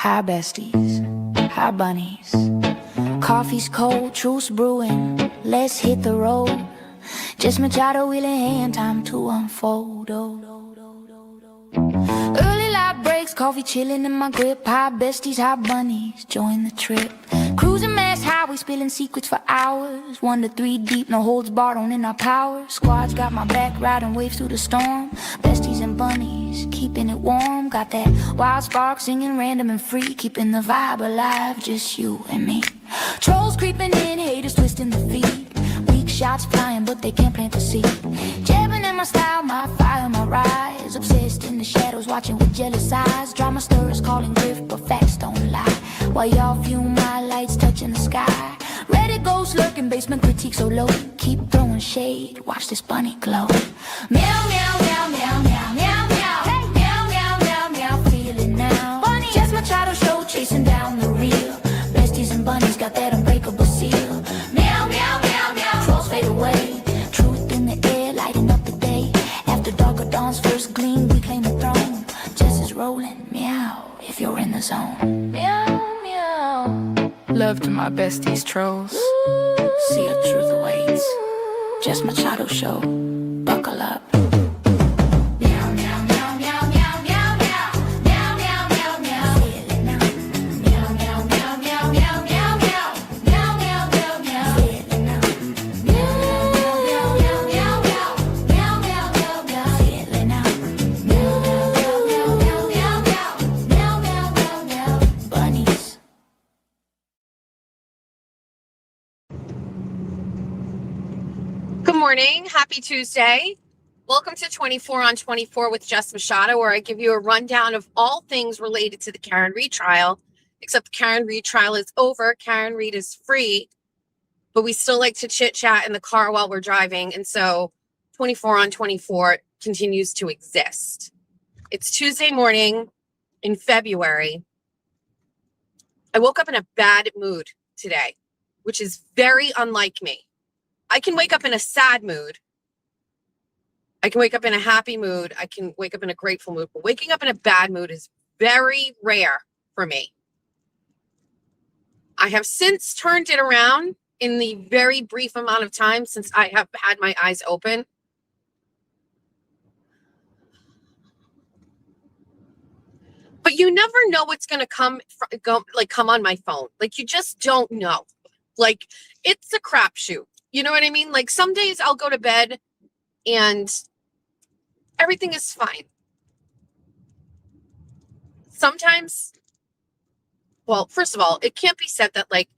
Hi besties, hi bunnies. Coffee's cold, truce brewing. Let's hit the road. Just Machado wheel in hand, time to unfold. Early light breaks, coffee chilling in my grip. Hi besties, hi bunnies, join the trip. Cruising mass highway, spilling secrets for hours. 1 to 3 deep, no holds barred, owning our power. Squad's got my back, riding waves through the storm. Besties and bunnies, keeping it warm. Got that wild spark, singing random and free. Keeping the vibe alive, just you and me. Trolls creeping in, haters twisting the feet. Weak shots flying, but they can't plant the seed. Jabbing in my style, my fire, my rise. Obsessed in the shadows, watching with jealous eyes. Drama stirrers calling grift, but facts don't lie. While y'all view my lights touching the sky. Reddit ghosts lurking, basement critique so low. Keep throwing shade, watch this bunny glow. Meow, meow, meow, meow, meow, meow, meow. Hey. Meow, meow, meow, meow, feel it now. Bunny. Just Machado show, chasing down the real. Besties and bunnies got that unbreakable seal. Meow, meow, meow, meow, trolls fade away. Truth in the air, lighting up the day. After dark or dawn's first gleam, we claim the throne. Just as rolling, meow, if you're in the zone. Meow, meow. Love to my besties trolls. See a truth awaits. Just Machado show. Buckle up. Meow, meow, meow, meow, meow, meow, meow. Meow, meow, meow, meow. Feel it now. Meow, meow, meow, meow, meow, meow, meow. Meow, meow, meow, meow. Feel it now. Meow, meow, meow, meow, meow. Meow, meow, meow, meow. Feel it now. Meow, meow, meow, meow, meow, meow. Meow, meow, meow, meow. Bunnies. Good morning. Happy Tuesday. Welcome to 24 on 24 with Jess Machado, where I give you a rundown of all things related to the Karen Read trial, except the Karen Read trial is over. Karen Read is free, but we still like to chit chat in the car while we're driving. And so 24 on 24 continues to exist. It's Tuesday morning in February. I woke up in a bad mood today, which is very unlike me. I can wake up in a sad mood. I can wake up in a happy mood. I can wake up in a grateful mood. But waking up in a bad mood is very rare for me. I have since turned it around in the very brief amount of time since I have had my eyes open. But you never know what's going to come on my phone. Like, you just don't know. Like, it's a crapshoot. You know what I mean? Like, some days I'll go to bed and everything is fine. Sometimes, well, first of all, it can't be said that like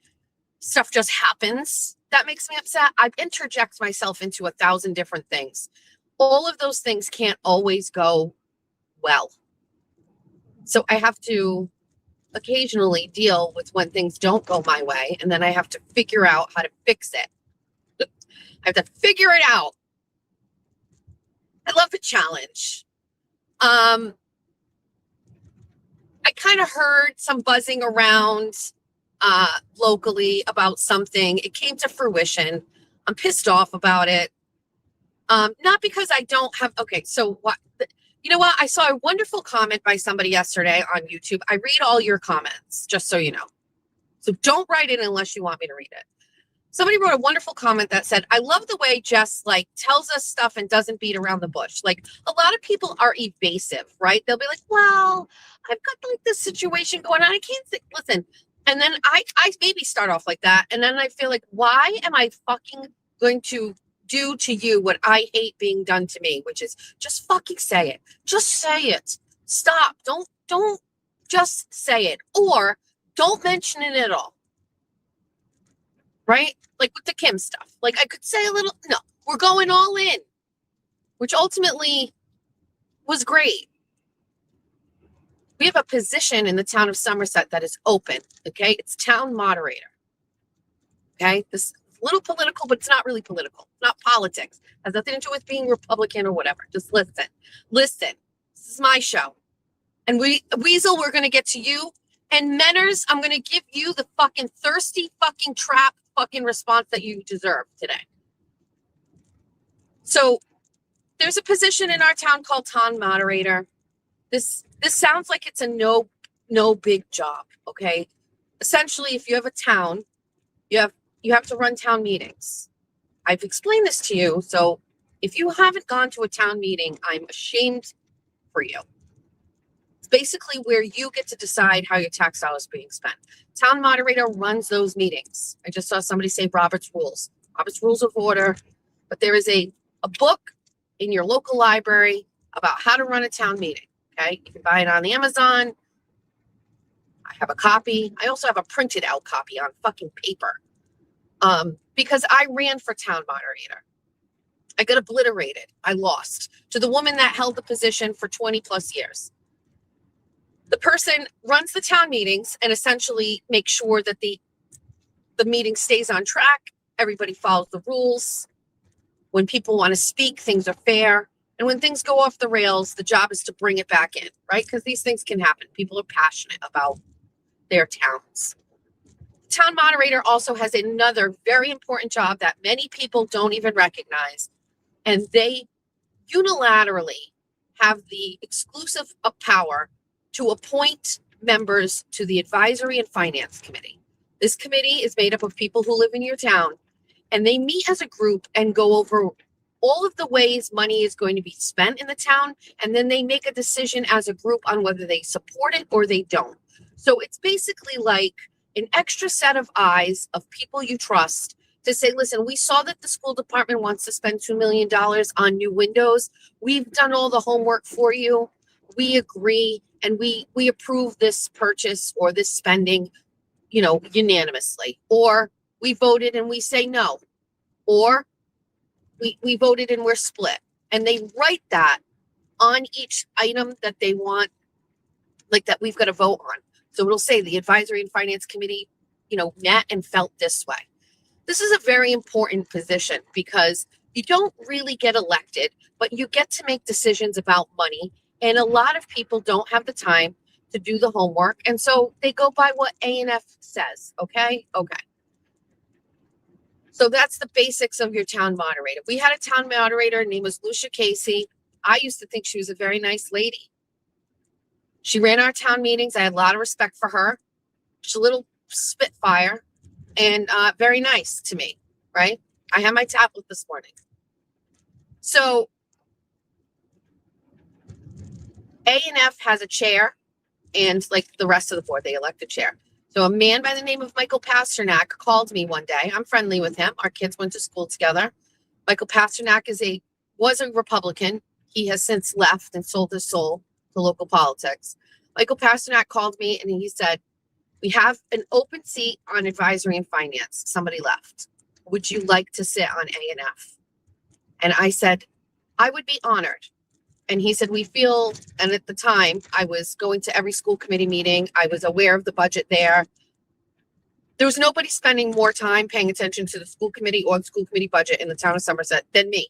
stuff just happens that makes me upset. I interject myself into 1,000 different things. All of those things can't always go well. So I have to occasionally deal with when things don't go my way, and then I have to figure out how to fix it. I have to figure it out. I love a challenge. I kind of heard some buzzing around locally about something. It came to fruition. I'm pissed off about it. Not because I don't have, okay, so what, you know what? I saw a wonderful comment by somebody yesterday on YouTube. I read all your comments, just so you know. So don't write it unless you want me to read it. Somebody wrote a wonderful comment that said, I love the way Jess like tells us stuff and doesn't beat around the bush. Like, a lot of people are evasive, right? They'll be like, well, I've got like this situation going on. I can't say, listen. And then I maybe start off like that. And then I feel like, why am I fucking going to do to you what I hate being done to me, which is just fucking say it. Just say it. Stop. Don't just say it, or don't mention it at all. Right? Like with the Kim stuff. Like, I could say a little, no, we're going all in, which ultimately was great. We have a position in the town of Somerset that is open. Okay. It's town moderator. Okay. This little political, but it's not really political. It's not politics. It has nothing to do with being Republican or whatever. Just listen. Listen. This is my show. And Weasel, we're going to get to you. And Menners, I'm going to give you the fucking thirsty fucking trap fucking response that you deserve today. So there's a position in our town called town moderator. This sounds like it's a no no big job. Okay. Essentially, if you have a town, you have to run town meetings. I've explained this to you. So if you haven't gone to a town meeting, I'm ashamed for you. It's basically where you get to decide how your tax dollars is being spent. Town moderator runs those meetings. I just saw somebody say Robert's Rules of Order, but there is a book in your local library about how to run a town meeting. Okay. You can buy it on Amazon. I have a copy. I also have a printed out copy on fucking paper. Because I ran for town moderator. I got obliterated. I lost to the woman that held the position for 20 plus years. The person runs the town meetings and essentially makes sure that the meeting stays on track. Everybody follows the rules. When people want to speak, things are fair. And when things go off the rails, the job is to bring it back in, right? Because these things can happen. People are passionate about their towns. Town moderator also has another very important job that many people don't even recognize, and they unilaterally have the exclusive power to appoint members to the Advisory and Finance Committee. This committee is made up of people who live in your town, and they meet as a group and go over all of the ways money is going to be spent in the town, and then they make a decision as a group on whether they support it or they don't. So it's basically like an extra set of eyes of people you trust to say, listen, we saw that the school department wants to spend $2 million on new windows. We've done all the homework for you. We agree, and we approve this purchase or this spending, unanimously. Or we voted and we say no. Or we voted and we're split. And they write that on each item that they want, like that we've got to vote on. So it'll say the Advisory and Finance Committee, met and felt this way. This is a very important position because you don't really get elected, but you get to make decisions about money. And a lot of people don't have the time to do the homework. And so they go by what A&F says. Okay. So that's the basics of your town moderator. We had a town moderator. Her name was Lucia Casey. I used to think she was a very nice lady. She ran our town meetings. I had a lot of respect for her. She's a little spitfire and very nice to me, right? I had my tablet this morning. So A&F has a chair, and like the rest of the board, they elect a chair. So a man by the name of Michael Pasternak called me one day. I'm friendly with him. Our kids went to school together. Michael Pasternak was a Republican. He has since left and sold his soul to local politics. Michael Pasternak called me and he said, we have an open seat on Advisory and Finance. Somebody left. Would you like to sit on A&F? And I said, I would be honored. And he said, we feel, and at the time I was going to every school committee meeting. I was aware of the budget there. There was nobody spending more time paying attention to the school committee or the school committee budget in the town of Somerset than me,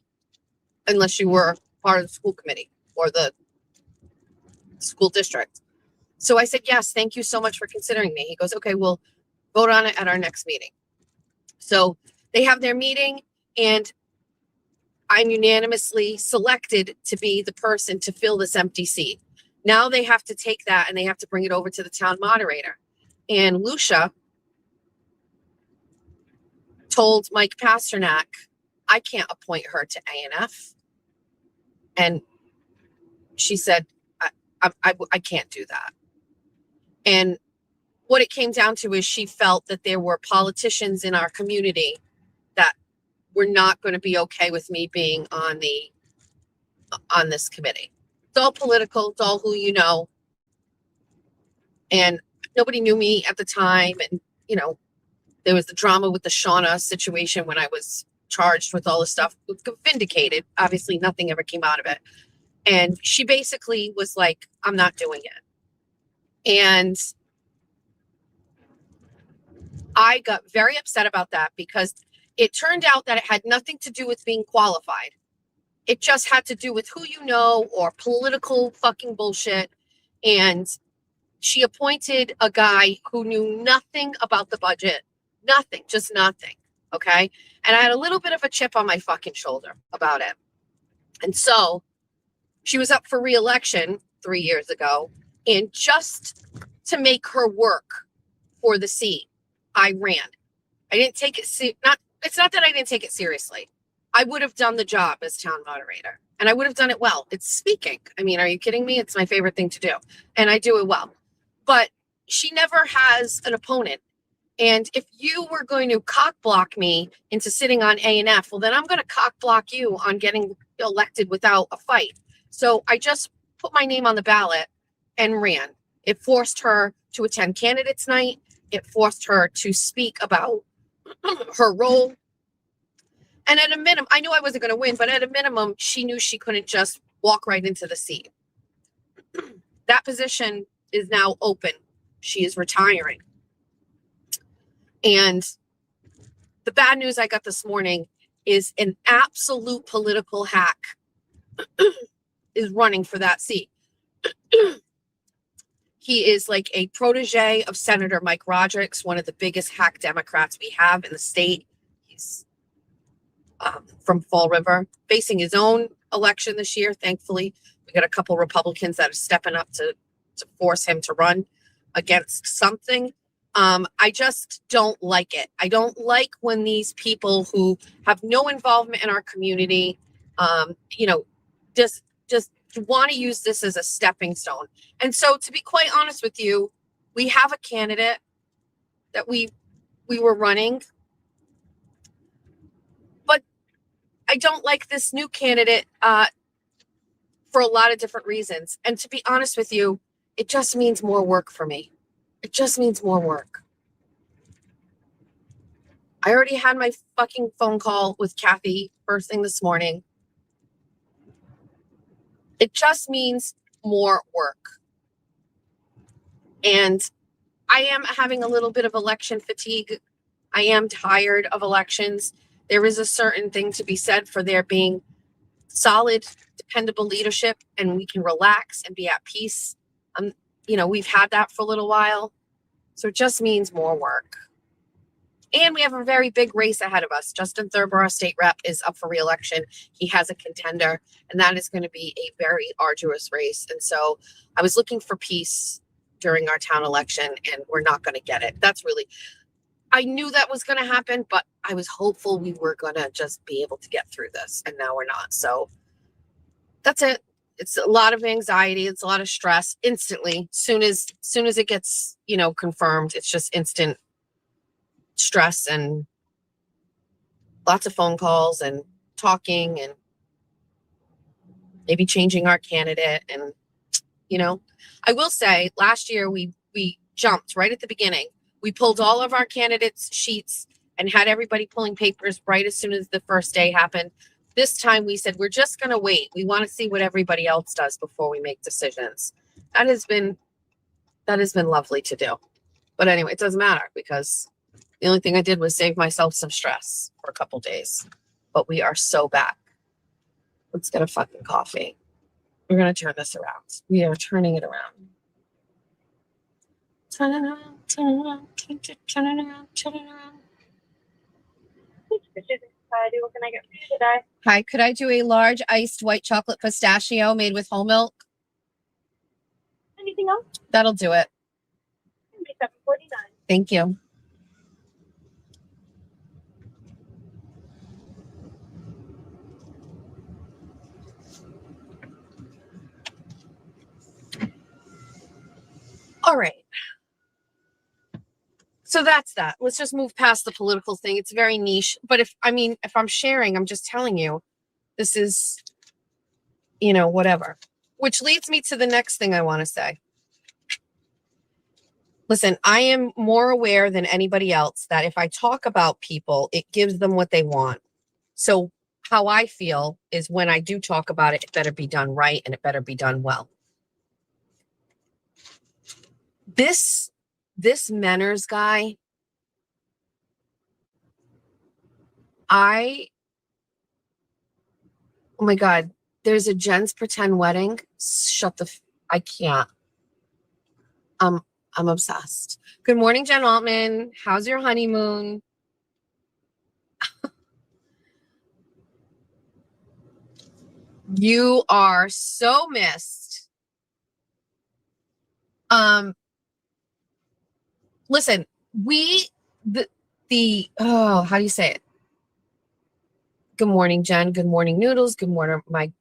unless you were part of the school committee or the school district. So I said, yes, thank you so much for considering me. He goes, okay, we'll vote on it at our next meeting. So they have their meeting and I'm unanimously selected to be the person to fill this empty seat. Now they have to take that and they have to bring it over to the town moderator. And Lucia told Mike Pasternak, I can't appoint her to A&F. And she said, I can't do that. And what it came down to is she felt that there were politicians in our community that were not going to be okay with me being on this committee. It's all political. It's all who you know. And nobody knew me at the time. And, there was the drama with the Shauna situation when I was charged with all this stuff. Vindicated. Obviously, nothing ever came out of it. And she basically was like, I'm not doing it. And I got very upset about that because it turned out that it had nothing to do with being qualified. It just had to do with who you know or political fucking bullshit. And she appointed a guy who knew nothing about the budget. Nothing, just nothing. Okay. And I had a little bit of a chip on my fucking shoulder about it. And so she was up for re-election 3 years ago. And just to make her work for the seat, I ran. I didn't take it it's not that I didn't take it seriously. I would have done the job as town moderator, and I would have done it well. It's speaking. I mean, are you kidding me? It's my favorite thing to do, and I do it well. But she never has an opponent. And if you were going to cock block me into sitting on A and F, well, then I'm going to cock block you on getting elected without a fight. So I just put my name on the ballot and ran. It forced her to attend candidates night. It forced her to speak about her role. And at a minimum, I knew I wasn't going to win, but at a minimum, she knew she couldn't just walk right into the seat. That position is now open. She is retiring. And the bad news I got this morning is an absolute political hack is running for that seat. He is like a protege of Senator Mike Rodrigues, one of the biggest hack Democrats we have in the state. He's from Fall River, facing his own election this year. Thankfully, we got a couple Republicans that are stepping up to force him to run against something. I just don't like it. I don't like when these people who have no involvement in our community, just want to use this as a stepping stone. And so, to be quite honest with you, we have a candidate that we were running, but I don't like this new candidate for a lot of different reasons. And to be honest with you, it just means more work for me. It just means more work. I already had my fucking phone call with Kathy first thing this morning. It just means more work. And I am having a little bit of election fatigue. I am tired of elections. There is a certain thing to be said for there being solid, dependable leadership, and we can relax and be at peace. We've had that for a little while. So it just means more work. And we have a very big race ahead of us. Justin Thurber, our state rep, is up for re-election. He has a contender, and that is going to be a very arduous race. And so I was looking for peace during our town election, and we're not going to get it. I knew that was going to happen, but I was hopeful we were going to just be able to get through this, and now we're not. So that's it. It's a lot of anxiety. It's a lot of stress instantly. Soon as it gets, confirmed, it's just instant stress and lots of phone calls and talking and maybe changing our candidate. And, I will say last year we jumped right at the beginning. We pulled all of our candidates' sheets and had everybody pulling papers right as soon as the first day happened. This time we said, we're just going to wait. We want to see what everybody else does before we make decisions. That has been lovely to do. But anyway, it doesn't matter because the only thing I did was save myself some stress for a couple days. But we are so back. Let's get a fucking coffee. We're going to turn this around. We are turning it around. Turn it around, turn it around, turn it around, turn it around. What can I get for you today? Hi, could I do a large iced white chocolate pistachio made with whole milk? Anything else? That'll do it. $7.49. Thank you. All right. So that's that. Let's just move past the political thing. It's very niche. But if I'm sharing, I'm just telling you, this is, whatever. Which leads me to the next thing I want to say. Listen, I am more aware than anybody else that if I talk about people, it gives them what they want. So how I feel is when I do talk about it, it better be done right and it better be done well. This Menners guy, oh my God, there's a Jen's pretend wedding. I can't. I'm obsessed. Good morning, Jen Altman. How's your honeymoon? You are so missed. listen, how do you say it? Good morning, Jen. Good morning, Noodles. Good morning, Mike.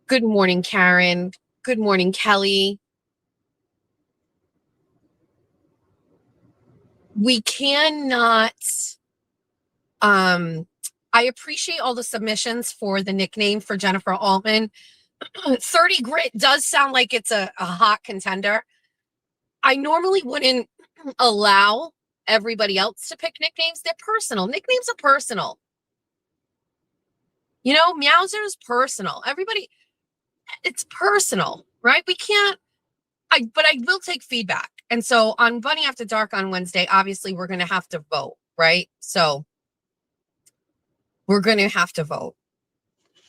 Good morning, Karen. Good morning, Kelly. We cannot, I appreciate all the submissions for the nickname for Jennifer Altman. 30 Grit does sound like it's a hot contender. I normally wouldn't allow everybody else to pick nicknames. They're personal. Nicknames are personal. You know, Meowser is personal. Everybody, it's personal, right? We can't, but I will take feedback. And so on Bunny After Dark on Wednesday, obviously we're going to have to vote, right? So we're going to have to vote.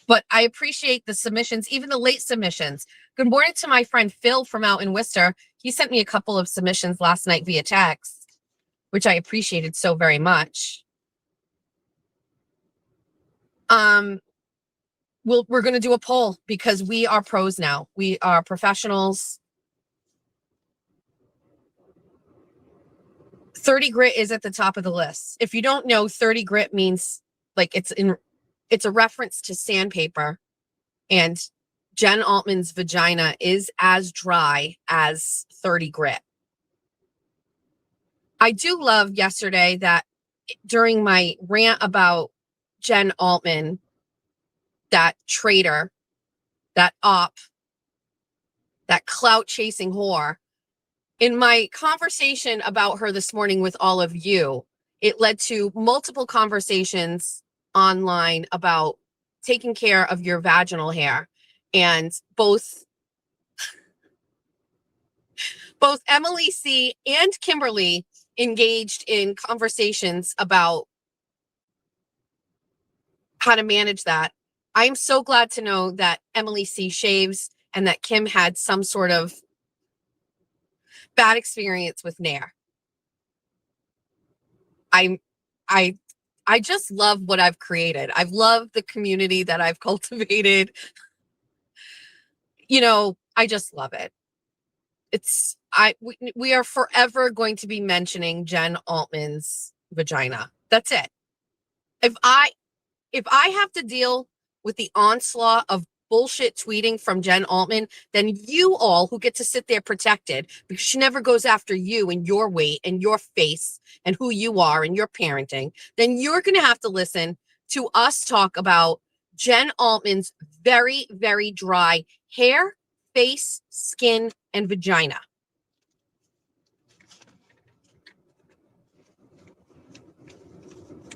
But I appreciate the submissions, even the late submissions. Good morning to my friend Phil from out in Worcester. He sent me a couple of submissions last night via text, which I appreciated so very much. We're going to do a poll because we are pros now. We are professionals. 30 Grit is at the top of the list. If you don't know, 30 Grit means like it's a reference to sandpaper, and Jen Altman's vagina is as dry as 30 Grit. I do love yesterday that during my rant about Jen Altman, that traitor, that op, that clout chasing whore, in my conversation about her this morning with all of you, it led to multiple conversations online about taking care of your vaginal hair. And both Emily C. and Kimberly engaged in conversations about how to manage that. I'm so glad to know that Emily C. shaves and that Kim had some sort of bad experience with Nair. I just love what I've created. I've loved the community that I've cultivated. You know, I just love it. We are forever going to be mentioning Jen Altman's vagina. That's it. If I have to deal with the onslaught of bullshit tweeting from Jen Altman, then you all who get to sit there protected because she never goes after you and your weight and your face and who you are and your parenting, then you're going to have to listen to us talk about Jen Altman's very, very dry hair, face, skin, and vagina.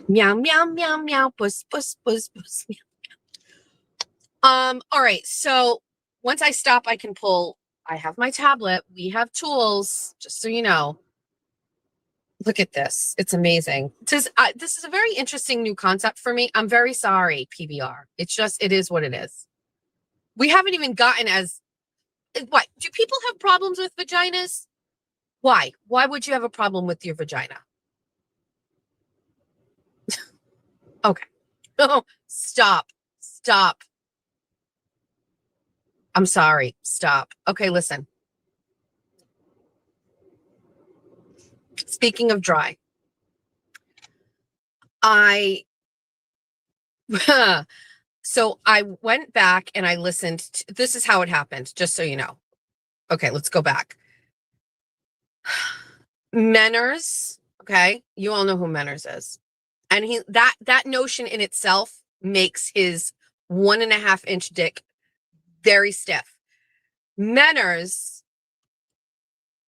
Meow, meow, meow, meow, puss, puss, puss, puss, meow. All right. So once I stop, I can pull. I have my tablet. We have tools, just so you know. Look at this. It's amazing. This is a very interesting new concept for me. I'm very sorry, PBR. It is what it is. We haven't even gotten what? Do people have problems with vaginas? Why? Why would you have a problem with your vagina? Okay. Oh, stop. I'm sorry. Stop. Okay, listen. Speaking of dry, so I went back and I listened. This is how it happened, just so you know. Okay, let's go back. Menners, okay? You all know who Menners is. And that notion in itself makes his 1.5-inch dick very stiff. Menners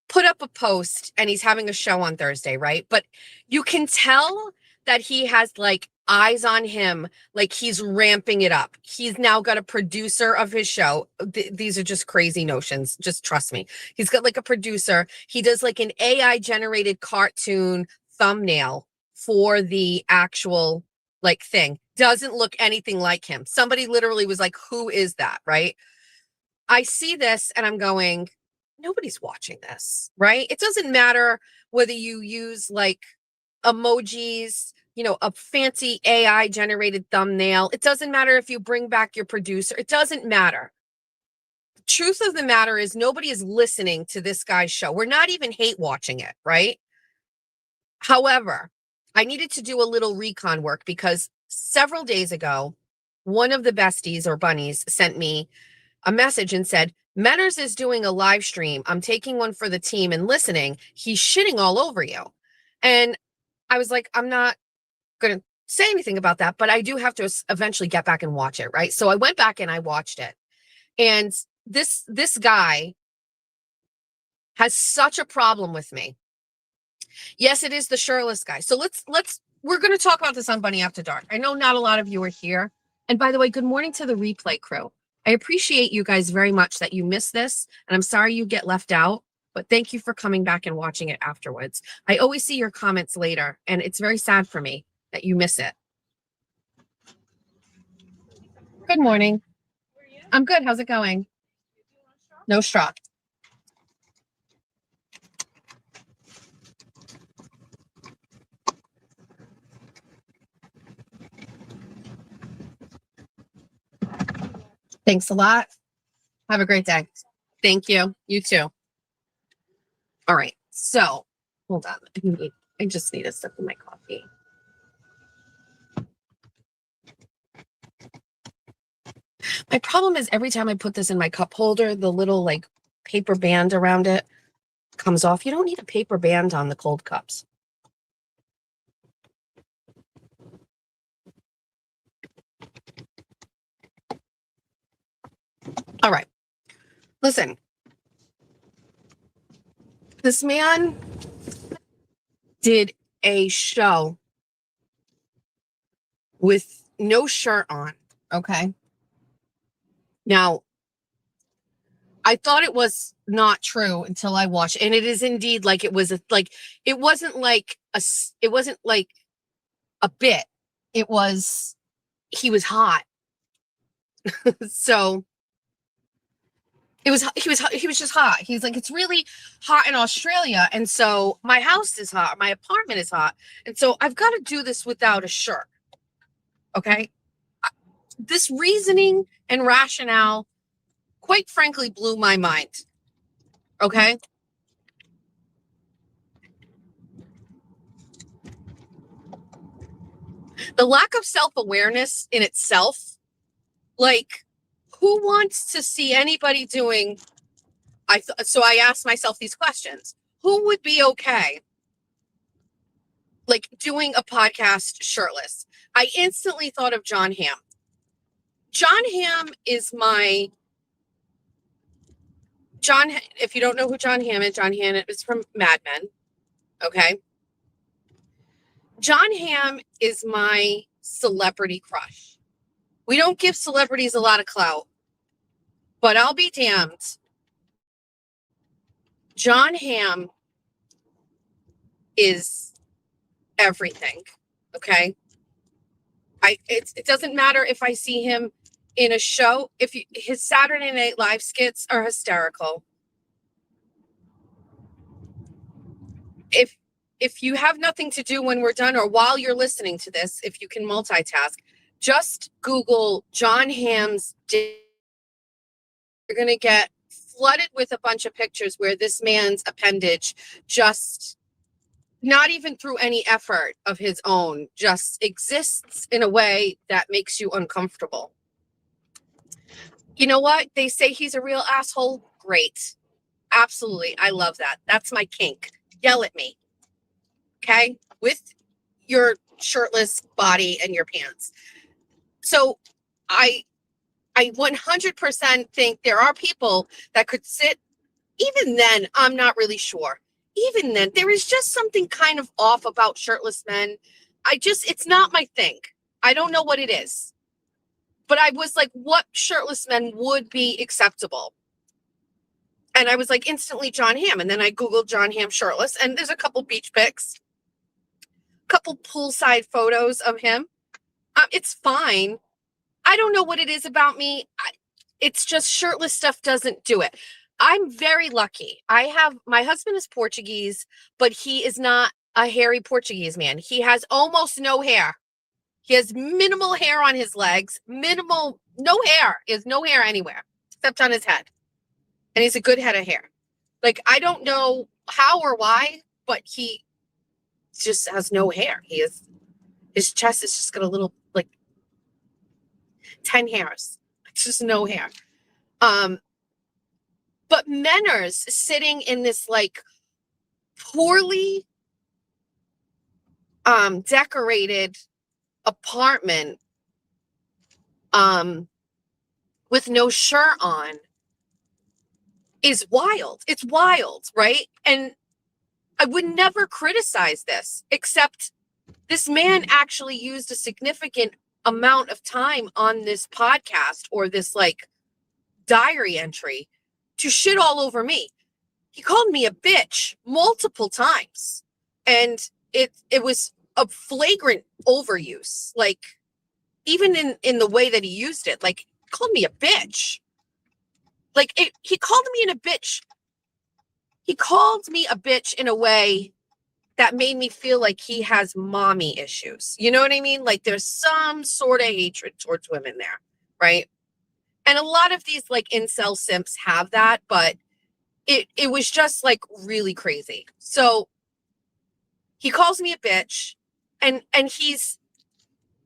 put up a post and he's having a show on Thursday, right? But you can tell that he has like eyes on him, like he's ramping it up. He's now got a producer of his show. These are just crazy notions. Just trust me. He's got like a producer. He does like an AI generated cartoon thumbnail for the actual like thing. Doesn't look anything like him. Somebody literally was like, who is that? Right? I see this and I'm going, nobody's watching this, right? It doesn't matter whether you use like emojis, you know, a fancy AI generated thumbnail. It doesn't matter if you bring back your producer. It doesn't matter. truth of the matter is nobody is listening to this guy's show. We're not even hate watching it, right? However, I needed to do a little recon work because several days ago, one of the besties or bunnies sent me a message and said, Menners is doing a live stream. I'm taking one for the team and listening. He's shitting all over you. And I was like, I'm not going to say anything about that, but I do have to eventually get back and watch it, right? So I went back and I watched it. And this guy has such a problem with me. Yes, it is the shirtless guy. So we're going to talk about this on Bunny After Dark. I know not a lot of you are here. And by the way, good morning to the replay crew. I appreciate you guys very much that you missed this. And I'm sorry you get left out, but thank you for coming back and watching it afterwards. I always see your comments later, and it's very sad for me that you miss it. Good morning. I'm good. How's it going? No straw. Thanks a lot. Have a great day. Thank you. You too. All right. So hold on. I just need a sip of my coffee. My problem is every time I put this in my cup holder, the little like paper band around it comes off. You don't need a paper band on the cold cups. All right. Listen. This man did a show with no shirt on, okay? Now, I thought it was not true until I watched, and it is indeed like it was it wasn't like a bit. It was he was hot. So he was just hot. He's like, it's really hot in Australia, and so my house is hot, my apartment is hot, and so I've got to do this without a shirt. Okay, this reasoning and rationale, quite frankly, blew my mind. Okay. The lack of self-awareness in itself, like, who wants to see anybody doing? So I asked myself these questions. Who would be okay, like, doing a podcast shirtless? I instantly thought of Jon Hamm. Jon Hamm is if you don't know who Jon Hamm is from Mad Men. Okay. Jon Hamm is my celebrity crush. We don't give celebrities a lot of clout, but I'll be damned. Jon Hamm is everything. Okay. It doesn't matter if I see him in a show. His Saturday Night Live skits are hysterical. If you have nothing to do when we're done or while you're listening to this, if you can multitask, just Google Jon Hamm's. You're going to get flooded with a bunch of pictures where this man's appendage just, not even through any effort of his own, just exists in a way that makes you uncomfortable. You know what? They say he's a real asshole. Great. Absolutely. I love that. That's my kink. Yell at me. Okay? With your shirtless body and your pants. So I 100% think there are people that could sit. Even then, I'm not really sure. Even then, there is just something kind of off about shirtless men. It's not my thing. I don't know what it is. But I was like, what shirtless men would be acceptable? And I was like, instantly Jon Hamm. And then I Googled Jon Hamm shirtless, and there's a couple beach pics, couple poolside photos of him. It's fine. I don't know what it is about me. It's just shirtless stuff doesn't do it. I'm very lucky. My husband is Portuguese, but he is not a hairy Portuguese man. He has almost no hair. He has minimal hair on his legs, no hair. He has no hair anywhere except on his head. and he's a good head of hair. Like, I don't know how or why, but he just has no hair. His chest is just got a little, like, 10 hairs. It's just no hair. But Menners sitting in this, like, poorly decorated apartment with no shirt on is wild. It's wild, right? And I would never criticize this, except this man actually used a significant amount of time on this podcast or this, like, diary entry to shit all over me. He called me a bitch multiple times, and it was a flagrant overuse. Like, even in the way that he used it, like, called me a bitch. Like, he called me a bitch. He called me a bitch in a way that made me feel like he has mommy issues. You know what I mean? Like, there's some sort of hatred towards women there, right? And a lot of these, like, incel simps have that, but it was just, like, really crazy. So he calls me a bitch, and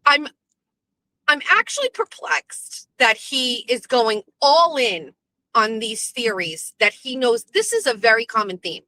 I'm actually perplexed that he is going all in on these theories that he knows. This is a very common theme.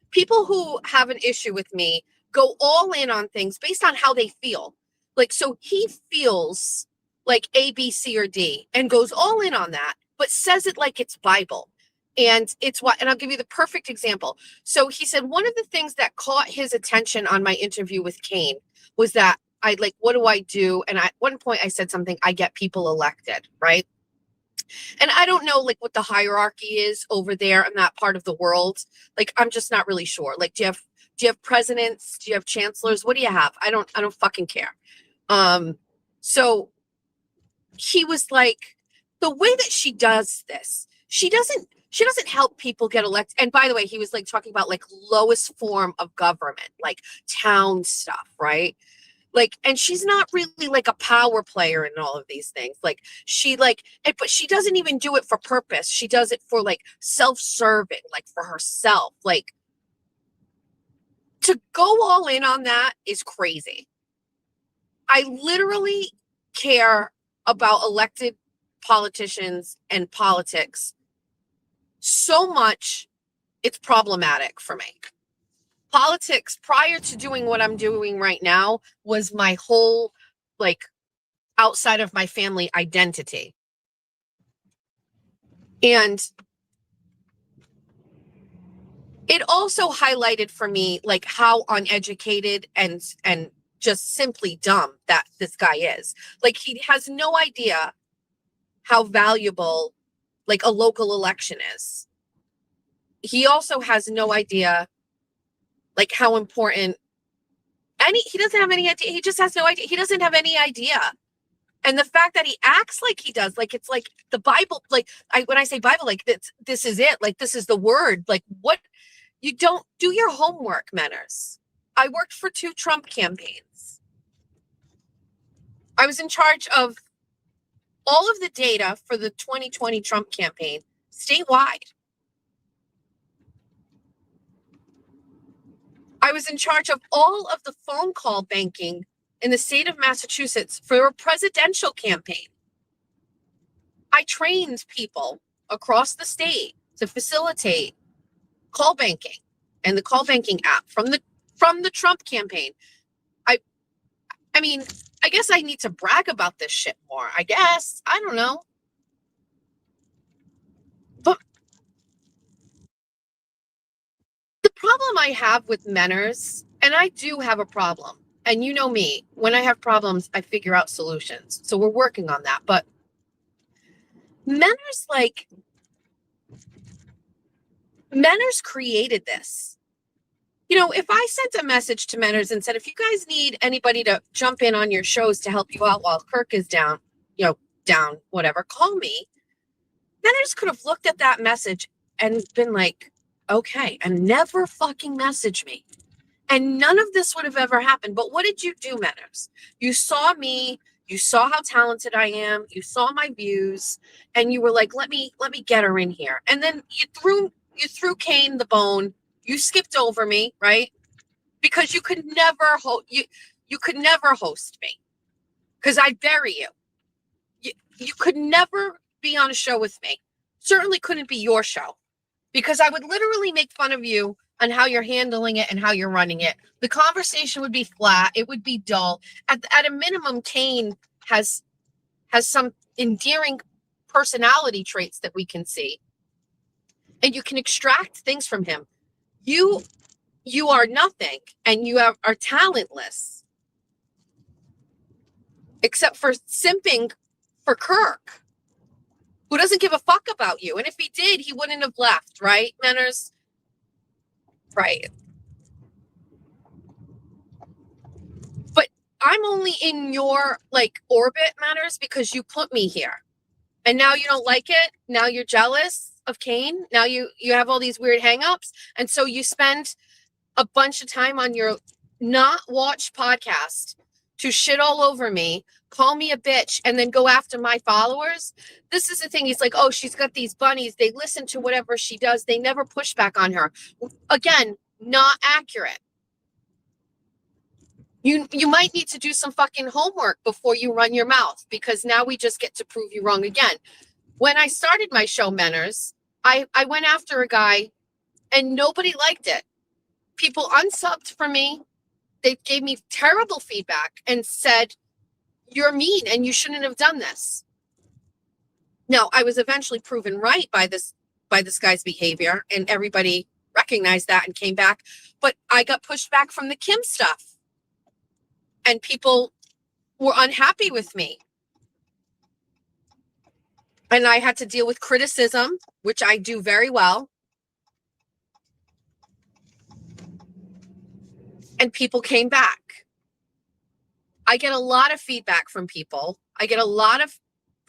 People who have an issue with me go all in on things based on how they feel. Like, so he feels like A, B, C, or D and goes all in on that, but says it like it's Bible. And it's what, and I'll give you the perfect example. So he said one of the things that caught his attention on my interview with Kane was that I, like, what do I do? And at one point I said something, I get people elected, right? And I don't know, like, what the hierarchy is over there in that part of the world. Like, I'm just not really sure. Like, do you have presidents? Do you have chancellors? What do you have? I don't fucking care. So he was like, the way that she does this, she doesn't help people get elected. And by the way, he was, like, talking about, like, lowest form of government, like town stuff, right? Like, and she's not really, like, a power player in all of these things. Like, she, like, but she doesn't even do it for purpose. She does it for, like, self-serving, like, for herself. Like, to go all in on that is crazy. I literally care about elected politicians and politics so much, it's problematic for me. Politics, prior to doing what I'm doing right now, was my whole, like, outside of my family identity. And it also highlighted for me, like, how uneducated and just simply dumb that this guy is. Like, he has no idea how valuable, like, a local election is. He also has no idea, like, how important he doesn't have any idea. He just has no idea. He doesn't have any idea. And the fact that he acts like he does, like, it's like the Bible, like, when I say Bible, like, this is it, like, this is the word, like, what, you don't do your homework, Menners. I worked for 2 Trump campaigns. I was in charge of all of the data for the 2020 Trump campaign statewide. I was in charge of all of the phone call banking in the state of Massachusetts for a presidential campaign. I trained people across the state to facilitate call banking and the call banking app from the Trump campaign. I mean, I guess I need to brag about this shit more. I guess. I don't know. But the problem I have with Menners, and I do have a problem, and you know me, when I have problems, I figure out solutions. So we're working on that. But Menners, like, Menners created this. You know, if I sent a message to Menners and said, if you guys need anybody to jump in on your shows to help you out while Kirk is down, whatever, call me. Menners could have looked at that message and been like, okay, and never fucking message me. And none of this would have ever happened. But what did you do, Menners? You saw me You saw how talented I am. You saw my views, and you were like, "Let me get her in here." And then you threw Kane the bone. You skipped over me, right? Because you could never you could never host me because I'd bury you. You could never be on a show with me. Certainly couldn't be your show because I would literally make fun of you on how you're handling it and how you're running it. The conversation would be flat. It would be dull. At a minimum, Kane has some endearing personality traits that we can see, and you can extract things from him. You are nothing, and you are talentless, except for simping for Kirk, who doesn't give a fuck about you. And if he did, he wouldn't have left, right, Menners? Right. But I'm only in your orbit, Menners, because you put me here. And now you don't like it. Now you're jealous of Kane. Now you have all these weird hangups. And so you spend a bunch of time on your not watch podcast to shit all over me, call me a bitch, and then go after my followers. This is the thing. He's like, oh, she's got these bunnies. They listen to whatever she does. They never push back on her. Again, not accurate. You might need to do some fucking homework before you run your mouth, because now we just get to prove you wrong again. When I started my show, Menners, I went after a guy and nobody liked it. People unsubbed for me. They gave me terrible feedback and said, you're mean and you shouldn't have done this. Now, I was eventually proven right by this guy's behavior, and everybody recognized that and came back. But I got pushed back from the Kim stuff, and people were unhappy with me. And I had to deal with criticism, which I do very well. And people came back. I get a lot of feedback from people. I get a lot of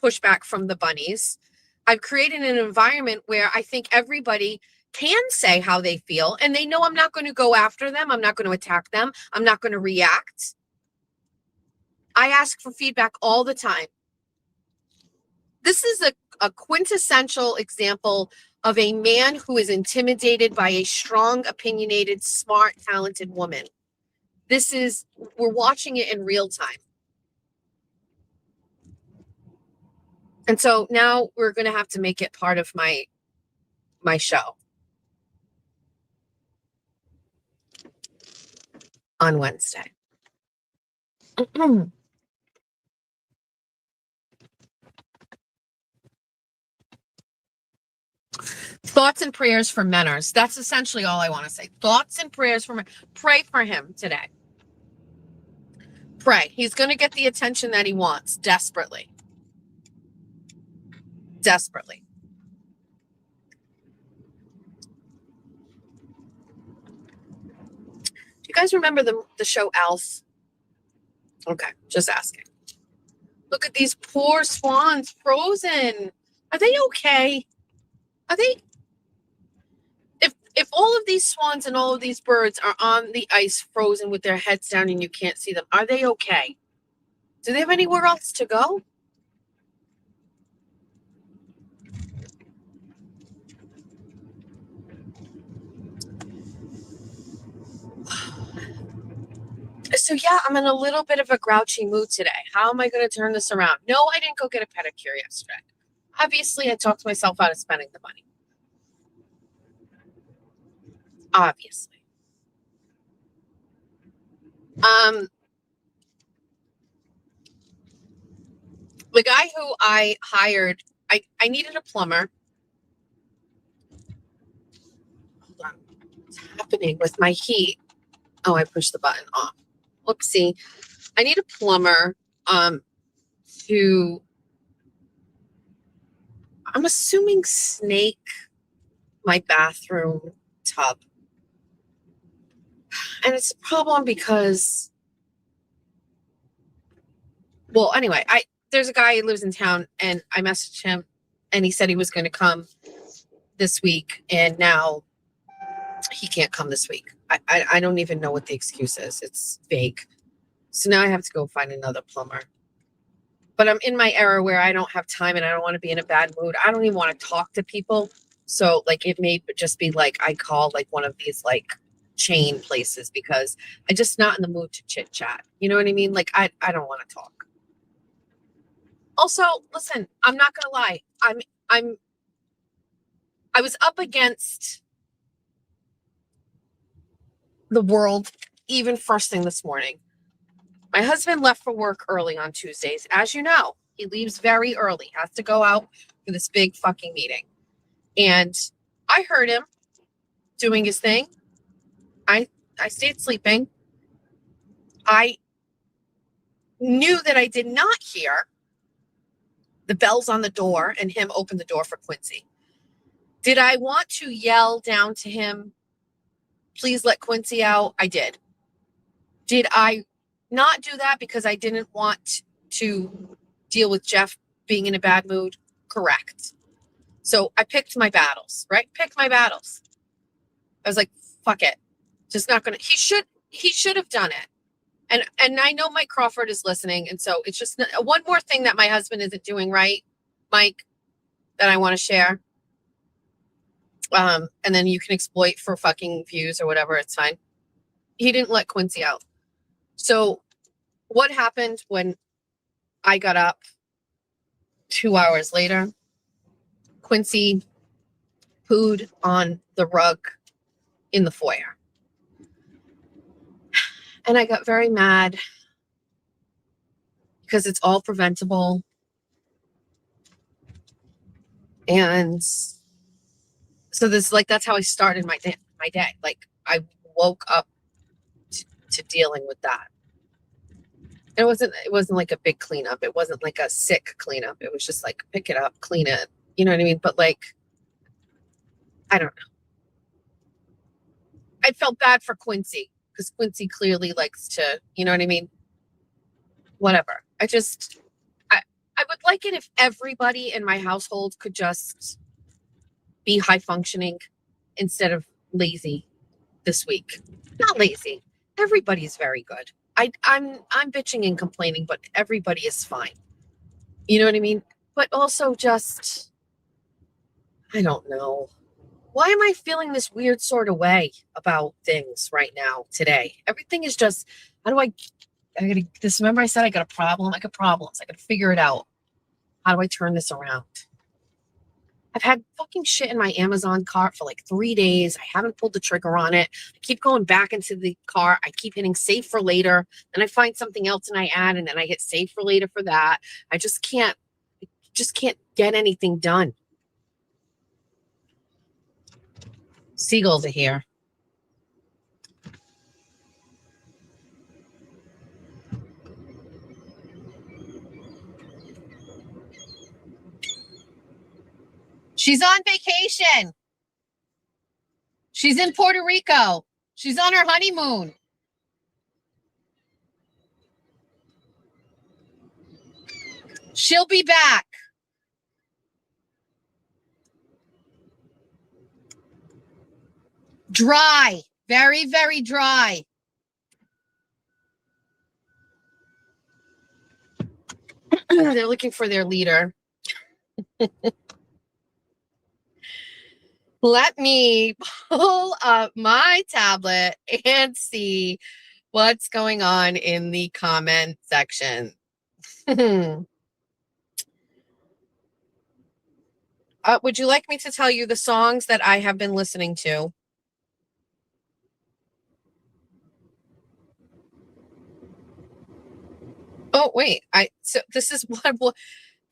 pushback from the bunnies. I've created an environment where I think everybody can say how they feel, and they know I'm not going to go after them. I'm not going to attack them. I'm not going to react. I ask for feedback all the time. This is a quintessential example of a man who is intimidated by a strong, opinionated, smart, talented woman. We're watching it in real time. And so now we're going to have to make it part of my show on Wednesday. Thoughts and prayers for Menners. That's essentially all I want to say. Thoughts and prayers for pray for him today. Pray. He's going to get the attention that he wants desperately. Desperately. Do you guys remember the show Alf? Okay, just asking. Look at these poor swans frozen. Are they okay? Are they? If all of these swans and all of these birds are on the ice frozen with their heads down and you can't see them, are they okay? Do they have anywhere else to go? So yeah, I'm in a little bit of a grouchy mood today. How am I going to turn this around? No, I didn't go get a pedicure yesterday. Obviously, I talked myself out of spending the money. Obviously. The guy who I hired, I needed a plumber. Hold on. What's happening with my heat? Oh, I pushed the button off. Whoopsie. I need a plumber to, I'm assuming, snake my bathroom tub. And it's a problem because, well, anyway, there's a guy who lives in town, and I messaged him, and he said he was going to come this week, and now he can't come this week. I don't even know what the excuse is. It's vague. So now I have to go find another plumber. but I'm in my era where I don't have time and I don't want to be in a bad mood. I don't even want to talk to people. So like it may just be like I call like one of these like chain places because I'm just not in the mood to chit chat. You know what I mean? Like I don't want to talk. Also, listen, I'm not gonna lie. I was up against the world even first thing this morning. My husband left for work early on Tuesdays. As you know, he leaves very early, has to go out for this big fucking meeting. And I heard him doing his thing. I stayed sleeping. I knew that I did not hear the bells on the door and him open the door for Quincy. Did I want to yell down to him, please let Quincy out? I did. Did I not do that because I didn't want to deal with Jeff being in a bad mood? Correct. So I picked my battles, right? Picked my battles. I was like, fuck it. Just not gonna, he should have done it. And I know Mike Crawford is listening. And so it's just one more thing that my husband isn't doing right, Mike, that I want to share. And then you can exploit for fucking views or whatever. It's fine. He didn't let Quincy out. So what happened when I got up 2 hours later? Quincy pooed on the rug in the foyer. And I got very mad because it's all preventable. And so this, like, that's how I started my day. Like I woke up to dealing with that. It wasn't like a big cleanup. It wasn't like a sick cleanup. It was just like, pick it up, clean it. You know what I mean? But like, I don't know. I felt bad for Quincy because Quincy clearly likes to, you know what I mean? Whatever. I would like it if everybody in my household could just be high functioning instead of lazy this week. Not lazy. Everybody's very good. I'm bitching and complaining, but everybody is fine. You know what I mean? But also just, I don't know. Why am I feeling this weird sort of way about things right now today? Everything is just, remember I said I got a problem? I got problems. I got to figure it out. How do I turn this around? I've had fucking shit in my Amazon cart for like 3 days. I haven't pulled the trigger on it. I keep going back into the cart. I keep hitting save for later. Then I find something else and I add, and then I hit save for later for that. I just can't get anything done. Seagulls are here. She's on vacation. She's in Puerto Rico. She's on her honeymoon. She'll be back. Dry. Very, very dry. They're looking for their leader. Let me pull up my tablet and see what's going on in the comment section. Would you like me to tell you the songs that I have been listening to? Oh, wait. So this is what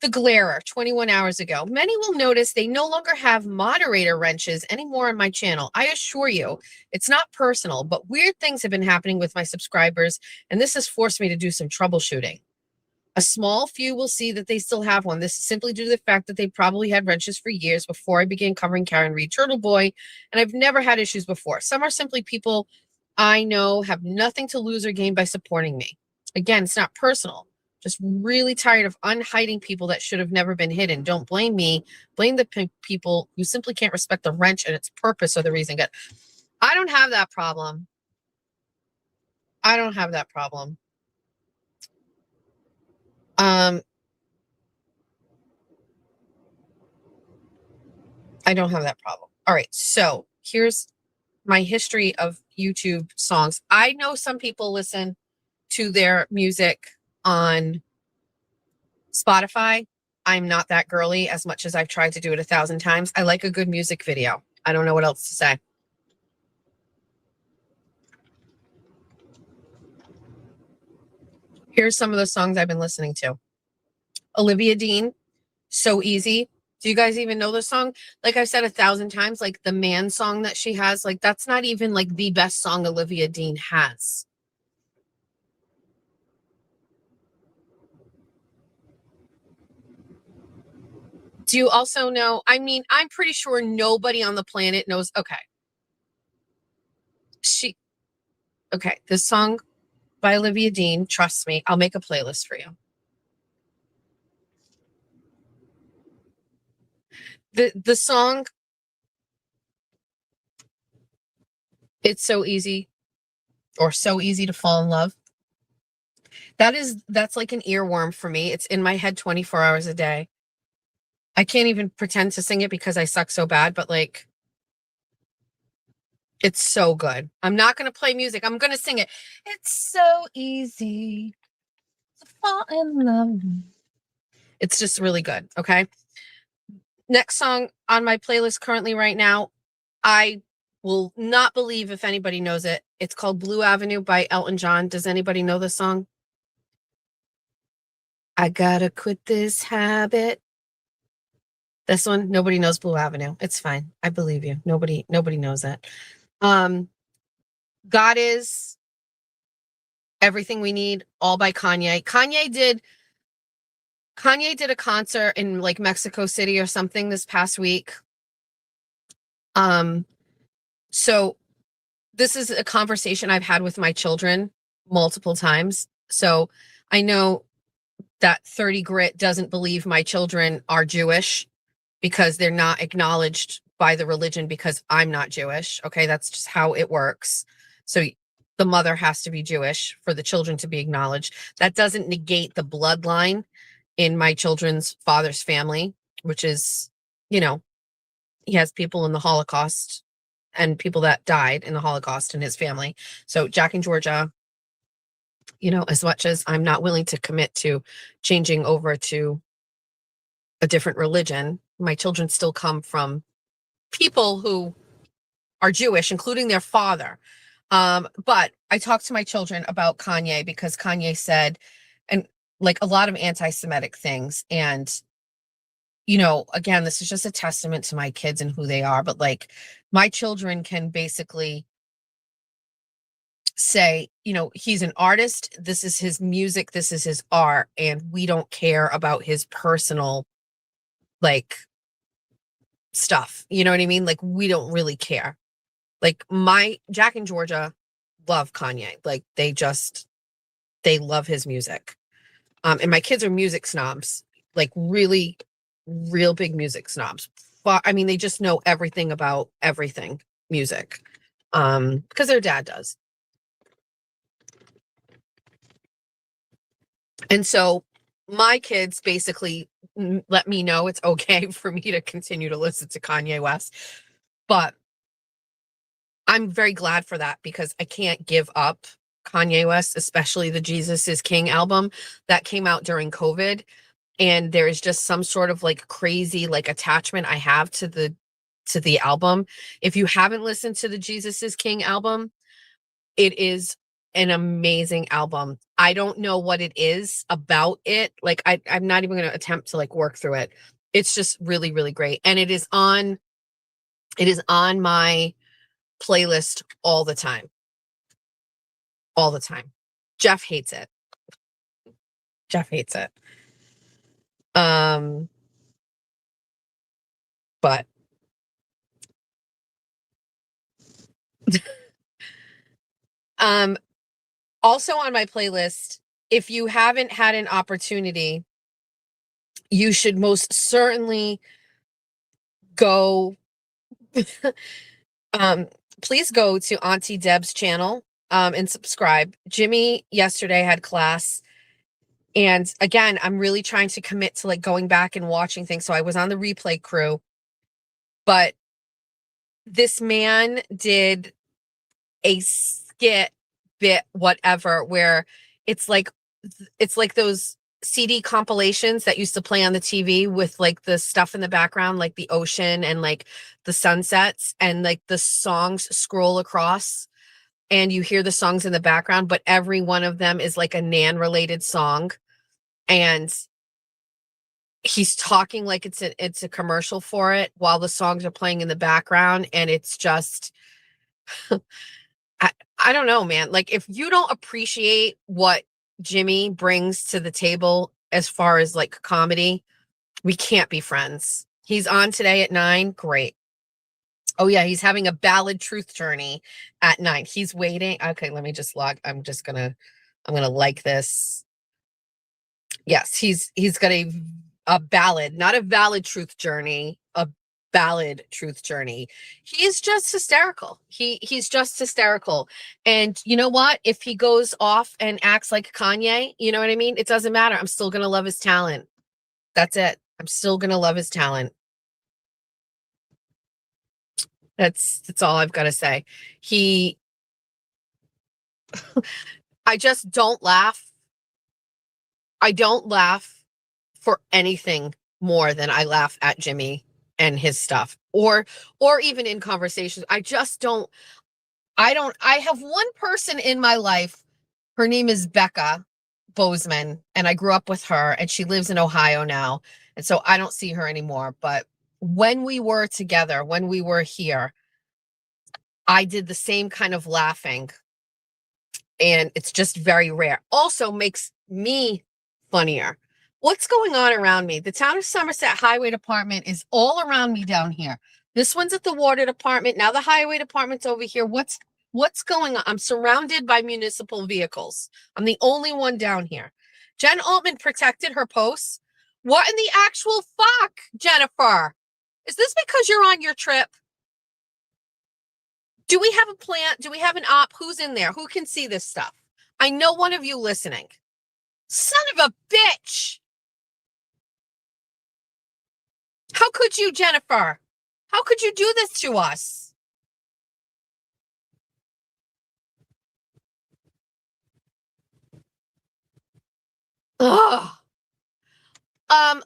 the Glarer 21 hours ago. Many will notice they no longer have moderator wrenches anymore on my channel. I assure you, it's not personal, but weird things have been happening with my subscribers, and this has forced me to do some troubleshooting. A small few will see that they still have one. This is simply due to the fact that they probably had wrenches for years before I began covering Karen Read Turtle Boy, and I've never had issues before. Some are simply people I know have nothing to lose or gain by supporting me. Again, it's not personal. Just really tired of unhiding people that should have never been hidden. Don't blame me. Blame the people who simply can't respect the wrench and its purpose or the reason. I don't have that problem. I don't have that problem. I don't have that problem. All right. So here's my history of YouTube songs. I know some people listen to their music on Spotify. I'm not that girly as much as I've tried to do it 1,000 times. I like a good music video. I don't know what else to say. Here's some of the songs I've been listening to. Olivia Dean, So Easy. Do you guys even know the song? Like I've said 1,000 times, like the Man song that she has, like that's not even like the best song Olivia Dean has. Do you also know? I mean, I'm pretty sure nobody on the planet knows. Okay. This song by Olivia Dean, trust me, I'll make a playlist for you. The song, It's So Easy, or So Easy to Fall in Love. That's like an earworm for me. It's in my head 24 hours a day. I can't even pretend to sing it because I suck so bad, but like, it's so good. I'm not going to play music. I'm going to sing it. It's so easy to fall in love. It's just really good. Okay. Next song on my playlist currently right now, I will not believe if anybody knows it. It's called Blue Avenue by Elton John. Does anybody know this song? I gotta quit this habit. This one, nobody knows Blue Avenue. It's fine. I believe you. Nobody knows that. God Is, Everything We Need, all by Kanye. Kanye did a concert in like Mexico City or something this past week. So this is a conversation I've had with my children multiple times. So I know that 30 Grit doesn't believe my children are Jewish because they're not acknowledged by the religion because I'm not Jewish. Okay, that's just how it works. So the mother has to be Jewish for the children to be acknowledged. That doesn't negate the bloodline in my children's father's family, which is, you know, he has people in the Holocaust and people that died in the Holocaust in his family. So Jack and Georgia, you know, as much as I'm not willing to commit to changing over to a different religion, my children still come from people who are Jewish, including their father. But I talked to my children about Kanye because Kanye said, and like a lot of anti-Semitic things. And, you know, again, this is just a testament to my kids and who they are. But like my children can basically say, you know, he's an artist. This is his music. This is his art. And we don't care about his personal, like, stuff. You know what I mean? Like, we don't really care. Like my Jack and Georgia love Kanye. Like they love his music. And my kids are music snobs, like really, real big music snobs. But I mean, they just know everything about everything music. Because their dad does. And so my kids basically let me know it's okay for me to continue to listen to Kanye West. But I'm very glad for that because I can't give up Kanye West, especially the Jesus is King album that came out during COVID. And there is just some sort of like crazy like attachment I have to the album. If you haven't listened to the Jesus is King album, it is an amazing album. I don't know what it is about it. Like I'm not even going to attempt to like work through it. It's just really, really great. And it is on my playlist all the time. All the time. Jeff hates it. Jeff hates it. But also on my playlist, if you haven't had an opportunity, you should most certainly go please go to Auntie Deb's channel and subscribe. Jimmy yesterday had class. And again, I'm really trying to commit to like going back and watching things. So I was on the replay crew. But this man did a skit bit, whatever, where it's like those CD compilations that used to play on the TV with like the stuff in the background, like the ocean and like the sunsets, and like the songs scroll across and you hear the songs in the background, but every one of them is like a Nan related song. And he's talking like it's a commercial for it while the songs are playing in the background. And it's just, I don't know, man. Like, if you don't appreciate what Jimmy brings to the table as far as like comedy, we can't be friends. He's on today at 9. Great. Oh yeah, he's having a ballad truth journey at 9. He's waiting. Okay, let me just log. I'm gonna like this. Yes, he's got a ballad, not a valid truth journey, a ballad truth journey. He's just hysterical. He's just hysterical. And you know what? If he goes off and acts like Kanye, you know what I mean? It doesn't matter. I'm still gonna love his talent. That's it. I'm still gonna love his talent. That's all I've got to say. I just don't laugh. I don't laugh for anything more than I laugh at Jimmy and his stuff, or even in conversations. I have one person in my life. Her name is Becca Bozeman, and I grew up with her, and she lives in Ohio now. And so I don't see her anymore. But when we were together, when we were here, I did the same kind of laughing. And it's just very rare. Also makes me funnier. What's going on around me? The town of Somerset Highway Department is all around me down here. This one's at the water department. Now the highway department's over here. What's going on? I'm surrounded by municipal vehicles. I'm the only one down here. Jen Altman protected her posts. What in the actual fuck, Jennifer? Is this because you're on your trip? Do we have a plant? Do we have an op? Who's in there? Who can see this stuff? I know one of you listening. Son of a bitch. How could you, Jennifer? How could you do this to us? Ugh.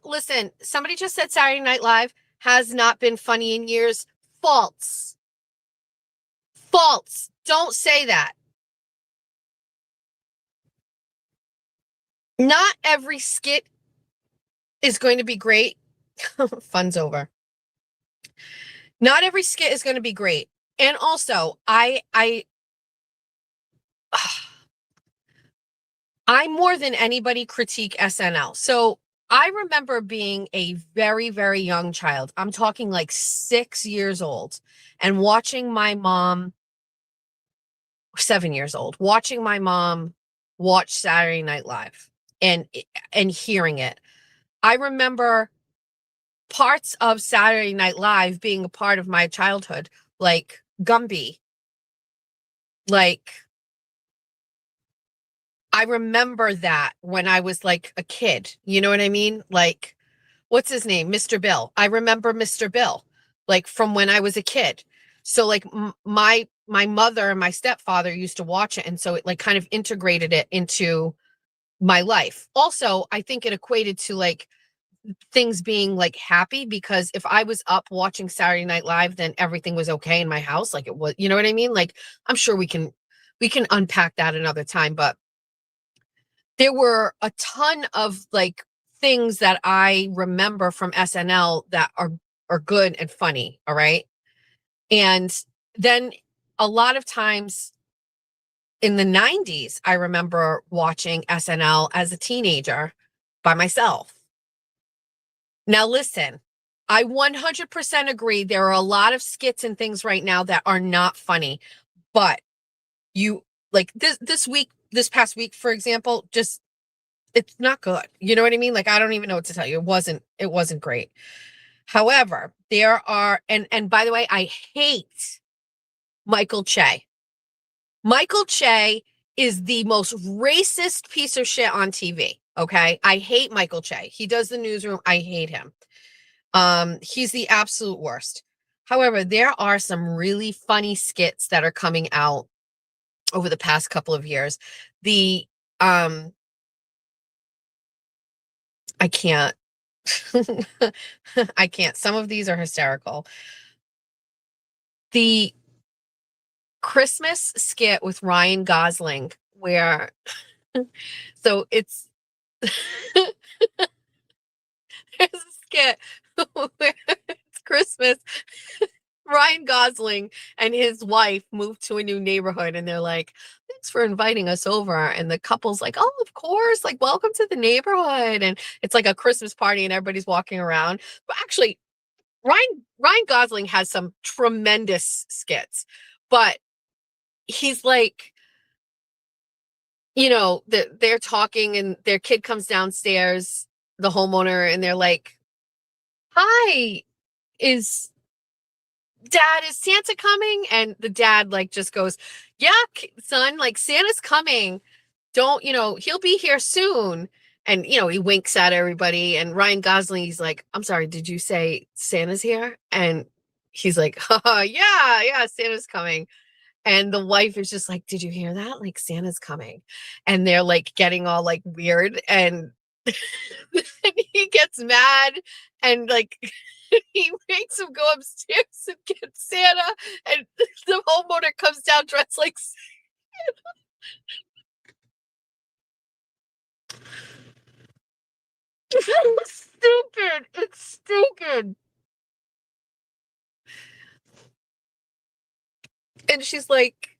Listen, somebody just said Saturday Night Live has not been funny in years. False. False. Don't say that. Not every skit is going to be great. Fun's over. Not every skit is going to be great. And also, I more than anybody critique SNL. So I remember being a very, very young child. I'm talking like 6 years old, and watching my mom, 7 years old, watching my mom watch Saturday Night Live and hearing it. I remember parts of Saturday Night Live being a part of my childhood, like Gumby. Like, I remember that when I was like a kid, you know what I mean? Like, what's his name? Mr. Bill. I remember Mr. Bill, like from when I was a kid. So like my mother and my stepfather used to watch it. And so it like kind of integrated it into my life. Also, I think it equated to like things being like happy, because if I was up watching Saturday Night Live, then everything was okay in my house. Like it was, you know what I mean? Like, I'm sure we can unpack that another time, but there were a ton of like things that I remember from SNL that are good and funny. All right. And then a lot of times in the 90s, I remember watching SNL as a teenager by myself. Now, listen, I 100% agree. There are a lot of skits and things right now that are not funny, but you like this past week, for example, just, it's not good. You know what I mean? Like, I don't even know what to tell you. It wasn't great. However, there are, and by the way, I hate Michael Che. Michael Che is the most racist piece of shit on TV. Okay. I hate Michael Che. He does the newsroom. I hate him. He's the absolute worst. However, there are some really funny skits that are coming out over the past couple of years. The I can't. I can't. Some of these are hysterical. The Christmas skit with Ryan Gosling, where so it's there's a skit where it's Christmas. Ryan Gosling and his wife moved to a new neighborhood and they're like, thanks for inviting us over. And the couple's like, oh, of course, like, welcome to the neighborhood. And it's like a Christmas party and everybody's walking around. But actually, Ryan Gosling has some tremendous skits, but he's like, they're talking and their kid comes downstairs, the homeowner, and they're like, hi, is Santa coming? And the dad like just goes, yeah, son, like Santa's coming. Don't, he'll be here soon. And, he winks at everybody. And Ryan Gosling, he's like, I'm sorry, did you say Santa's here? And he's like, yeah, Santa's coming. And the wife is just like, did you hear that? Like Santa's coming. And they're like getting all like weird. And he gets mad and like he makes him go upstairs and get Santa. And the homeowner comes down dressed like Santa. It's stupid. It's stupid. And she's like,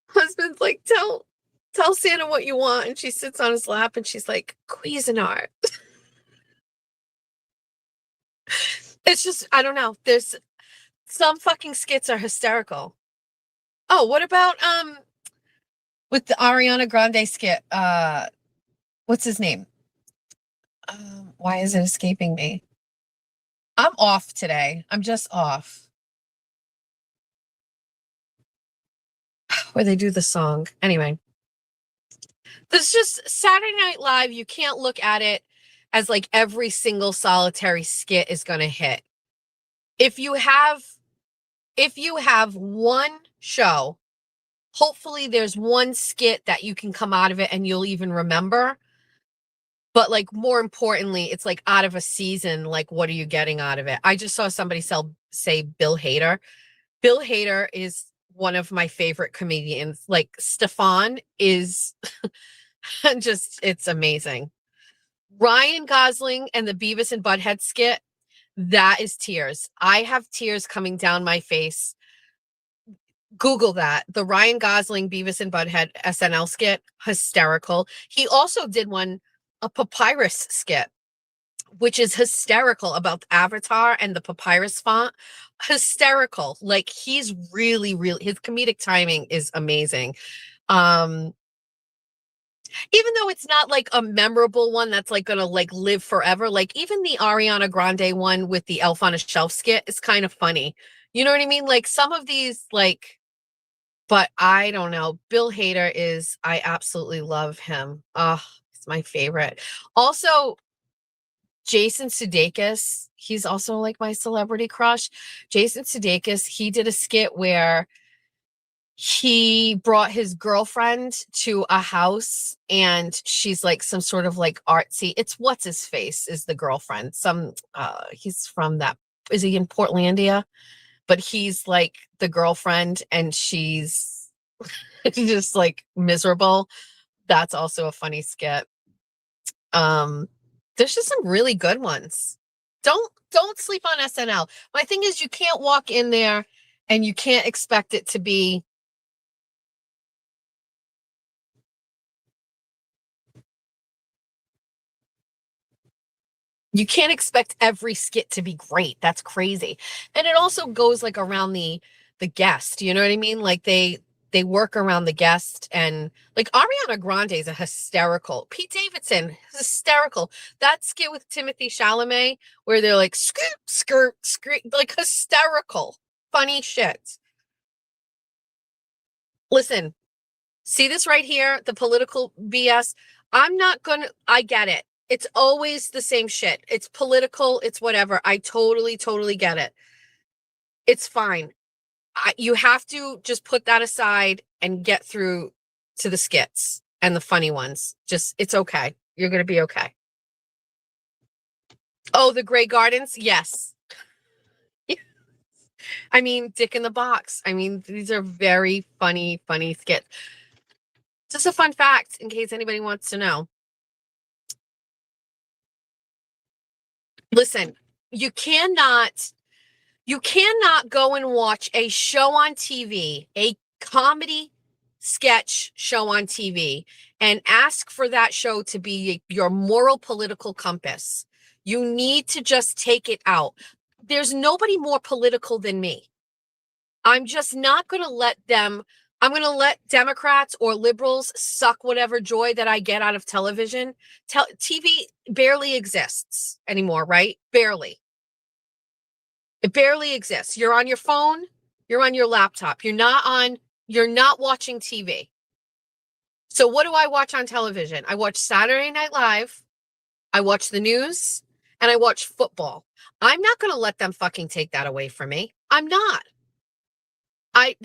husband's like, tell Santa what you want. And she sits on his lap and she's like, Cuisinart. It's just, I don't know. There's some fucking skits are hysterical. Oh, what about with the Ariana Grande skit? What's his name? Why is it escaping me? I'm off today. I'm just off. Where they do the song. Anyway. There's just Saturday Night Live. You can't look at it as like every single solitary skit is going to hit. If you have one show, hopefully there's one skit that you can come out of it and you'll even remember. But like more importantly, it's like out of a season, like what are you getting out of it? I just saw somebody say Bill Hader. Bill Hader is one of my favorite comedians. Like Stefan is just, it's amazing. Ryan Gosling and the Beavis and Butthead skit, that is tears. I have tears coming down my face. Google that. The Ryan Gosling Beavis and Butthead SNL skit, hysterical. He also did a papyrus skit, which is hysterical, about Avatar and the papyrus font. Hysterical. Like he's really, his comedic timing is amazing. Even though it's not like a memorable one that's like gonna like live forever, like even the Ariana Grande one with the Elf on a Shelf skit is kind of funny. You know what I mean? Like some of these, like, but I don't know. Bill Hader is, I absolutely love him. Oh, he's my favorite. Also, Jason Sudeikis, he's also like my celebrity crush. Jason Sudeikis, he did a skit where he brought his girlfriend to a house and she's like some sort of like artsy, it's what's his face is the girlfriend. He's from is he in Portlandia? But he's like the girlfriend and she's just like miserable. That's also a funny skit. There's just some really good ones. Don't sleep on SNL. My thing is you can't walk in there and you can't expect it to be you can't expect every skit to be great. That's crazy. And it also goes like around the guest, you know what I mean? Like they work around the guest, and like Ariana Grande is a hysterical. Pete Davidson, hysterical. That skit with Timothy Chalamet where they're like skirt, skirt, skirt, like hysterical, funny shit. Listen, see this right here, the political BS. I get it. It's always the same shit. It's political. It's whatever. I totally, totally get it. It's fine. You have to just put that aside and get through to the skits and the funny ones. Just, it's okay. You're going to be okay. Oh, the Grey Gardens? Yes. I mean, Dick in the Box. I mean, these are very funny, funny skits. Just a fun fact in case anybody wants to know. Listen, you cannot go and watch a show on TV, a comedy sketch show on TV, and ask for that show to be your moral political compass. You need to just take it out. There's nobody more political than me. I'm just not going to let them, I'm going to let Democrats or liberals suck whatever joy that I get out of television. TV barely exists anymore, right? Barely. It barely exists. You're on your phone, you're on your laptop. You're not watching TV. So what do I watch on television? I watch Saturday Night Live, I watch the news, and I watch football. I'm not going to let them fucking take that away from me. I'm not.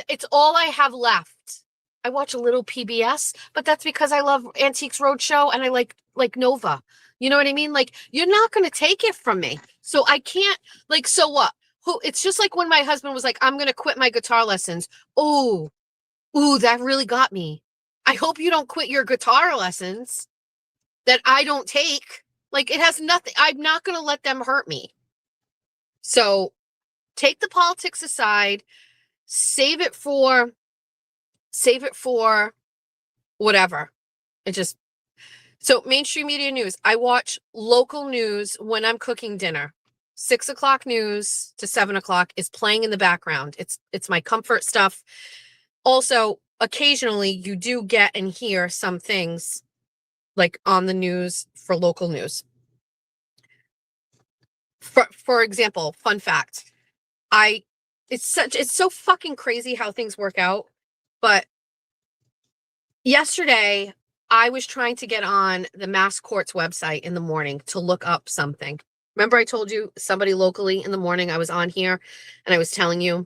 It's all I have left. I watch a little PBS, but that's because I love Antiques Roadshow and I like Nova. You know what I mean? Like, you're not going to take it from me. So I can't, like, so what? It's just like when my husband was like, I'm going to quit my guitar lessons. Oh, that really got me. I hope you don't quit your guitar lessons that I don't take. Like, it has nothing. I'm not going to let them hurt me. So take the politics aside, save it for whatever. So mainstream media news. I watch local news when I'm cooking dinner. 6 o'clock news to 7 o'clock is playing in the background. It's my comfort stuff. Also, occasionally you do get and hear some things like on the news for local news. For example, fun fact, it's so fucking crazy how things work out. But yesterday I was trying to get on the Mass Courts website in the morning to look up something. Remember I told you somebody locally in the morning I was on here and I was telling you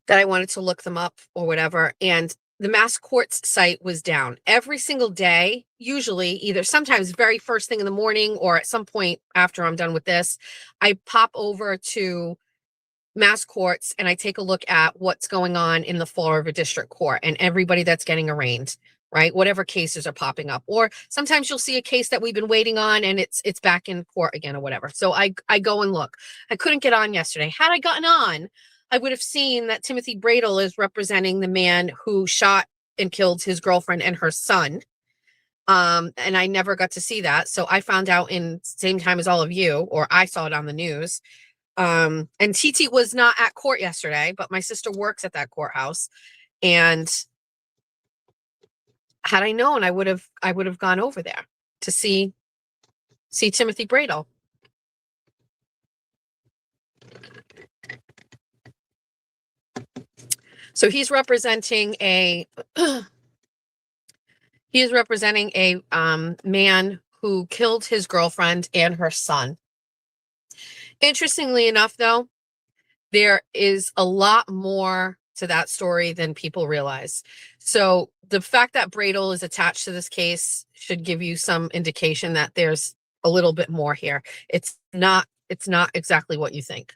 that I wanted to look them up or whatever. And the Mass Courts site was down every single day, usually either sometimes very first thing in the morning or at some point after I'm done with this, I pop over to Mass Courts and I take a look at what's going on in the Fall River District Court and everybody that's getting arraigned, right? Whatever cases are popping up. Or sometimes you'll see a case that we've been waiting on and it's back in court again or whatever. So I go and look. I couldn't get on yesterday. Had I gotten on, I would have seen that Timothy Bradel is representing the man who shot and killed his girlfriend and her son. And I never got to see that. So I found out in same time as all of you, or I saw it on the news. And TT was not at court yesterday, but my sister works at that courthouse. And had I known, I would have gone over there to see Timothy Bradel. So he's representing a man who killed his girlfriend and her son. Interestingly enough, though, there is a lot more to that story than people realize. So the fact that Bradel is attached to this case should give you some indication that there's a little bit more here. It's not exactly what you think.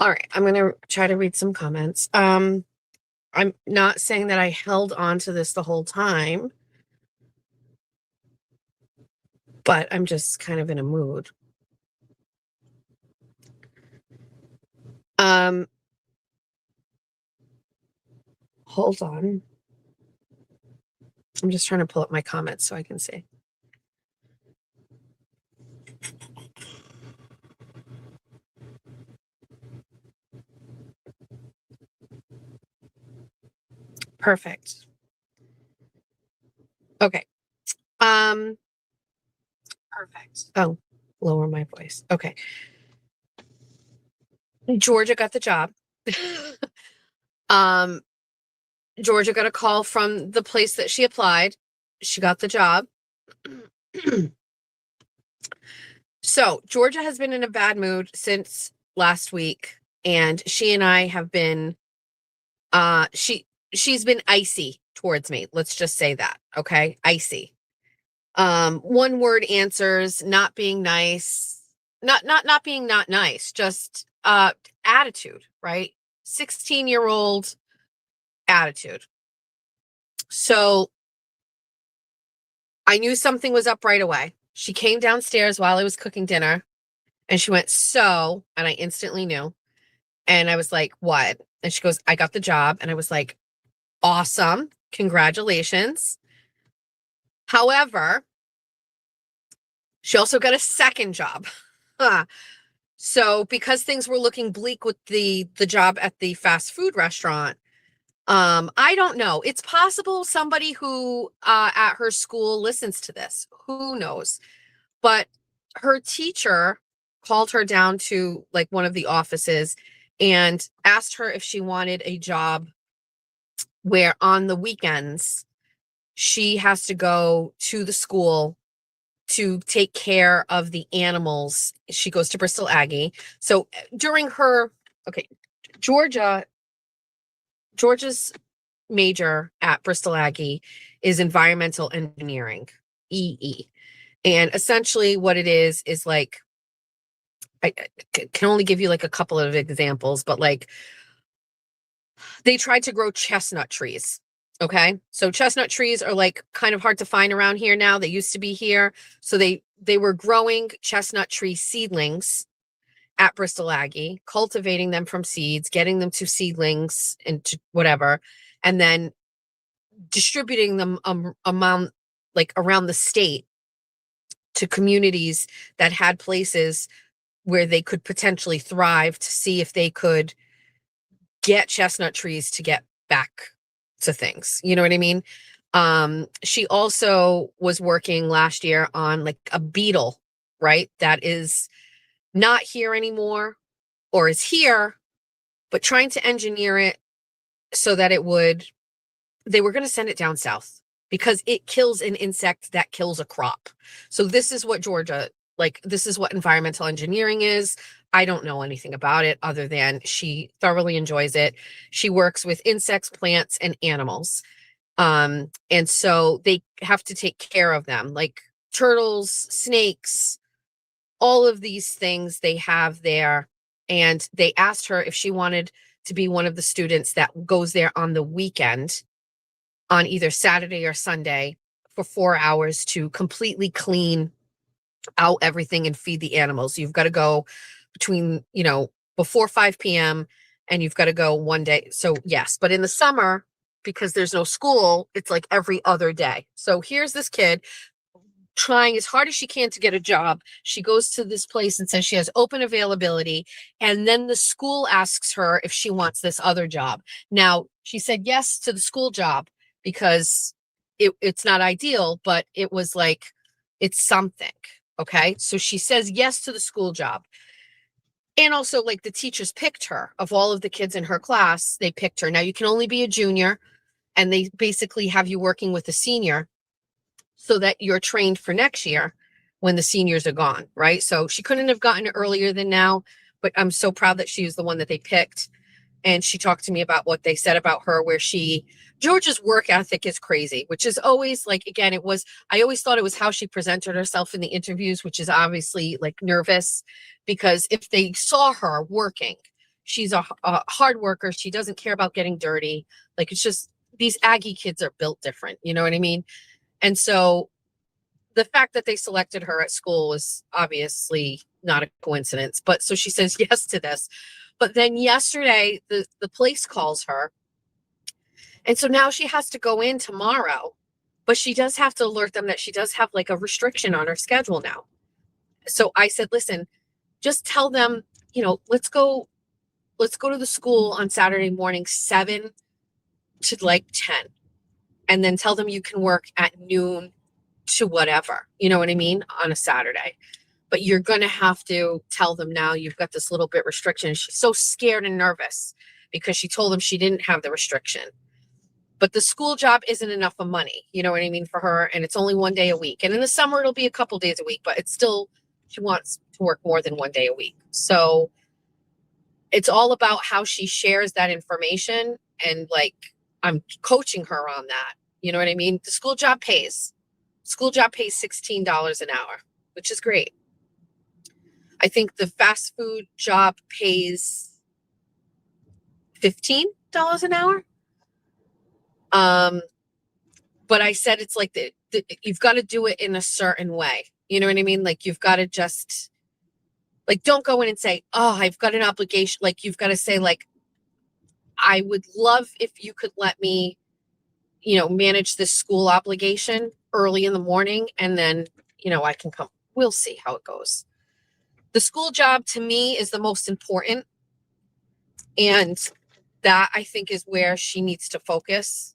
All right, I'm going to try to read some comments. I'm not saying that I held on to this the whole time, but I'm just kind of in a mood. Hold on. I'm just trying to pull up my comments so I can see. Perfect. Okay. Perfect. Oh, lower my voice. Okay. Georgia got the job. um, Georgia got a call from the place that she applied. She got the job. So Georgia has been in a bad mood since last week, and she and I have been she's been icy towards me. Let's just say that. Okay. Icy. One word answers, not being nice, not being not nice, just attitude, right? 16-year-old attitude. So I knew something was up right away. She came downstairs while I was cooking dinner and she went, so, and I instantly knew. And I was like, what? And she goes, I got the job. And I was like, awesome. Congratulations. However, she also got a second job. So because things were looking bleak with the job at the fast food restaurant, I don't know. It's possible somebody who at her school listens to this. Who knows? But her teacher called her down to like one of the offices and asked her if she wanted a job where on the weekends she has to go to the school to take care of the animals. She goes to Bristol Aggie. So during her, okay, Georgia's major at Bristol Aggie is environmental engineering, EE. And essentially what it is like, I can only give you like a couple of examples, but like they tried to grow chestnut trees. Okay. So chestnut trees are like kind of hard to find around here now. They used to be here. So they were growing chestnut tree seedlings at Bristol Aggie, cultivating them from seeds, getting them to seedlings and to whatever, and then distributing them like around the state to communities that had places where they could potentially thrive to see if they could get chestnut trees to get back to things. You know what I mean? She also was working last year on like a beetle, right? That is not here anymore or is here, but trying to engineer it so that they were going to send it down south because it kills an insect that kills a crop. So this is what this is what environmental engineering is. I don't know anything about it other than she thoroughly enjoys it. She works with insects, plants, and animals. And so they have to take care of them, like turtles, snakes, all of these things they have there. And they asked her if she wanted to be one of the students that goes there on the weekend on either Saturday or Sunday for 4 hours to completely clean out everything and feed the animals. You've got to go between, before 5 p.m. and you've got to go one day. So yes, but in the summer, because there's no school, it's like every other day. So here's this kid trying as hard as she can to get a job. She goes to this place and says she has open availability. And then the school asks her if she wants this other job. Now, she said yes to the school job because it's not ideal, but it was like, it's something. Okay. So she says yes to the school job. And also like the teachers picked her of all of the kids in her class. They picked her. Now you can only be a junior and they basically have you working with a senior so that you're trained for next year when the seniors are gone. Right. So she couldn't have gotten it earlier than now, but I'm so proud that she was the one that they picked. And she talked to me about what they said about her, where Georgia's work ethic is crazy, which is always like, again, I always thought it was how she presented herself in the interviews, which is obviously like nervous because if they saw her working, she's a hard worker. She doesn't care about getting dirty. Like it's just, these Aggie kids are built different. You know what I mean? And so the fact that they selected her at school was obviously not a coincidence, but so she says yes to this. But then yesterday, the place calls her. And so now she has to go in tomorrow, but she does have to alert them that she does have like a restriction on her schedule now. So I said, listen, just tell them, let's go to the school on Saturday morning, 7 to like 10. And then tell them you can work at noon to whatever, you know what I mean, on a Saturday. But you're going to have to tell them now you've got this little bit restriction. She's so scared and nervous because she told them she didn't have the restriction. But the school job isn't enough of money, you know what I mean, for her. And it's only 1 day a week. And in the summer, it'll be a couple days a week, but it's still, she wants to work more than 1 day a week. So it's all about how she shares that information. And like, I'm coaching her on that. You know what I mean? The school job pays. School job pays $16 an hour, which is great. I think the fast food job pays $15 an hour. But I said it's like you've got to do it in a certain way. You know what I mean? Like you've got to just like, don't go in and say, oh, I've got an obligation. Like you've got to say like, I would love if you could let me, you know, manage this school obligation early in the morning. And then, you know, I can come, we'll see how it goes. The school job to me is the most important. And that I think is where she needs to focus.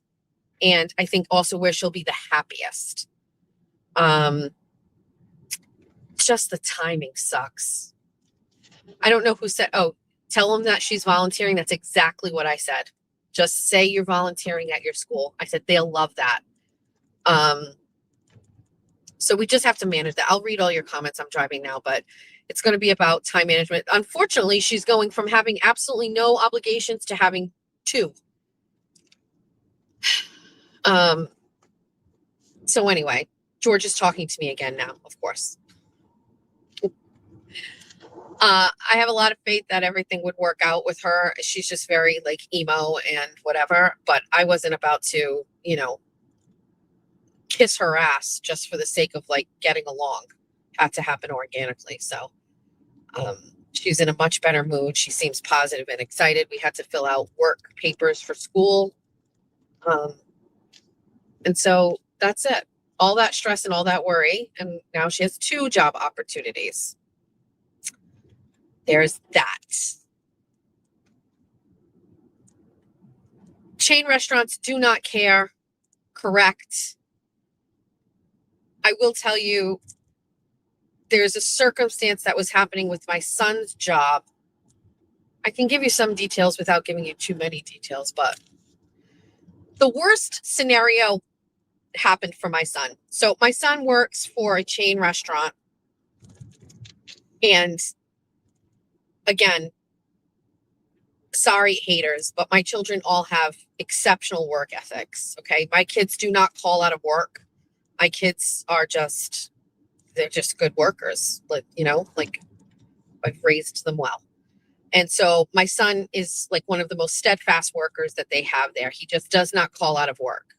And I think also where she'll be the happiest. Just the timing sucks. I don't know who said, oh, tell them that she's volunteering. That's exactly what I said. Just say you're volunteering at your school. I said, they'll love that. So we just have to manage that. I'll read all your comments. I'm driving now, but it's going to be about time management. Unfortunately, she's going from having absolutely no obligations to having 2. So anyway, George is talking to me again now, of course. I have a lot of faith that everything would work out with her. She's just very like emo and whatever, but I wasn't about to, you know, kiss her ass just for the sake of like getting along. Had to happen organically. So, she's in a much better mood. She seems positive and excited. We had to fill out work papers for school. And so that's it. All that stress and all that worry. And now she has 2 job opportunities. There's that. Chain restaurants do not care. Correct. I will tell you, there's a circumstance that was happening with my son's job. I can give you some details without giving you too many details, but the worst scenario happened for my son. So my son works for a chain restaurant. And again, sorry, haters, but my children all have exceptional work ethics. Okay. My kids do not call out of work. My kids are just, they're just good workers. Like, you know, like I've raised them well. And so my son is like one of the most steadfast workers that they have there. He just does not call out of work.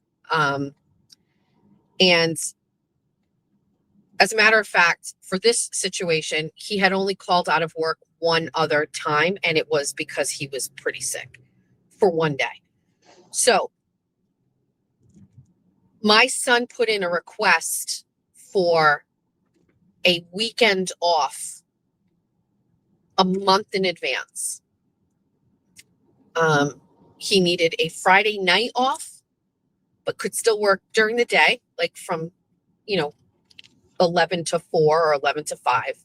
And as a matter of fact, for this situation, he had only called out of work one other time, and it was because he was pretty sick for 1 day. So my son put in a request for a weekend off a month in advance. He needed a Friday night off, but could still work during the day, like from, 11 to 4 or 11 to 5.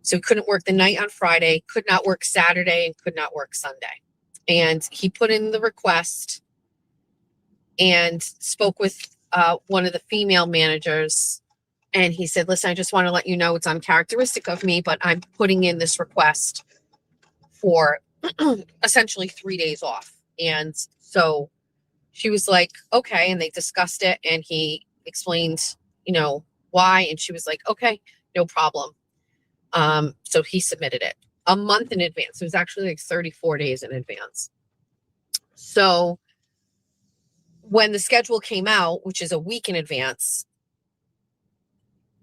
So he couldn't work the night on Friday, could not work Saturday, and could not work Sunday. And he put in the request and spoke with one of the female managers. And he said, listen, I just want to let you know it's uncharacteristic of me, but I'm putting in this request for essentially 3 days off. And so she was like, okay. And they discussed it, and he explained, why. And she was like, okay, no problem. So he submitted it a month in advance. It was actually like 34 days in advance. So when the schedule came out, which is a week in advance,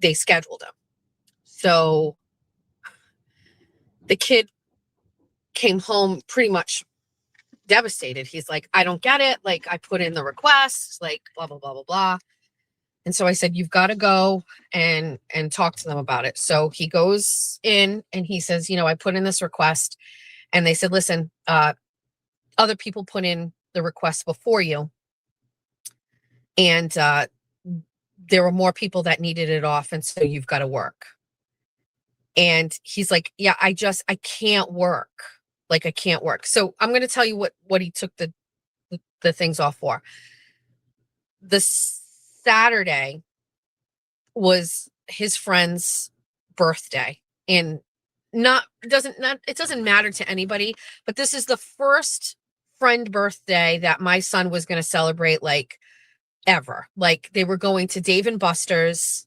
they scheduled him. So the kid came home pretty much devastated. He's like, I don't get it. Like, I put in the request, like blah, blah, blah, blah, blah. And so I said, you've got to go and talk to them about it. So he goes in and he says, I put in this request, and they said, listen, other people put in the request before you. And there were more people that needed it off. And so you've got to work. And he's like, yeah, I can't work. Like, I can't work. So I'm going to tell you what he took the things off for. The Saturday was his friend's birthday, and it doesn't matter to anybody, but this is the first friend birthday that my son was going to celebrate, like, ever. Like, they were going to Dave and Buster's,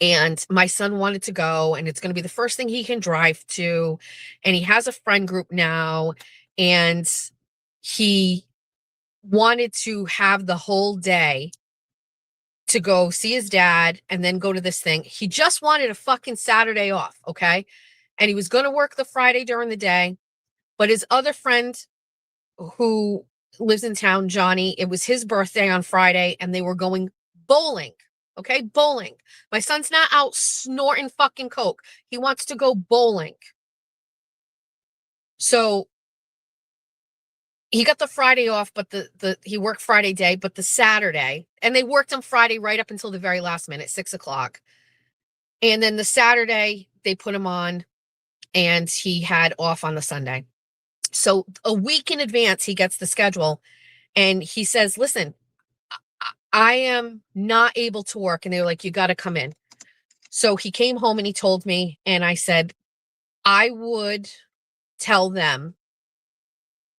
and my son wanted to go, and it's going to be the first thing he can drive to, and he has a friend group now, and he wanted to have the whole day to go see his dad and then go to this thing. He just wanted a fucking Saturday off, okay? And he was going to work the Friday during the day, but his other friend who lives in town, Johnny, it was his birthday on Friday, and they were going bowling, okay? Bowling. My son's not out snorting fucking coke. He wants to go bowling. So he got the Friday off, but he worked Friday day, but the Saturday, and they worked on Friday right up until the very last minute, 6:00. And then the Saturday they put him on, and he had off on the Sunday. So a week in advance, he gets the schedule, and he says, listen, I am not able to work. And they were like, you got to come in. So he came home and he told me, and I said, I would tell them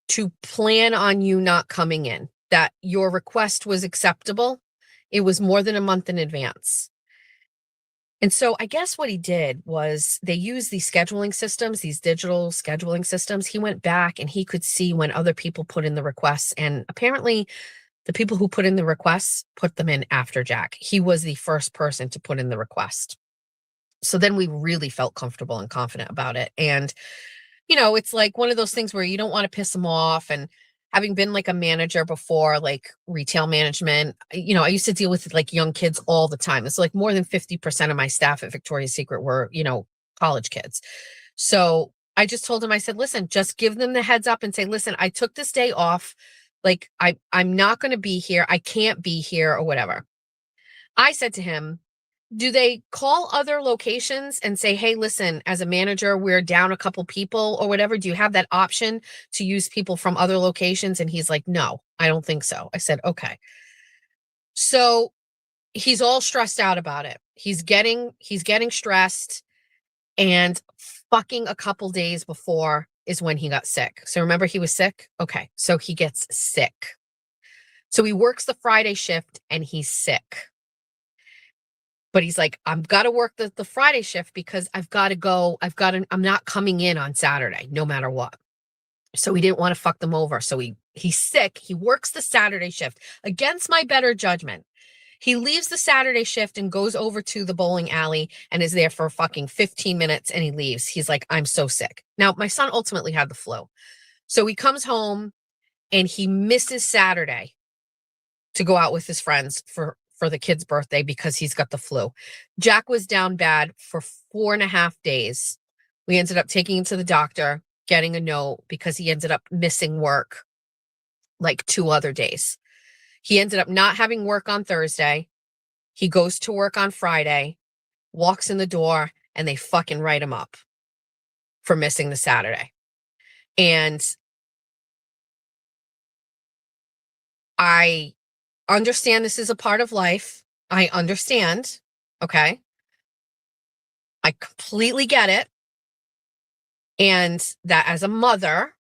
to plan on you not coming in, that your request was acceptable. It was more than a month in advance. And so I guess what he did was they use these scheduling systems, these digital scheduling systems. He went back and he could see when other people put in the requests. And apparently the people who put in the requests put them in after Jack. He was the first person to put in the request. So then we really felt comfortable and confident about it. And it's like one of those things where you don't want to piss them off. And having been like a manager before, like retail management, I used to deal with like young kids all the time. It's like more than 50% of my staff at Victoria's Secret were, college kids. So I just told him, I said, listen, just give them the heads up and say, listen, I took this day off. Like I'm not going to be here. I can't be here or whatever. I said to him, do they call other locations and say, hey, listen, as a manager, we're down a couple people or whatever? Do you have that option to use people from other locations? And he's like, no, I don't think so. I said, okay. So he's all stressed out about it. He's getting stressed, and fucking a couple days before is when he got sick. So remember, he was sick. Okay. So he gets sick. So he works the Friday shift and he's sick. But he's like, I've got to work the Friday shift because I've got to go. I'm not coming in on Saturday, no matter what. So he didn't want to fuck them over. So he's sick. He works the Saturday shift against my better judgment. He leaves the Saturday shift and goes over to the bowling alley and is there for fucking 15 minutes, and he leaves. He's like, I'm so sick. Now, my son ultimately had the flu. So he comes home and he misses Saturday to go out with his friends for the kid's birthday because he's got the flu. Jack was down bad for 4.5 days. We ended up taking him to the doctor, getting a note because he ended up missing work like 2 other days. He ended up not having work on Thursday. He goes to work on Friday, walks in the door, and they fucking write him up for missing the Saturday. And I understand this is a part of life. I understand. Okay. I completely get it. And that as a mother,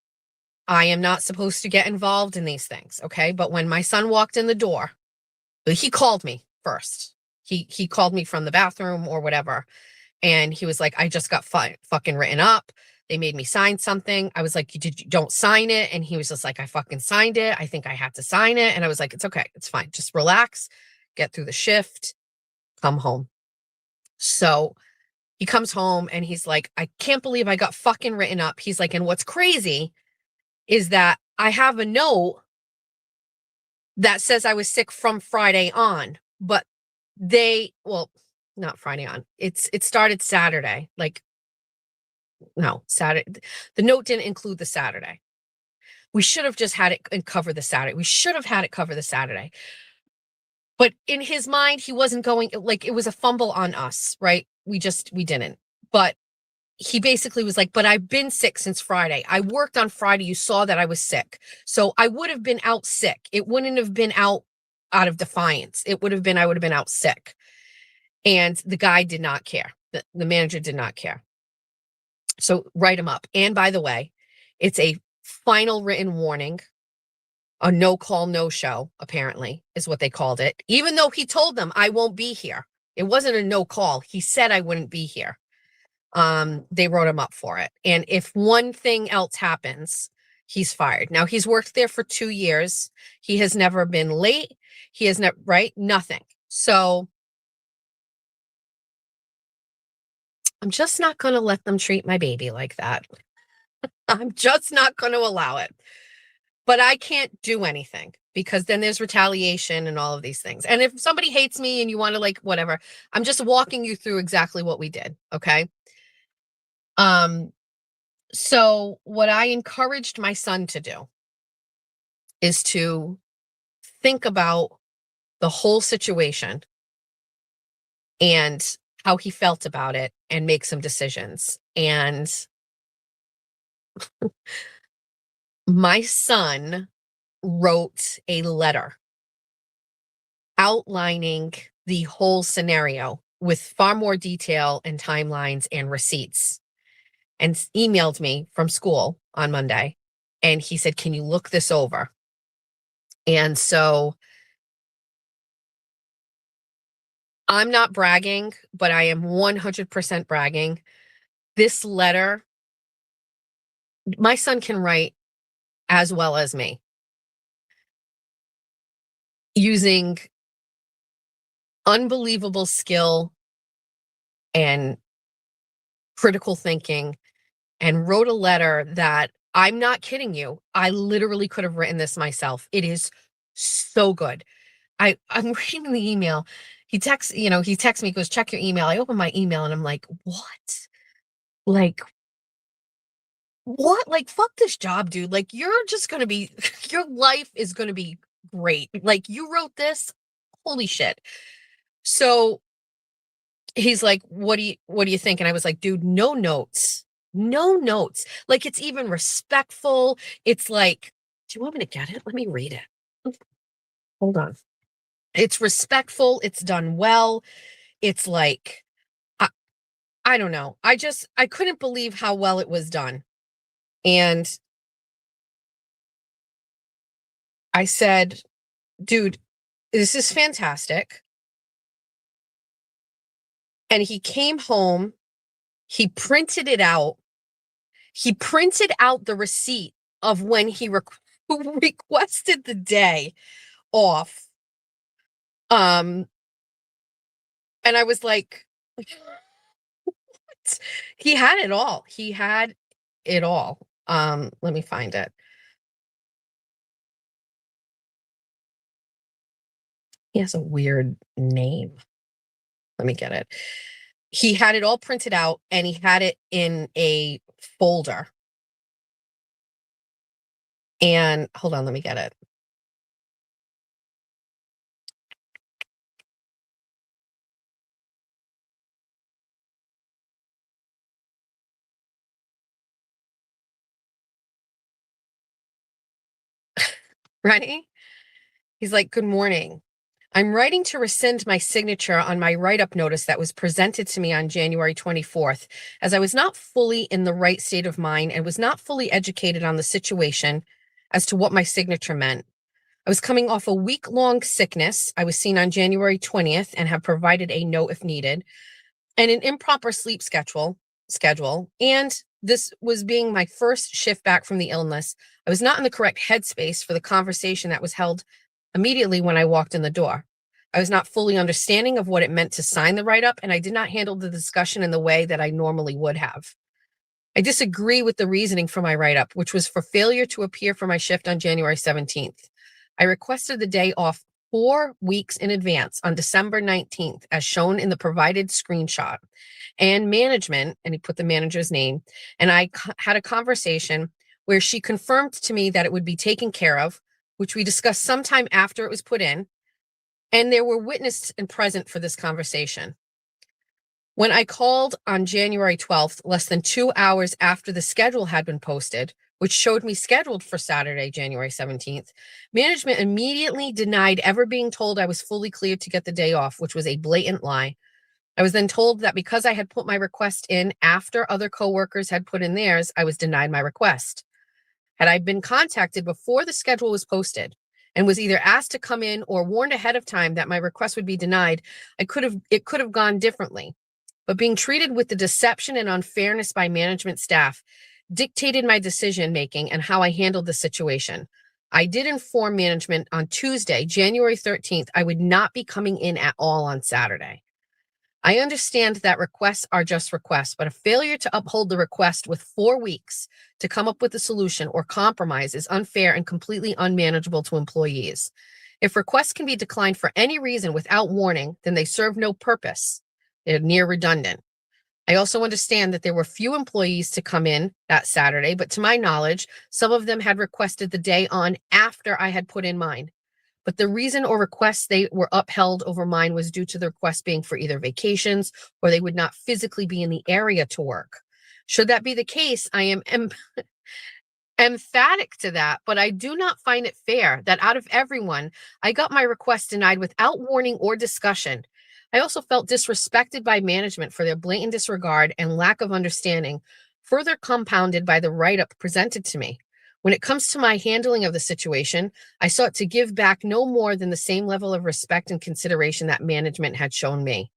I am not supposed to get involved in these things. Okay. But when my son walked in the door, he called me first. He called me from the bathroom or whatever. And he was like, I just got fucking written up. They made me sign something. I was like, you don't sign it. And he was just like, I fucking signed it. I think I had to sign it. And I was like, it's okay. It's fine. Just relax, get through the shift, come home. So he comes home and he's like, I can't believe I got fucking written up. He's like, and what's crazy is that I have a note that says I was sick from Friday on, but not Friday on. It started Saturday. No, Saturday. The note didn't include the Saturday. We should have just had it and cover the Saturday. We should have had it cover the Saturday. But in his mind, he wasn't going, like, it was a fumble on us, right? We didn't. But he basically was like, but I've been sick since Friday. I worked on Friday. You saw that I was sick. So I would have been out sick. It wouldn't have been out of defiance. I would have been out sick. And the guy did not care. The manager did not care. So write him up. And by the way, it's a final written warning. A no call, no show, apparently, is what they called it. Even though he told them I won't be here. It wasn't a no call. He said I wouldn't be here. They wrote him up for it. And if one thing else happens, he's fired. Now, he's worked there for 2 years. He has never been late. He has never, right? Nothing. So I'm just not going to let them treat my baby like that. I'm just not going to allow it. But I can't do anything because then there's retaliation and all of these things. And if somebody hates me and you want to, like, whatever, I'm just walking you through exactly what we did. Okay. So what I encouraged my son to do is to think about the whole situation and how he felt about it and make some decisions. And my son wrote a letter outlining the whole scenario with far more detail and timelines and receipts, and emailed me from school on Monday. And he said, can you look this over? And so I'm not bragging, but I am 100% bragging. This letter, my son can write as well as me, using unbelievable skill and critical thinking, and wrote a letter that, I'm not kidding you, I literally could have written this myself. It is so good. I'm reading the email. He texts me, goes, check your email. I open my email and I'm like, what? Like, what? Like, fuck this job, dude. Like, you're just going to be, your life is going to be great. Like, you wrote this. Holy shit. So he's like, what do you think? And I was like, dude, no notes. Like, it's even respectful. It's like, do you want me to get it? Let me read it. Hold on. It's respectful. It's done well. It's like, I don't know. I couldn't believe how well it was done. And I said, dude, this is fantastic. And he came home. He printed it out. He printed out the receipt of when he requested the day off. And I was like, what? He had it all. He had it all. Let me find it. He has a weird name. Let me get it. He had it all printed out and he had it in a folder. And hold on, let me get it. Ready? He's like, good morning. I'm writing to rescind my signature on my write-up notice that was presented to me on January 24th, as I was not fully in the right state of mind and was not fully educated on the situation as to what my signature meant. I was coming off a week-long sickness. I was seen on January 20th and have provided a note if needed, and an improper sleep schedule. And this was being my first shift back from the illness. I was not in the correct headspace for the conversation that was held immediately when I walked in the door. I was not fully understanding of what it meant to sign the write-up, and I did not handle the discussion in the way that I normally would have. I disagree with the reasoning for my write-up, which was for failure to appear for my shift on January 17th. I requested the day off 4 weeks in advance on December 19th, as shown in the provided screenshot. And management, and he put the manager's name, and I had a conversation where she confirmed to me that it would be taken care of, which we discussed sometime after it was put in. And there were witnesses and present for this conversation. When I called on January 12th, less than 2 hours after the schedule had been posted, which showed me scheduled for Saturday, January 17th, management immediately denied ever being told I was fully cleared to get the day off, which was a blatant lie. I was then told that because I had put my request in after other coworkers had put in theirs, I was denied my request. Had I been contacted before the schedule was posted and was either asked to come in or warned ahead of time that my request would be denied, it could have gone differently. But being treated with the deception and unfairness by management staff dictated my decision making and how I handled the situation. I did inform management on Tuesday, January 13th, I would not be coming in at all on Saturday. I understand that requests are just requests, but a failure to uphold the request with 4 weeks to come up with a solution or compromise is unfair and completely unmanageable to employees. If requests can be declined for any reason without warning, then they serve no purpose. They're near redundant. I also understand that there were few employees to come in that Saturday, but to my knowledge, some of them had requested the day on after I had put in mine. But the reason or request they were upheld over mine was due to the request being for either vacations or they would not physically be in the area to work. Should that be the case, I am emphatic to that, but I do not find it fair that out of everyone, I got my request denied without warning or discussion. I also felt disrespected by management for their blatant disregard and lack of understanding, further compounded by the write-up presented to me. When it comes to my handling of the situation, I sought to give back no more than the same level of respect and consideration that management had shown me.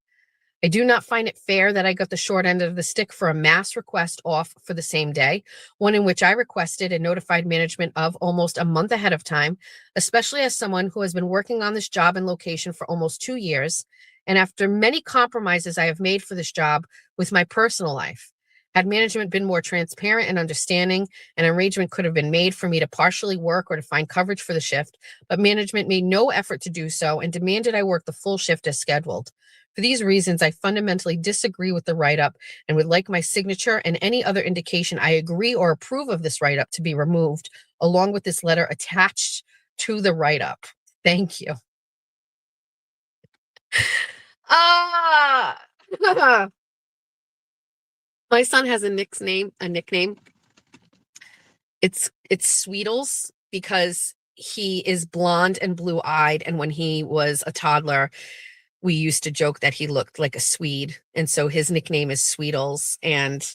I do not find it fair that I got the short end of the stick for a mass request off for the same day, one in which I requested and notified management of almost a month ahead of time, especially as someone who has been working on this job and location for almost 2 years, and after many compromises I have made for this job with my personal life. Had management been more transparent and understanding, an arrangement could have been made for me to partially work or to find coverage for the shift, but management made no effort to do so and demanded I work the full shift as scheduled. For these reasons, I fundamentally disagree with the write-up and would like my signature and any other indication I agree or approve of this write-up to be removed, along with this letter attached to the write-up. Thank you. Ah! My son has a nickname. It's Sweetles because he is blonde and blue-eyed, and when he was a toddler, we used to joke that he looked like a Swede, and so his nickname is Sweetles, and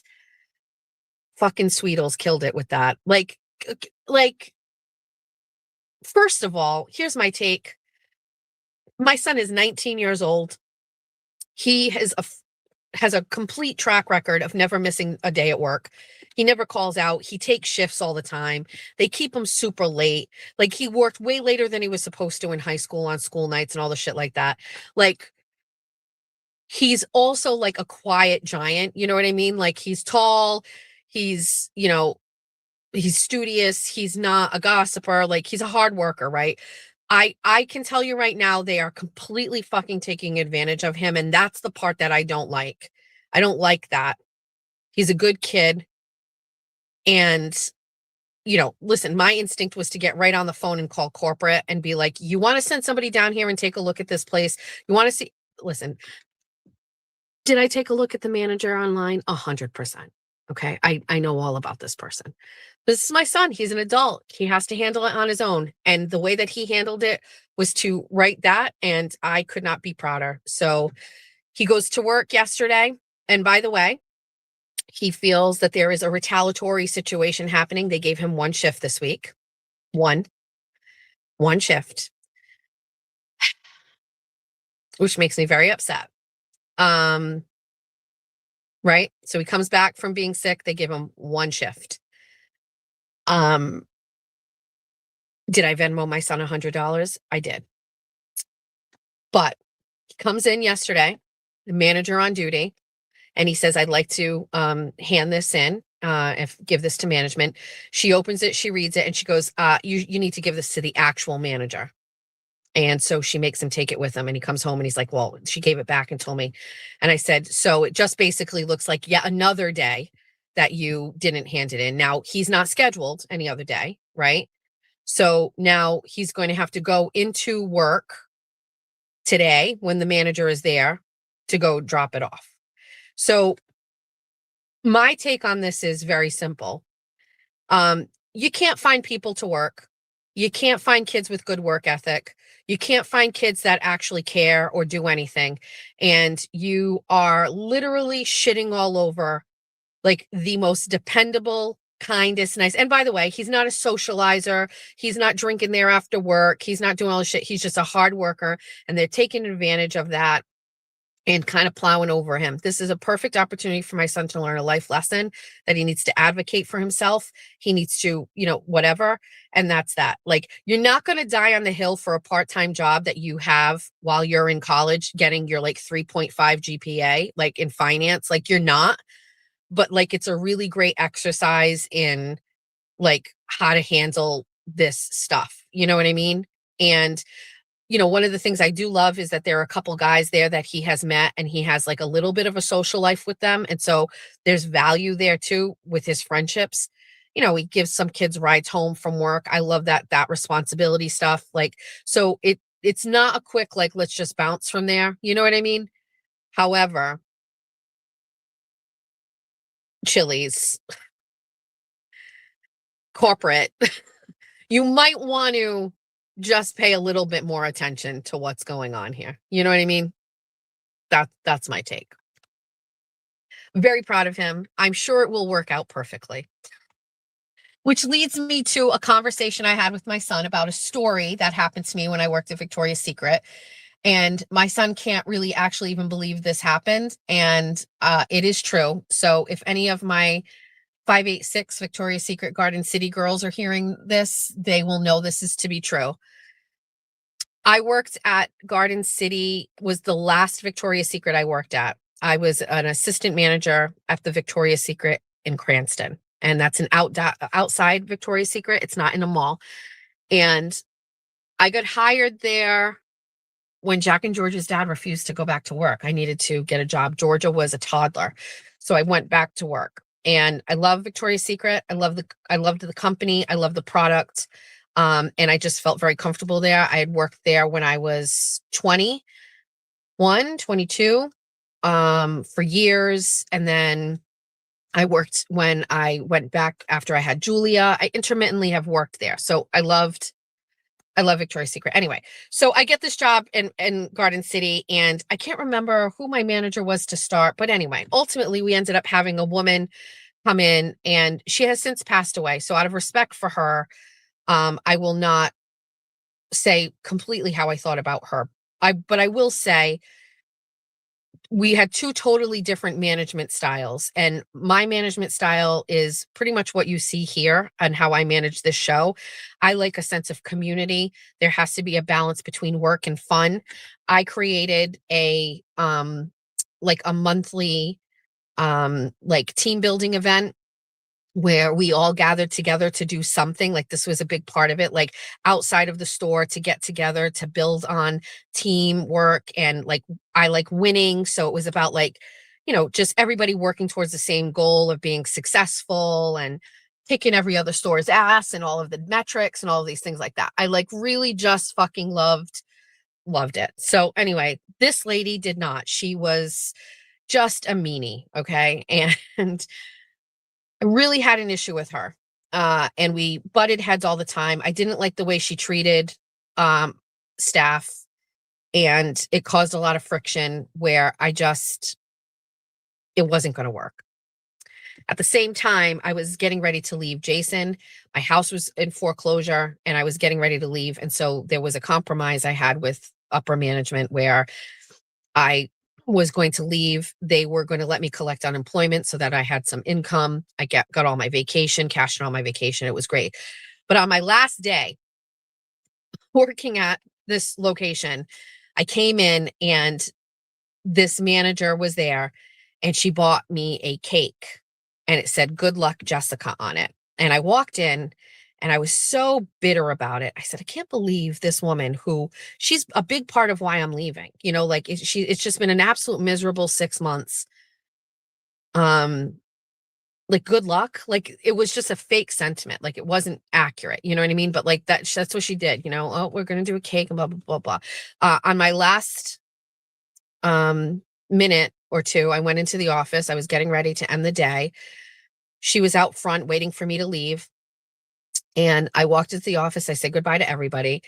fucking Sweetles killed it with that. Like, first of all, here's my take. My son is 19 years old. He has a complete track record of never missing a day at work. He never calls out. He takes shifts all the time. They keep him super late. Like, he worked way later than he was supposed to in high school on school nights and all the shit like that. Like, he's also like a quiet giant. You know what I mean? Like, he's tall. He's, he's studious. He's not a gossiper. Like, he's a hard worker, right? I can tell you right now, they are completely fucking taking advantage of him. And that's the part that I don't like. I don't like that. He's a good kid. And, listen, my instinct was to get right on the phone and call corporate and be like, you want to send somebody down here and take a look at this place? You want to see, listen, did I take a look at the manager online? 100%. Okay. I know all about this person. This is my son. He's an adult. He has to handle it on his own. And the way that he handled it was to write that. And I could not be prouder. So he goes to work yesterday. And by the way, he feels that there is a retaliatory situation happening. They gave him 1 shift this week. One shift, which makes me very upset. Right. So he comes back from being sick. They give him 1 shift. Did I Venmo my son $100? I did. But he comes in yesterday, the manager on duty, and he says, I'd like to hand this in, give this to management. She opens it, she reads it, and she goes, you need to give this to the actual manager. And so she makes him take it with him, and he comes home and he's like, well, she gave it back and told me. And I said, so it just basically looks like yet another day that you didn't hand it in. Now, he's not scheduled any other day, right? So now he's going to have to go into work today when the manager is there to go drop it off. So my take on this is very simple. You can't find people to work. You can't find kids with good work ethic. You can't find kids that actually care or do anything. And you are literally shitting all over like the most dependable, kindest, nice. And by the way, he's not a socializer. He's not drinking there after work. He's not doing all this shit. He's just a hard worker. And they're taking advantage of that and kind of plowing over him. This is a perfect opportunity for my son to learn a life lesson that he needs to advocate for himself. He needs to, whatever. And that's that. Like, you're not going to die on the hill for a part-time job that you have while you're in college, getting your like 3.5 GPA, like in finance. Like, you're not, but like, it's a really great exercise in like how to handle this stuff. You know what I mean? And one of the things I do love is that there are a couple guys there that he has met and he has like a little bit of a social life with them. And so there's value there too with his friendships. He gives some kids rides home from work. I love that responsibility stuff. Like, so it's not a quick, like, let's just bounce from there. You know what I mean? However, Chili's corporate, you might want to just pay a little bit more attention to what's going on here. You know what I mean? That's my take. Very proud of him. I'm sure it will work out perfectly. Which leads me to a conversation I had with my son about a story that happened to me when I worked at Victoria's Secret. And my son can't really actually even believe this happened. And it is true. So if any of my 586 Victoria's Secret Garden City girls are hearing this, they will know this is to be true. I worked at Garden City, was the last Victoria's Secret I worked at. I was an assistant manager at the Victoria's Secret in Cranston. And that's an outside Victoria's Secret. It's not in a mall. And I got hired there when Jack and Georgia's dad refused to go back to work. I needed to get a job. Georgia was a toddler. So I went back to work. And I love Victoria's Secret. I loved the company. I love the product. And I just felt very comfortable there. I had worked there when I was 21, 22, for years. And then I worked when I went back after I had Julia. I intermittently have worked there. So I love Victoria's Secret. Anyway, so I get this job in Garden City, and I can't remember who my manager was to start. But anyway, ultimately, we ended up having a woman come in, and she has since passed away. So out of respect for her, I will not say completely how I thought about her. But I will say we had two totally different management styles. And my management style is pretty much what you see here and how I manage this show. I like a sense of community. There has to be a balance between work and fun. I created a monthly team building event where we all gathered together to do something. Like, this was a big part of it, like outside of the store, to get together to build on teamwork. And like, I like winning. So it was about like, just everybody working towards the same goal of being successful and kicking every other store's ass and all of the metrics and all of these things like that. I like really just fucking loved it. So anyway, this lady did not. She was just a meanie. Okay. And I really had an issue with her. And we butted heads all the time. I didn't like the way she treated staff, and it caused a lot of friction where it wasn't going to work. At the same time, I was getting ready to leave Jason. My house was in foreclosure and I was getting ready to leave. And so there was a compromise I had with upper management where I was going to leave. They were going to let me collect unemployment so that I had some income. I got all my vacation, cashed in all my vacation. It was great. But on my last day working at this location, I came in and this manager was there, and she bought me a cake and it said, "Good luck, Jessica," on it. And I walked in and I was so bitter about it. I said, I can't believe this woman she's a big part of why I'm leaving. It's just been an absolute miserable 6 months. like good luck. Like it was just a fake sentiment. Like it wasn't accurate. You know what I mean? But like that's what she did, you know, oh, we're going to do a cake and blah, blah, blah, blah. On my last minute or two, I went into the office. I was getting ready to end the day. She was out front waiting for me to leave. And I walked into the office. I said goodbye to everybody.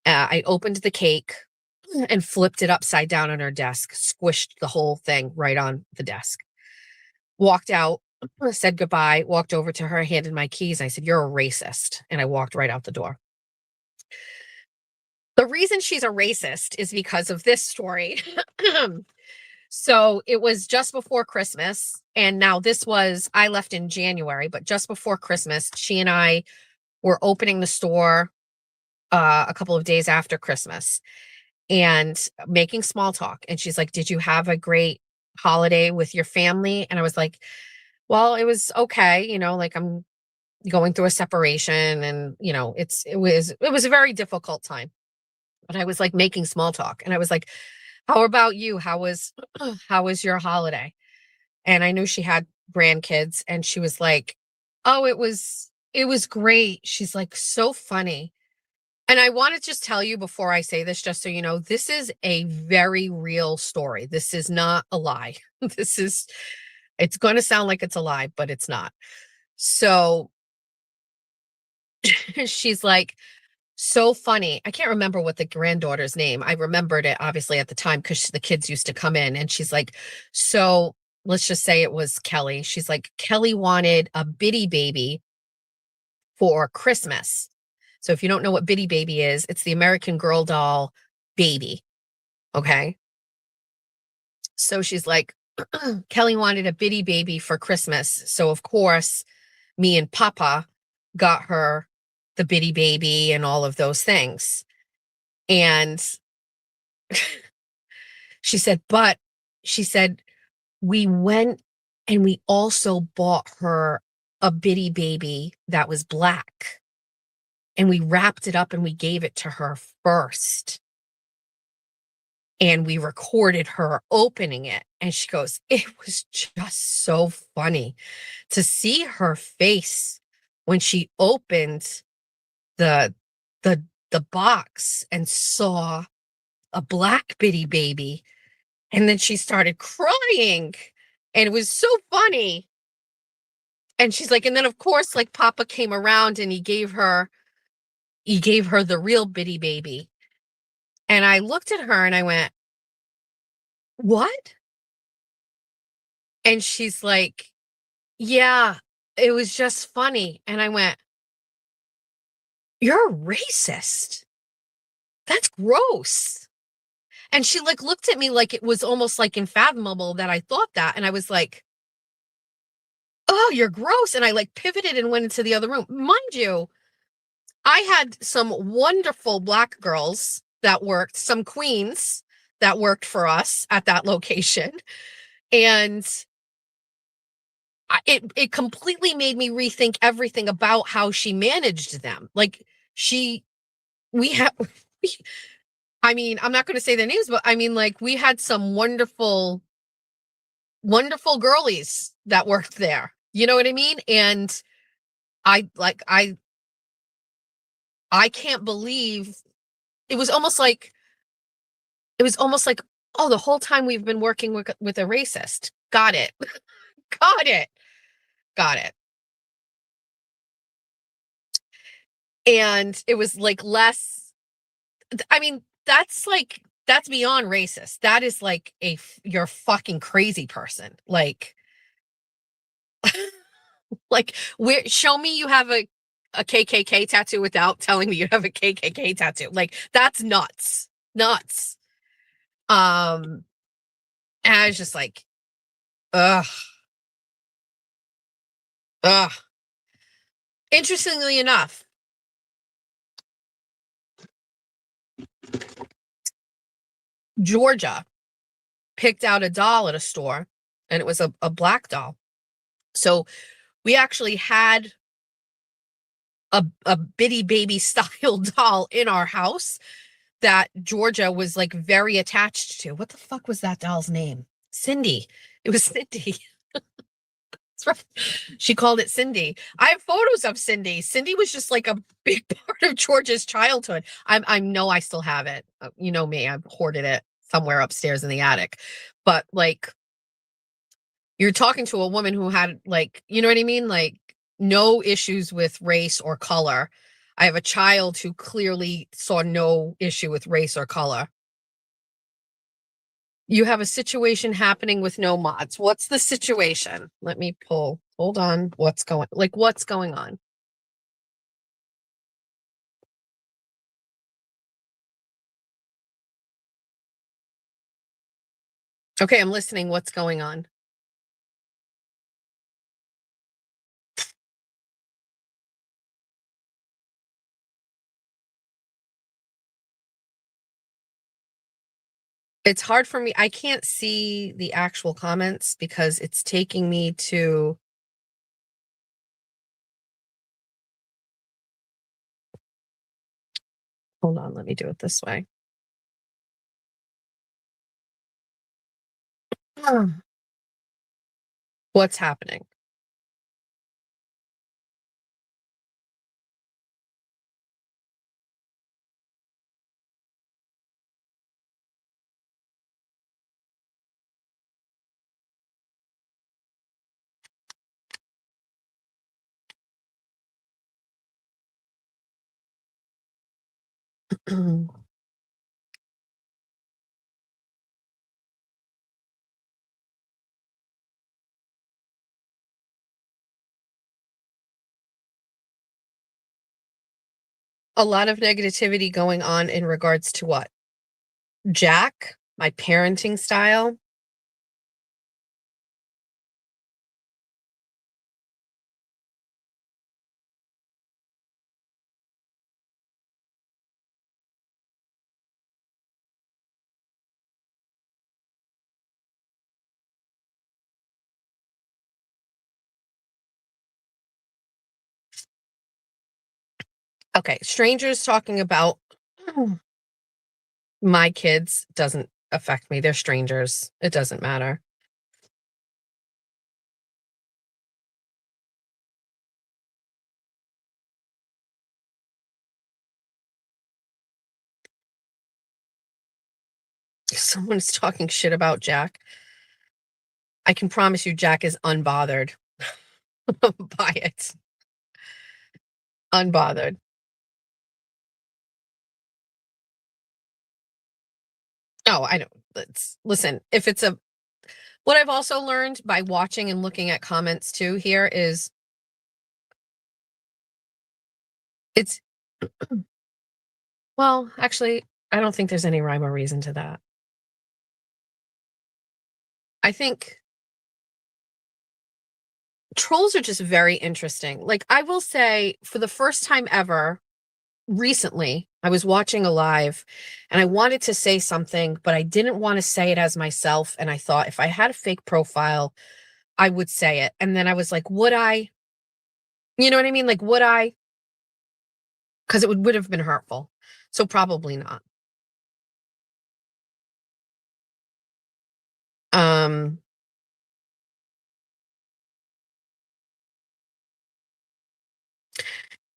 I opened the cake and flipped it upside down on her desk, squished the whole thing right on the desk. Walked out, said goodbye, walked over to her, handed my keys. I said, "You're a racist." And I walked right out the door. The reason she's a racist is because of this story. So it was just before Christmas. And now I left in January, but just before Christmas, she and I were opening the store a couple of days after Christmas and making small talk. And she's like, "Did you have a great holiday with your family?" And I was like, "Well, it was okay. You know, like I'm going through a separation and, you know, it was a very difficult time." But I was like making small talk. And I was like, "How about you? How was your holiday?" And I knew she had grandkids and she was like, "Oh, it was great." She's like, "So funny." And I want to just tell you before I say this, just so you know, this is a very real story. This is not a lie. It's going to sound like it's a lie, but it's not. So she's like, "So funny." I can't remember what the granddaughter's name. I remembered it obviously at the time because the kids used to come in and she's like, "So let's just say it was Kelly." She's like, "Kelly wanted a Bitty Baby for Christmas." So if you don't know what Bitty Baby is, it's the American Girl doll baby. Okay. So she's like, "Kelly wanted a Bitty Baby for Christmas. So of course, me and Papa got her the Bitty Baby and all of those things." And she said, "We went and we also bought her a Bitty Baby that was black. And we wrapped it up and we gave it to her first. And we recorded her opening it." And she goes, "It was just so funny to see her face when she opened the the the box and saw a black Bitty Baby. And then she started crying. And it was so funny." And she's like, "And then of course, like Papa came around and he gave her the real Bitty Baby." And I looked at her and I went, "What?" And she's like, "Yeah, it was just funny." And I went, "You're a racist. That's gross." And she like looked at me like it was almost like unfathomable that I thought that. And I was like, "Oh, you're gross." And I like pivoted and went into the other room. Mind you, I had some wonderful black girls that worked, some queens that worked for us at that location. And it completely made me rethink everything about how she managed them. Like we have, I mean, I'm not going to say their names, but I mean, like we had some wonderful, wonderful girlies that worked there. You know what I mean? And I can't believe it was almost like, oh, the whole time we've been working with a racist. Got it. Got it. Got it. And it was like less, I mean, that's beyond racist. That is like you're a fucking crazy person. Like, like show me you have a KKK tattoo without telling me you have a KKK tattoo. Like that's nuts. Nuts. And I was just like, ugh. Ugh. Interestingly enough, Georgia picked out a doll at a store and it was a black doll. So we actually had a Bitty Baby style doll in our house that Georgia was like very attached to. What the fuck was that doll's name? Cindy. It was Cindy. That's right. She called it Cindy. I have photos of Cindy. Cindy was just like a big part of George's childhood. I know I still have it. You know me, I've hoarded it somewhere upstairs in the attic. But like, you're talking to a woman who had, like, you know what I mean? Like, no issues with race or color. I have a child who clearly saw no issue with race or color. You have a situation happening with no mods. What's the situation? Let me pull. Hold on. What's going on? Okay, I'm listening. What's going on? It's hard for me. I can't see the actual comments because it's taking me to. Hold on, let me do it this way. What's happening? A lot of negativity going on in regards to what? Jack, my parenting style. Okay, strangers talking about my kids doesn't affect me. They're strangers. It doesn't matter. If someone's talking shit about Jack, I can promise you Jack is unbothered by it. Unbothered. Oh, I know. Listen, if it's what I've also learned by watching and looking at comments too here is it's well, actually, I don't think there's any rhyme or reason to that. I think trolls are just very interesting. Like, I will say, for the first time ever, recently, I was watching a live and I wanted to say something, but I didn't want to say it as myself. And I thought if I had a fake profile, I would say it. And then I was like, would I? You know what I mean? Like, would I? Because it would have been hurtful. So probably not.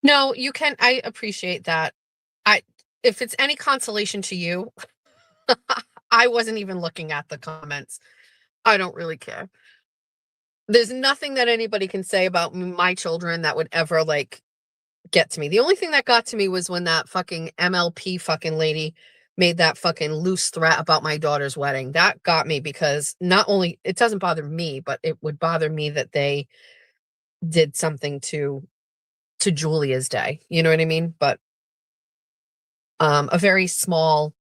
No, you can. I appreciate that. If it's any consolation to you, I wasn't even looking at the comments. I don't really care. There's nothing that anybody can say about my children that would ever like get to me. The only thing that got to me was when that fucking MLP fucking lady made that fucking loose threat about my daughter's wedding. That got me because not only it doesn't bother me, but it would bother me that they did something to Julia's day. You know what I mean? But a very small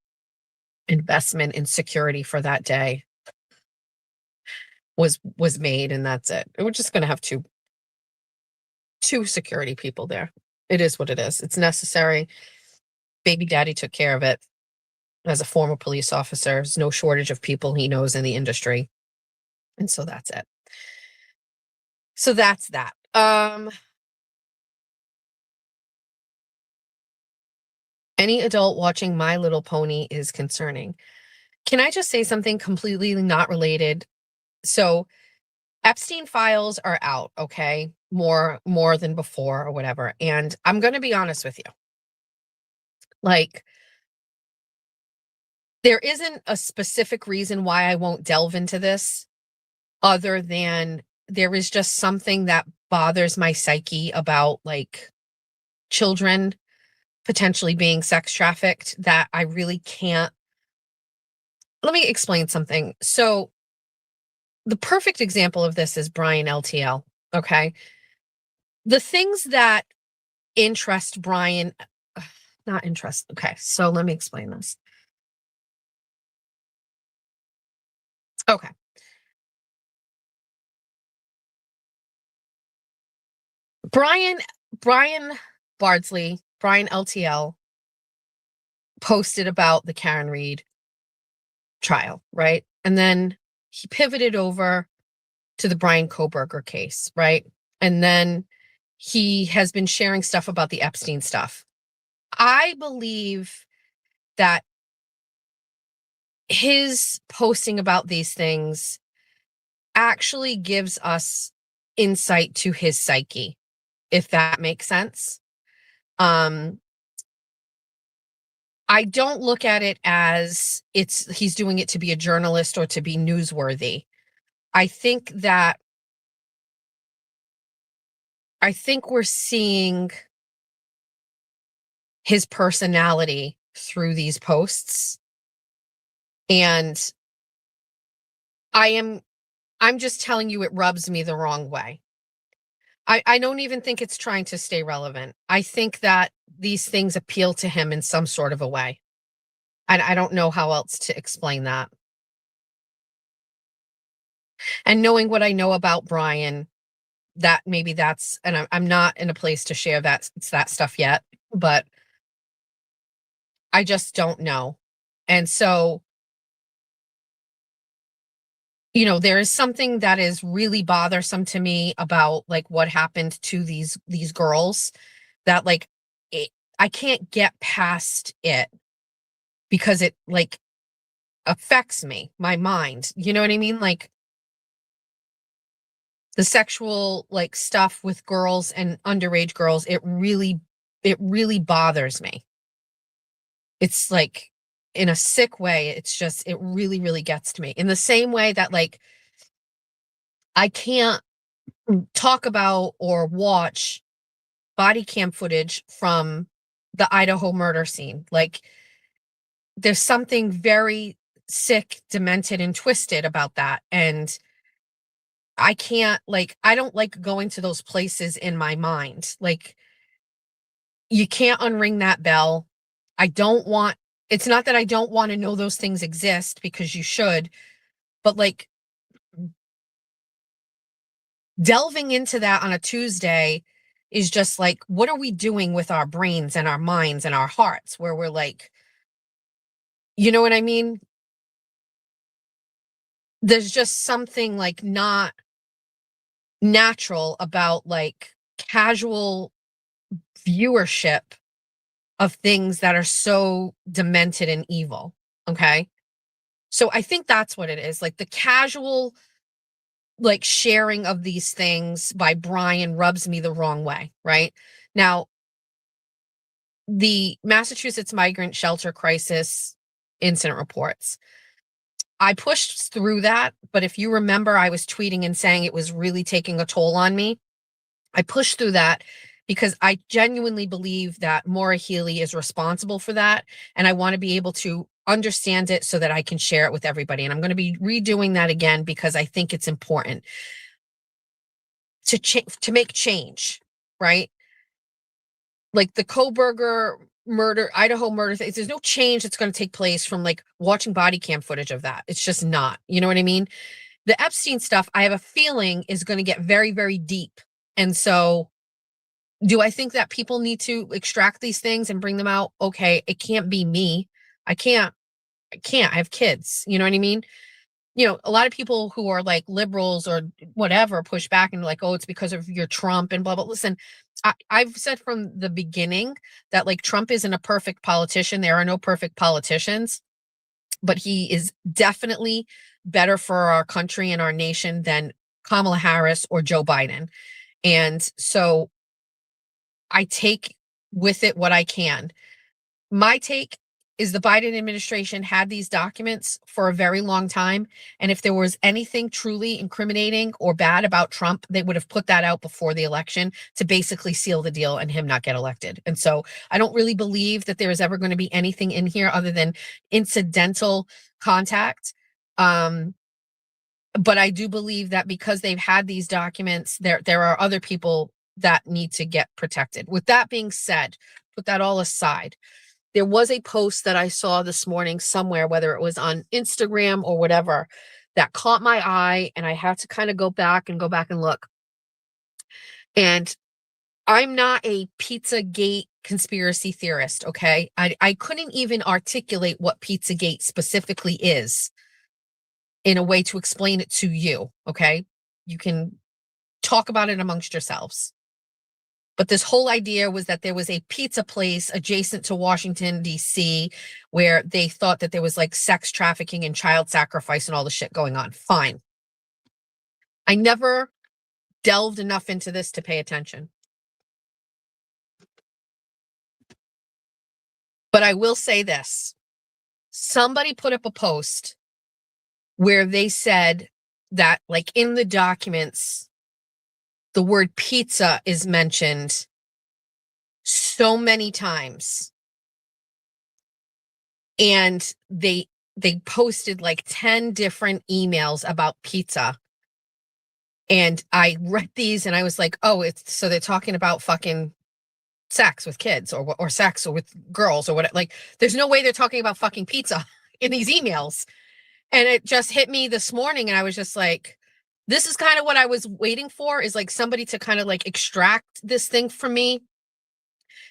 investment in security for that day was made, and that's it. We're just going to have two security people there. It is what it is. It's necessary. Baby daddy took care of it. As a former police officer, there's no shortage of people he knows in the industry. And so that's it. So that's that. Any adult watching My Little Pony is concerning. Can I just say something completely not related? So Epstein files are out, okay? More than before or whatever. And I'm going to be honest with you. Like, there isn't a specific reason why I won't delve into this other than there is just something that bothers my psyche about like children potentially being sex trafficked that I really can't. Let me explain something. So the perfect example of this is Brian LTL. Okay. The things that interest Brian, not interest. Okay. So let me explain this. Okay. Brian Bardsley, Brian LTL posted about the Karen Reed trial, right? And then he pivoted over to the Brian Koberger case, right? And then he has been sharing stuff about the Epstein stuff. I believe that his posting about these things actually gives us insight to his psyche, if that makes sense. I don't look at it as he's doing it to be a journalist or to be newsworthy. I think we're seeing his personality through these posts. And I'm just telling you, it rubs me the wrong way. I don't even think it's trying to stay relevant. I think that these things appeal to him in some sort of a way. And I don't know how else to explain that. And knowing what I know about Brian, that maybe that's, and I'm not in a place to share that stuff yet, but I just don't know. And so, there is something that is really bothersome to me about like what happened to these girls that like I can't get past it because it like affects me, my mind. You know what I mean? Like the sexual like stuff with girls and underage girls, it really bothers me. It's like in a sick way. It's just, it really, really gets to me in the same way that like, I can't talk about or watch body cam footage from the Idaho murder scene. Like there's something very sick, demented, and twisted about that. And I can't I don't like going to those places in my mind. Like you can't unring that bell. It's not that I don't want to know those things exist because you should, but like delving into that on a Tuesday is just like, what are we doing with our brains and our minds and our hearts where we're like, you know what I mean? There's just something like not natural about like casual viewership of things that are so demented and evil. Okay. So I think that's what it is. Like the casual, like sharing of these things by Brian rubs me the wrong way. Right now, the Massachusetts migrant shelter crisis incident reports, I pushed through that. But if you remember, I was tweeting and saying it was really taking a toll on me. I pushed through that because I genuinely believe that Maura Healey is responsible for that. And I want to be able to understand it so that I can share it with everybody. And I'm going to be redoing that again because I think it's important to make change, right? Like the Koberger murder, Idaho murder, there's no change that's going to take place from like watching body cam footage of that. It's just not, you know what I mean? The Epstein stuff, I have a feeling is going to get very, very deep. And so do I think that people need to extract these things and bring them out? Okay, it can't be me. I can't. I have kids. You know what I mean? A lot of people who are like liberals or whatever push back and like, oh, it's because of your Trump and blah, blah. Listen, I've said from the beginning that like Trump isn't a perfect politician. There are no perfect politicians, but he is definitely better for our country and our nation than Kamala Harris or Joe Biden. And so I take with it what I can. My take is the Biden administration had these documents for a very long time. And if there was anything truly incriminating or bad about Trump, they would have put that out before the election to basically seal the deal and him not get elected. And so I don't really believe that there is ever going to be anything in here other than incidental contact. But I do believe that because they've had these documents, there are other people that need to get protected. With that being said, put that all aside. There was a post that I saw this morning somewhere, whether it was on Instagram or whatever, that caught my eye, and I had to kind of go back and look. And I'm not a Pizzagate conspiracy theorist, okay? I couldn't even articulate what Pizzagate specifically is in a way to explain it to you, okay? You can talk about it amongst yourselves. But this whole idea was that there was a pizza place adjacent to Washington, D.C., where they thought that there was like sex trafficking and child sacrifice and all the shit going on. Fine. I never delved enough into this to pay attention. But I will say this. Somebody put up a post where they said that, like, in the documents, the word pizza is mentioned so many times. And they posted like 10 different emails about pizza. And I read these and I was like, oh, so they're talking about fucking sex with kids or sex or with girls or what. Like, there's no way they're talking about fucking pizza in these emails. And it just hit me this morning. And I was just like, this is kind of what I was waiting for, is like somebody to kind of like extract this thing from me,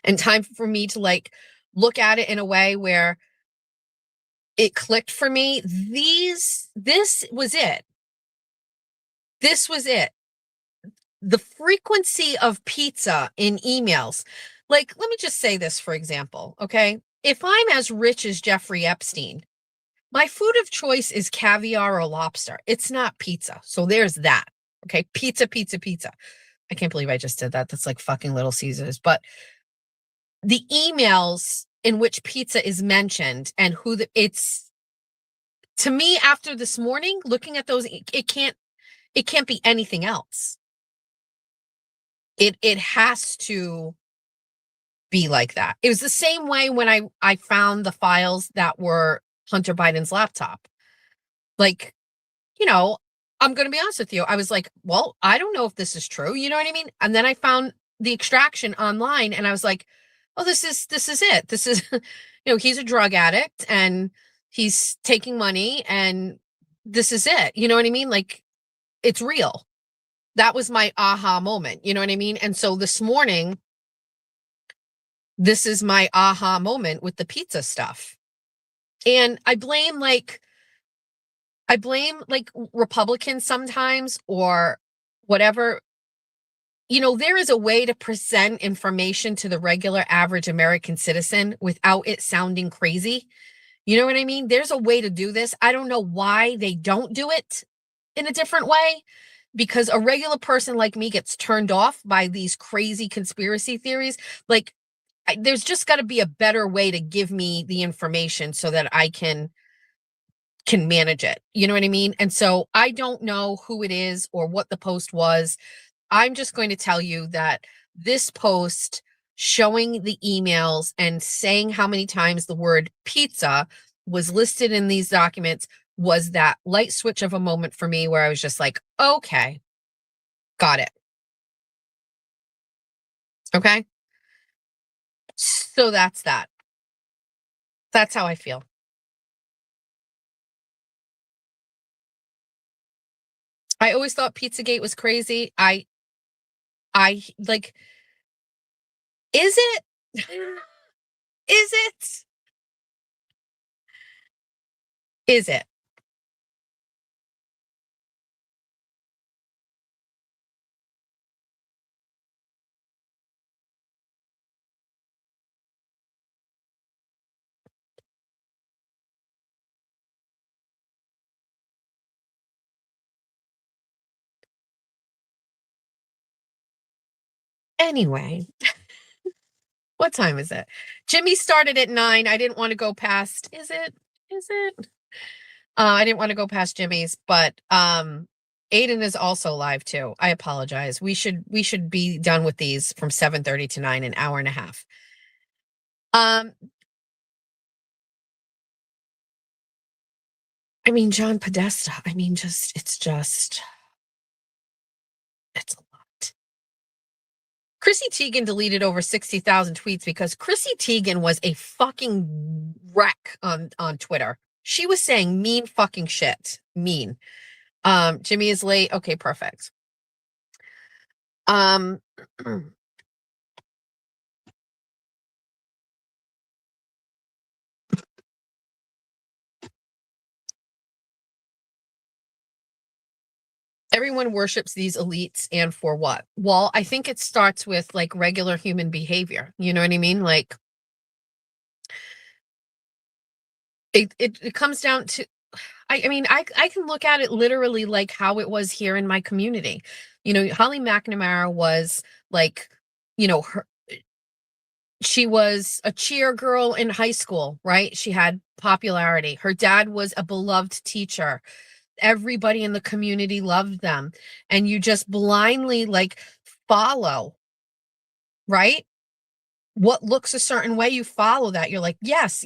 and time for me to like look at it in a way where it clicked for me. This was it. This was it. The frequency of pizza in emails. Like, let me just say this, for example, okay? If I'm as rich as Jeffrey Epstein, my food of choice is caviar or lobster. It's not pizza. So there's that. Okay. Pizza, pizza, pizza. I can't believe I just did that. That's like fucking Little Caesars. But the emails in which pizza is mentioned and it's, to me, after this morning, looking at those, it can't be anything else. It has to be like that. It was the same way when I found the files that were Hunter Biden's laptop. Like, you know, I'm going to be honest with you. I was like, well, I don't know if this is true. You know what I mean? And then I found the extraction online and I was like, oh, this is it. This is, he's a drug addict and he's taking money and this is it. You know what I mean? Like, it's real. That was my aha moment. You know what I mean? And so this morning, this is my aha moment with the pizza stuff. And I blame Republicans sometimes or whatever. There is a way to present information to the regular average American citizen without it sounding crazy. You know what I mean? There's a way to do this. I don't know why they don't do it in a different way, because a regular person like me gets turned off by these crazy conspiracy theories. Like, there's just got to be a better way to give me the information so that I can manage it. You know what I mean? And so I don't know who it is or what the post was. I'm just going to tell you that this post showing the emails and saying how many times the word pizza was listed in these documents was that light switch of a moment for me where I was just like, okay, got it. Okay. So that's that. That's how I feel. I always thought Pizzagate was crazy. I like, is it? Is it? Is it? Anyway, what time is it? Jimmy started at 9. I didn't want to go past. Is it? I didn't want to go past Jimmy's, but Aiden is also live too. I apologize. We should be done with these from 7:30 to 9, an hour and a half. I mean, John Podesta. I mean, it's a lot. Chrissy Teigen deleted over 60,000 tweets because Chrissy Teigen was a fucking wreck on Twitter. She was saying mean fucking shit. Mean. Jimmy is late. Okay, perfect. Everyone worships these elites, and for what? Well, I think it starts with like regular human behavior. You know what I mean? Like it comes down to, I mean, I can look at it literally like how it was here in my community. You know, Holly McNamara was like, you know, she was a cheer girl in high school, right? She had popularity. Her dad was a beloved teacher. Everybody in the community loved them. And you just blindly like follow, right? What looks a certain way, you follow that. You're like, yes.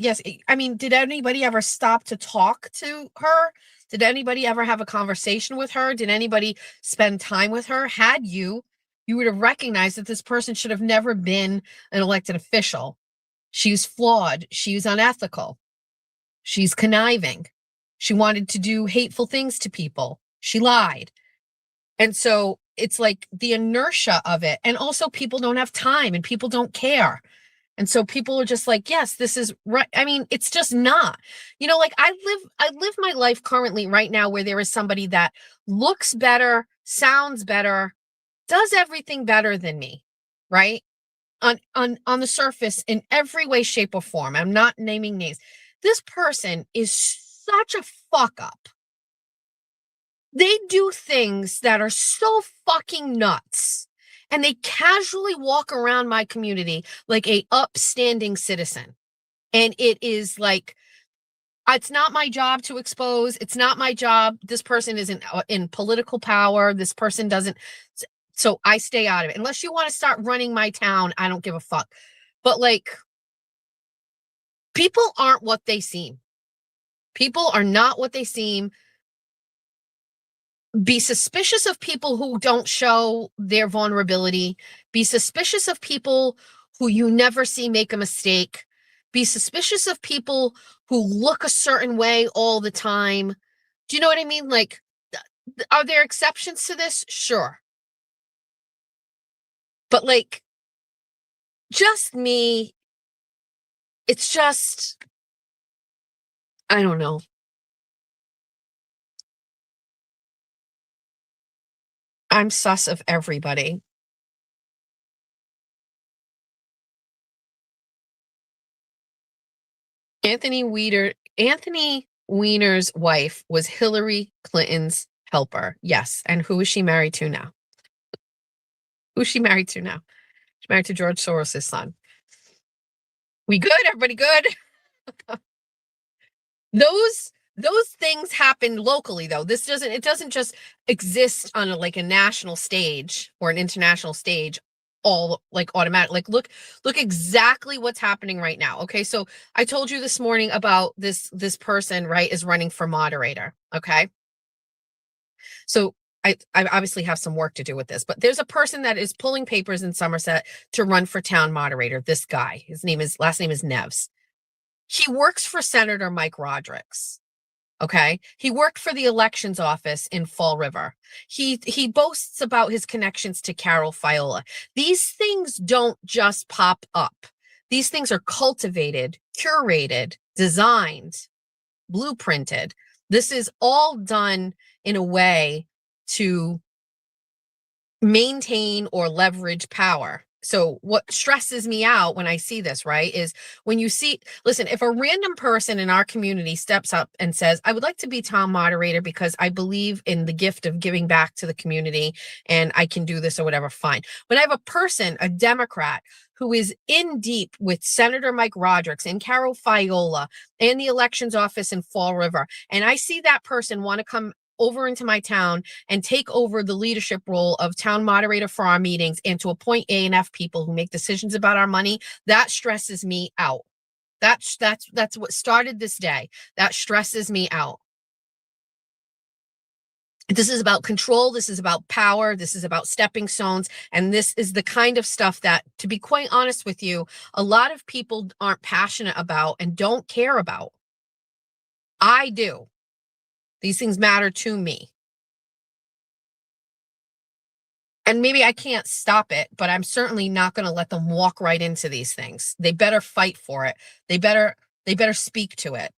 I mean, did anybody ever stop to talk to her? Did anybody ever have a conversation with her? Did anybody spend time with her? Had you would have recognized that this person should have never been an elected official. She's flawed. She's unethical. She's conniving. She wanted to do hateful things to people. She lied. And so it's like the inertia of it. And also people don't have time and people don't care. And so people are just like, yes, this is right. I mean, it's just not, you know, like I live my life currently right now where there is somebody that looks better, sounds better, does everything better than me, right? On the surface in every way, shape, or form. I'm not naming names. This person is such a fuck up. They do things that are so fucking nuts, and they casually walk around my community like a upstanding citizen. And it is like, it's not my job to expose. It's not my job. This person isn't in political power. This person doesn't. So I stay out of it. Unless you want to start running my town, I don't give a fuck. But like, people aren't what they seem. People are not what they seem. Be suspicious of people who don't show their vulnerability. Be suspicious of people who you never see make a mistake. Be suspicious of people who look a certain way all the time. Do you know what I mean? Like, are there exceptions to this? Sure. But like, just me, it's just, I don't know. I'm sus of everybody. Anthony Weiner's wife was Hillary Clinton's helper. Yes. And who is she married to now? Who's she married to now? She's married to George Soros' son. We good? Everybody good? Those things happen locally though. It doesn't just exist on a national stage or an international stage all like automatic. Like look exactly what's happening right now. Okay. So I told you this morning about this person, right, is running for moderator. Okay. So I obviously have some work to do with this, but there's a person that is pulling papers in Somerset to run for town moderator. This guy, last name is Neves. He works for Senator Mike Rodrigues. Okay. He worked for the elections office in Fall River. He boasts about his connections to Carol Fiola. These things don't just pop up. These things are cultivated, curated, designed, blueprinted. This is all done in a way to maintain or leverage power. So what stresses me out when I see this, right, is when you see, listen, if a random person in our community steps up and says, I would like to be town moderator because I believe in the gift of giving back to the community and I can do this or whatever, fine. When I have a person, a Democrat, who is in deep with Senator Mike Rodrigues and Carol Fiola and the elections office in Fall River, and I see that person want to come over into my town and take over the leadership role of town moderator for our meetings and to appoint A&F people who make decisions about our money, that stresses me out. That's what started this day. That stresses me out. This is about control. This is about power. This is about stepping stones. And this is the kind of stuff that, to be quite honest with you, a lot of people aren't passionate about and don't care about. I do. These things matter to me. And maybe I can't stop it, but I'm certainly not going to let them walk right into these things. They better fight for it. They better speak to it.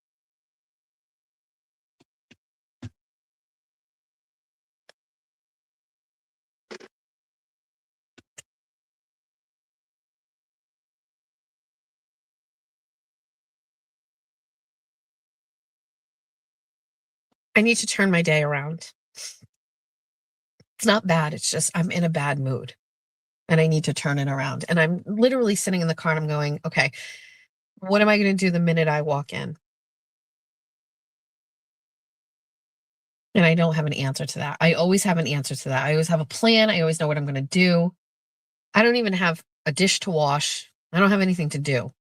I need to turn my day around. It's not bad. It's just I'm in a bad mood and I need to turn it around. And I'm literally sitting in the car and I'm going, okay, what am I going to do the minute I walk in? And I don't have an answer to that. I always have an answer to that. I always have a plan. I always know what I'm going to do. I don't even have a dish to wash. I don't have anything to do.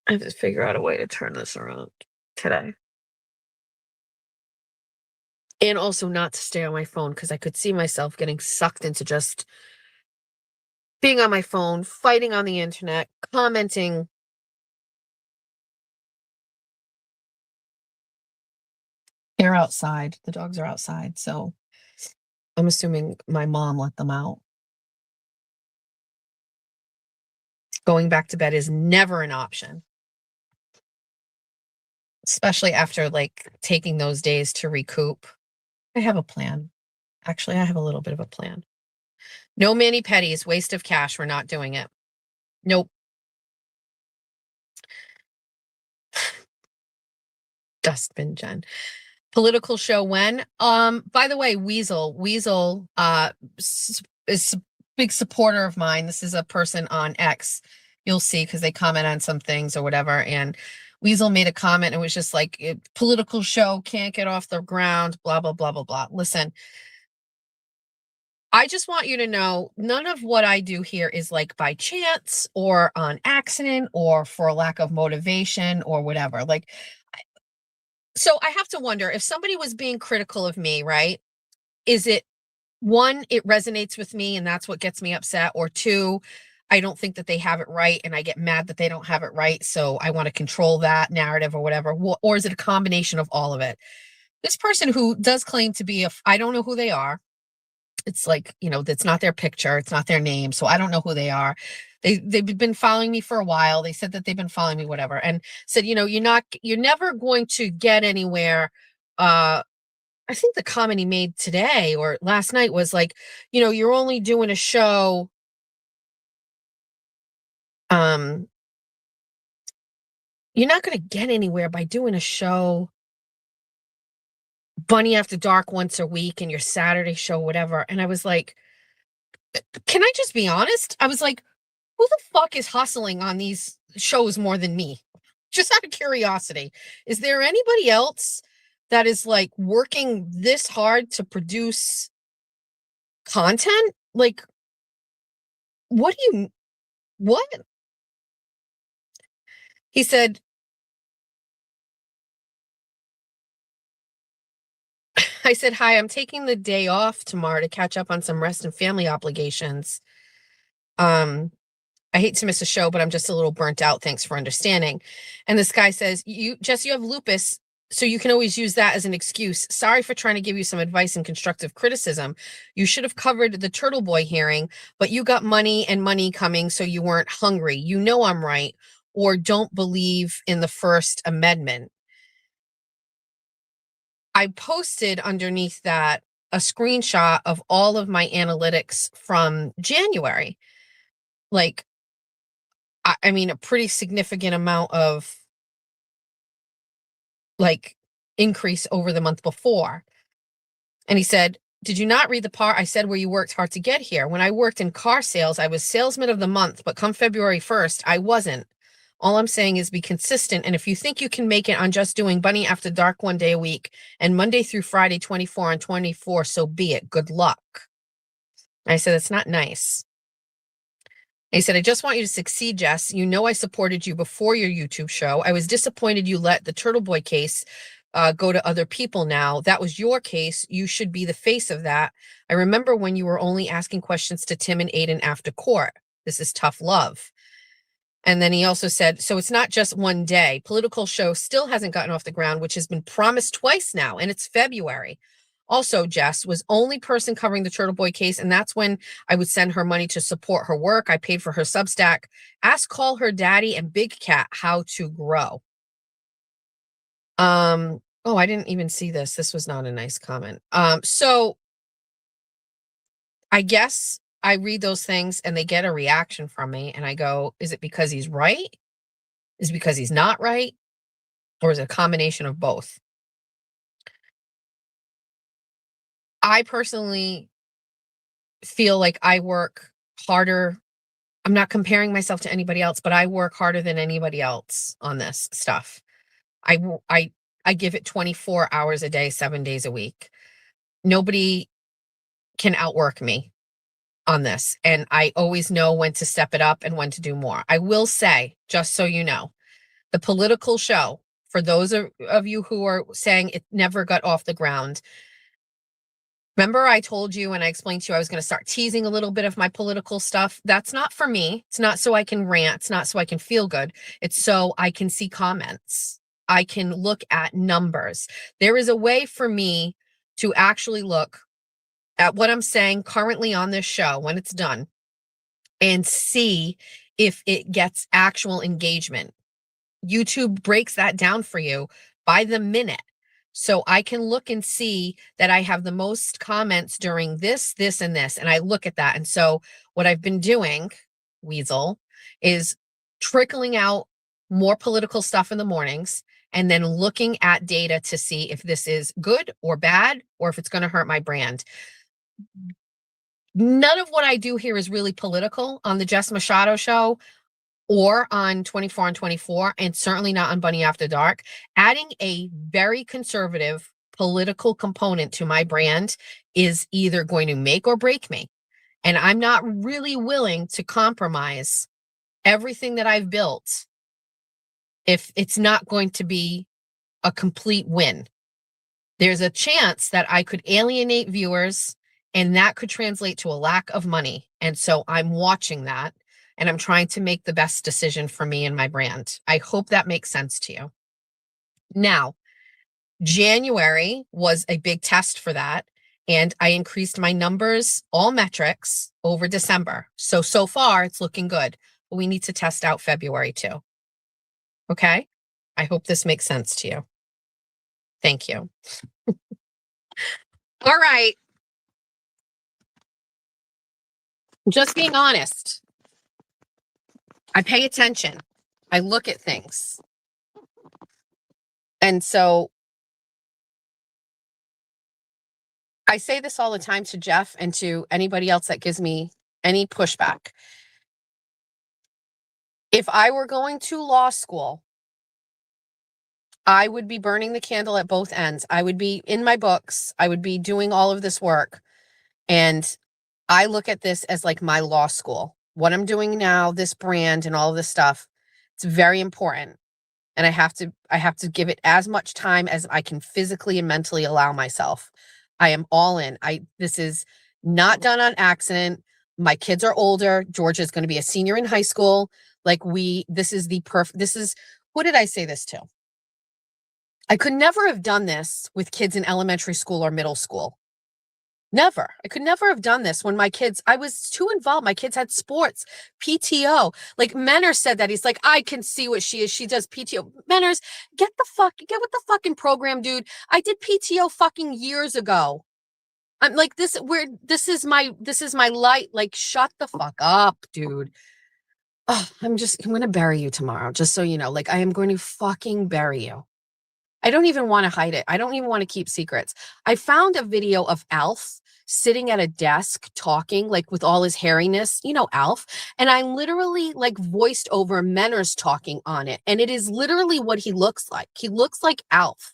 I have to figure out a way to turn this around today. And also not to stay on my phone, because I could see myself getting sucked into just being on my phone, fighting on the internet, commenting. They're outside. The dogs are outside. So I'm assuming my mom let them out. Going back to bed is never an option. Especially after like taking those days to recoup. I have a plan. Actually, I have a little bit of a plan. No mani-pedis, waste of cash. We're not doing it. Nope. Dustbin Jen. Political show when? By the way, Weasel is a big supporter of mine. This is a person on X. You'll see because they comment on some things or whatever. And Weasel made a comment. It was just like, political show can't get off the ground, blah, blah, blah, blah, blah. Listen, I just want you to know none of what I do here is like by chance or on accident or for a lack of motivation or whatever. Like, so I have to wonder if somebody was being critical of me, right? Is it one, it resonates with me and that's what gets me upset, or two, I don't think that they have it right and I get mad that they don't have it right. So I want to control that narrative or whatever. Or is it a combination of all of it? This person who does claim to be I don't know who they are. It's like, that's not their picture. It's not their name. So I don't know who they are. They've been following me for a while. They said that they've been following me, whatever, and said, you're never going to get anywhere. I think the comment he made today or last night was like, you're only doing a show. You're not going to get anywhere by doing a show Bunny After Dark once a week and your Saturday show, whatever. And I was like, can I just be honest? I was like, who the fuck is hustling on these shows more than me? Just out of curiosity. Is there anybody else that is like working this hard to produce content? Like, what? He said, I said, hi, I'm taking the day off tomorrow to catch up on some rest and family obligations. I hate to miss a show, but I'm just a little burnt out. Thanks for understanding. And this guy says, Jess, you have lupus, so you can always use that as an excuse. Sorry for trying to give you some advice and constructive criticism. You should have covered the Turtle Boy hearing, but you got money coming, so you weren't hungry. You know I'm right, or don't believe in the First Amendment. I posted underneath that a screenshot of all of my analytics from January. Like, I mean, a pretty significant amount of like increase over the month before. And he said, did you not read the part I said where you worked hard to get here? When I worked in car sales, I was salesman of the month, but come February 1st, I wasn't. All I'm saying is be consistent. And if you think you can make it on just doing Bunny After Dark one day a week and Monday through Friday, 24 on 24, so be it. Good luck. I said, it's not nice. He said, I just want you to succeed, Jess. You know I supported you before your YouTube show. I was disappointed you let the Turtle Boy case go to other people now. That was your case. You should be the face of that. I remember when you were only asking questions to Tim and Aiden after court. This is tough love. And then he also said, so it's not just one day. Political show still hasn't gotten off the ground, which has been promised twice now, and it's February. Also, Jess was only person covering the Turtle Boy case, and that's when I would send her money to support her work. I paid for her Substack. Ask Call Her Daddy and Big Cat how to grow. Oh, I didn't even see this. This was not a nice comment. So I guess I read those things and they get a reaction from me, and I go, is it because he's right? Is it because he's not right? Or is it a combination of both? I personally feel like I work harder. I'm not comparing myself to anybody else, but I work harder than anybody else on this stuff. I give it 24 hours a day, 7 days a week. Nobody can outwork me on this. And I always know when to step it up and when to do more. I will say, just so you know, the political show, for those of you who are saying it never got off the ground, remember I told you and I explained to you I was going to start teasing a little bit of my political stuff? That's not for me. It's not so I can rant. It's not so I can feel good. It's so I can see comments. I can look at numbers. There is a way for me to actually look at what I'm saying currently on this show when it's done and see if it gets actual engagement. YouTube breaks that down for you by the minute. So I can look and see that I have the most comments during this, this, and this. And I look at that. And so what I've been doing, Weasel, is trickling out more political stuff in the mornings and then looking at data to see if this is good or bad, or if it's going to hurt my brand. None of what I do here is really political on the Jess Machado show or on 24 on 24, and certainly not on Bunny After Dark. Adding a very conservative political component to my brand is either going to make or break me. And I'm not really willing to compromise everything that I've built if it's not going to be a complete win. There's a chance that I could alienate viewers and that could translate to a lack of money. And so I'm watching that and I'm trying to make the best decision for me and my brand. I hope that makes sense to you. Now, January was a big test for that. And I increased my numbers, all metrics, over December. So far it's looking good, but we need to test out February too. Okay? I hope this makes sense to you. Thank you. All right. Just being honest. I pay attention. I look at things. And so I say this all the time to Jeff and to anybody else that gives me any pushback. If I were going to law school, I would be burning the candle at both ends. I would be in my books. I would be doing all of this work. And I look at this as like my law school. What I'm doing now, this brand and all of this stuff, it's very important. And I have to give it as much time as I can physically and mentally allow myself. I am all in. This is not done on accident. My kids are older. Georgia's going to be a senior in high school. This is, who did I say this to? I could never have done this with kids in elementary school or middle school. Never. I could never have done this when I was too involved. My kids had sports, PTO. Like Menners said that. He's like, I can see what she is. She does PTO. Menners, get with the fucking program, dude. I did PTO fucking years ago. I'm like, this is my light. Like, shut the fuck up, dude. Oh, I'm going to bury you tomorrow, just so you know. Like, I am going to fucking bury you. I don't even want to hide it. I don't even want to keep secrets. I found a video of Alf sitting at a desk talking, like with all his hairiness, Alf. And I literally like voiced over Menners talking on it. And it is literally what he looks like. He looks like Alf.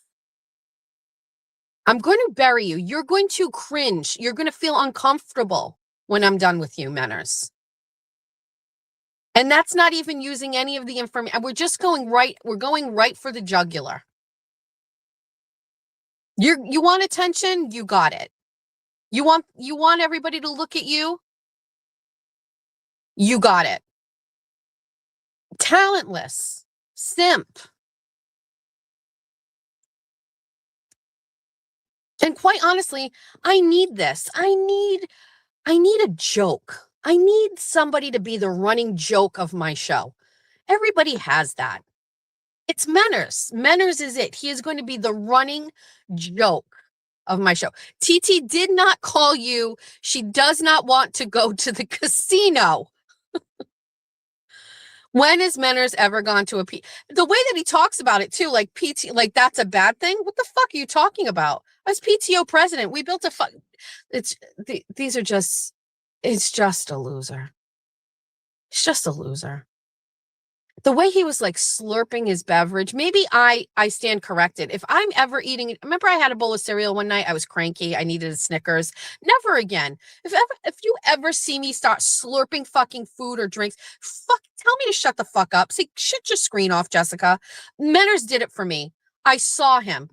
I'm going to bury you. You're going to cringe. You're going to feel uncomfortable when I'm done with you, Menners. And that's not even using any of the information. We're going right for the jugular. You want attention? You got it. You want everybody to look at you? You got it. Talentless. Simp. And quite honestly, I need this. I need a joke. I need somebody to be the running joke of my show. Everybody has that. It's Menners. Menners is it. He is going to be the running joke of my show. TT did not call you. She does not want to go to the casino. When has Menners ever gone to the way that he talks about it too, like like that's a bad thing? What the fuck are you talking about? I was PTO president. We built it's just a loser. It's just a loser. The way he was like slurping his beverage, maybe I stand corrected. If I'm ever eating, remember I had a bowl of cereal one night. I was cranky. I needed a Snickers. Never again. If you ever see me start slurping fucking food or drinks, tell me to shut the fuck up. Say, shut your screen off, Jessica. Menners did it for me. I saw him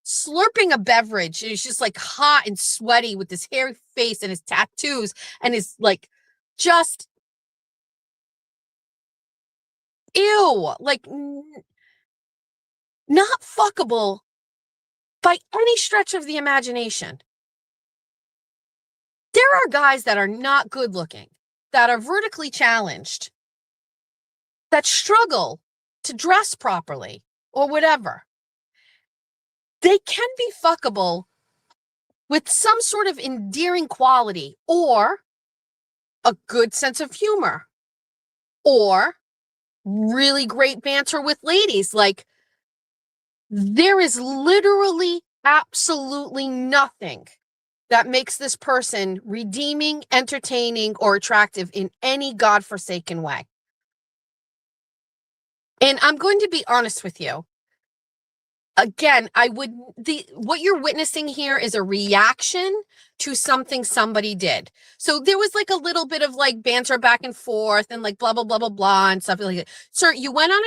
slurping a beverage. And he's just like hot and sweaty with his hairy face and his tattoos and his like just ew, like not fuckable by any stretch of the imagination. There are guys that are not good looking, that are vertically challenged, that struggle to dress properly or whatever. They can be fuckable with some sort of endearing quality or a good sense of humor or really great banter with ladies. Like, there is literally absolutely nothing that makes this person redeeming, entertaining, or attractive in any godforsaken way. And I'm going to be honest with you. Again, what you're witnessing here is a reaction to something somebody did. So there was like a little bit of like banter back and forth and like blah, blah, blah, blah, blah, and stuff like that. Sir, you went on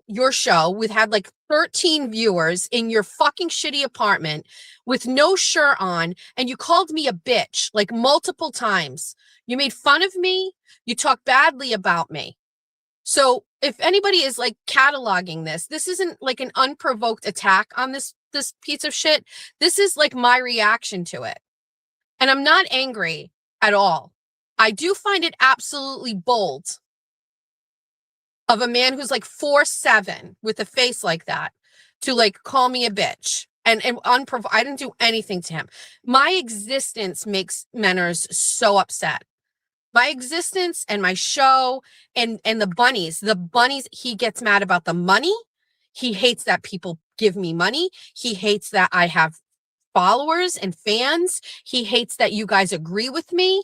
your show had like 13 viewers in your fucking shitty apartment with no shirt on, and you called me a bitch like multiple times. You made fun of me. You talked badly about me. So if anybody is like cataloging this isn't like an unprovoked attack on this piece of shit. This is like my reaction to it. And I'm not angry at all. I do find it absolutely bold of a man who's like 4'7" with a face like that to like call me a bitch and I didn't do anything to him. My existence makes Menners so upset. My existence and my show and the bunnies, he gets mad about the money. He hates that people give me money. He hates that I have followers and fans. He hates that you guys agree with me.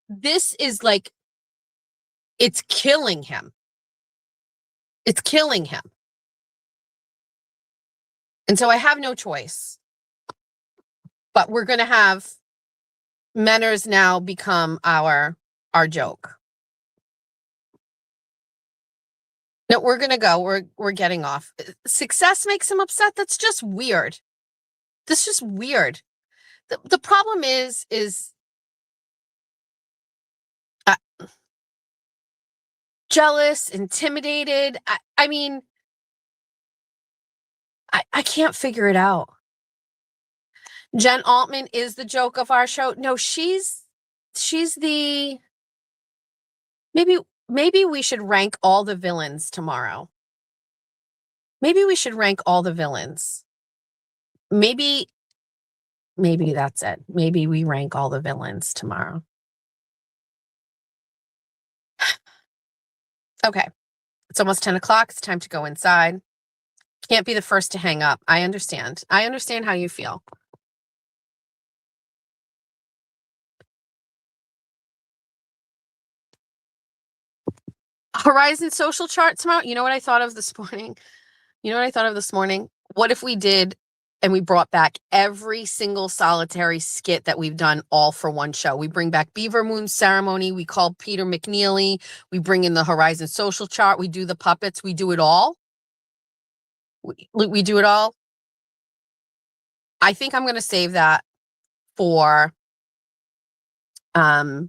This is like, it's killing him. It's killing him. And so I have no choice. But we're going to have Menners now become our joke. No, we're going to go. We're getting off. Success makes him upset. That's just weird. That's just weird. The problem is jealous, intimidated. I mean, I can't figure it out. Jen Altman is the joke of our show. No, she's the maybe we should rank all the villains tomorrow. Maybe we should rank all the villains. Maybe that's it. Maybe we rank all the villains tomorrow. Okay. It's almost 10 o'clock. It's time to go inside. Can't be the first to hang up. I understand. I understand how you feel. Horizon social chart tomorrow. You know what I thought of this morning? What if we did and we brought back every single solitary skit that we've done all for one show? We bring back Beaver Moon Ceremony. We call Peter McNeely. We bring in the Horizon social chart. We do the puppets. We do it all. We do it all. I think I'm going to save that for a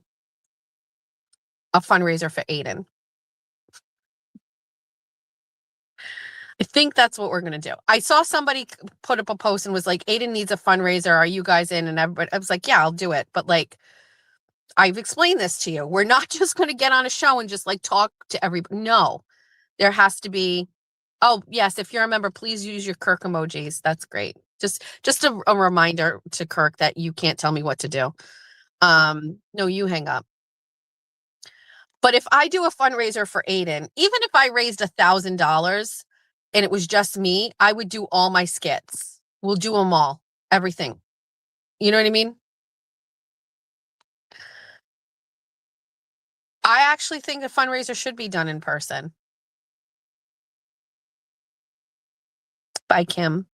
fundraiser for Aiden. I think that's what we're going to do. I saw somebody put up a post and was like, Aiden needs a fundraiser. Are you guys in? And everybody, I was like, yeah, I'll do it. But like, I've explained this to you. We're not just going to get on a show and just like talk to everybody. No, there has to be. Oh, yes. If you're a member, please use your Kirk emojis. That's great. Just a reminder to Kirk that you can't tell me what to do. No, you hang up. But if I do a fundraiser for Aiden, even if I raised $1,000 and it was just me, I would do all my skits. We'll do them all, everything. You know what I mean? I actually think a fundraiser should be done in person. By Kim.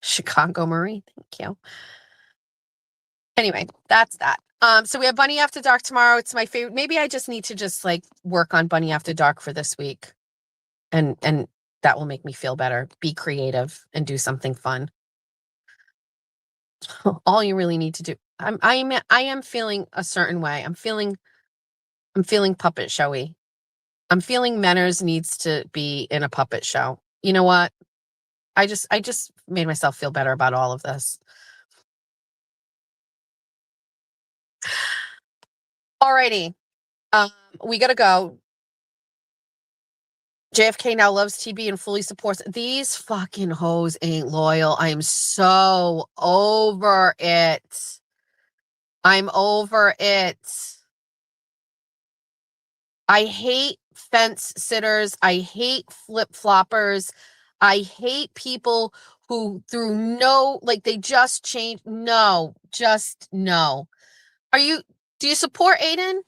Chicago Marie, thank you. Anyway, that's that. So we have Bunny After Dark tomorrow. It's my favorite. Maybe I just need to just like work on Bunny After Dark for this week. And that will make me feel better. Be creative and do something fun. All you really need to do. I am feeling a certain way. I'm feeling puppet showy. I'm feeling Menners needs to be in a puppet show. You know what? I just made myself feel better about all of this. Alrighty. We gotta go. JFK now loves TB and fully supports. These fucking hoes ain't loyal. I am so over it. I'm over it. I hate fence sitters. I hate flip-floppers. I hate people who they just change. No, just no. Do you support Aiden?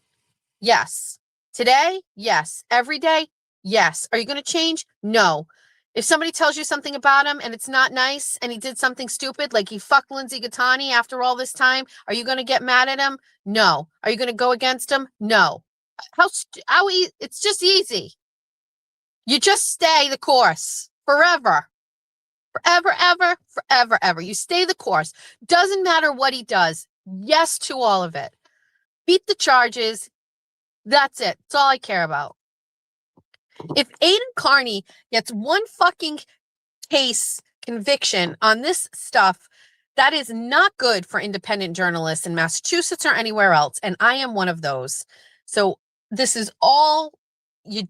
Yes. Today? Yes. Every day? Yes. Are you going to change? No. If somebody tells you something about him and it's not nice and he did something stupid, like he fucked Lindsay Gattani after all this time, are you going to get mad at him? No. Are you going to go against him? No. It's just easy. You just stay the course forever. Forever, ever, forever, ever. You stay the course. Doesn't matter what he does. Yes to all of it. Beat the charges. That's it. That's all I care about. If Aiden Carney gets one fucking case conviction on this stuff, that is not good for independent journalists in Massachusetts or anywhere else. And I am one of those. So this is all you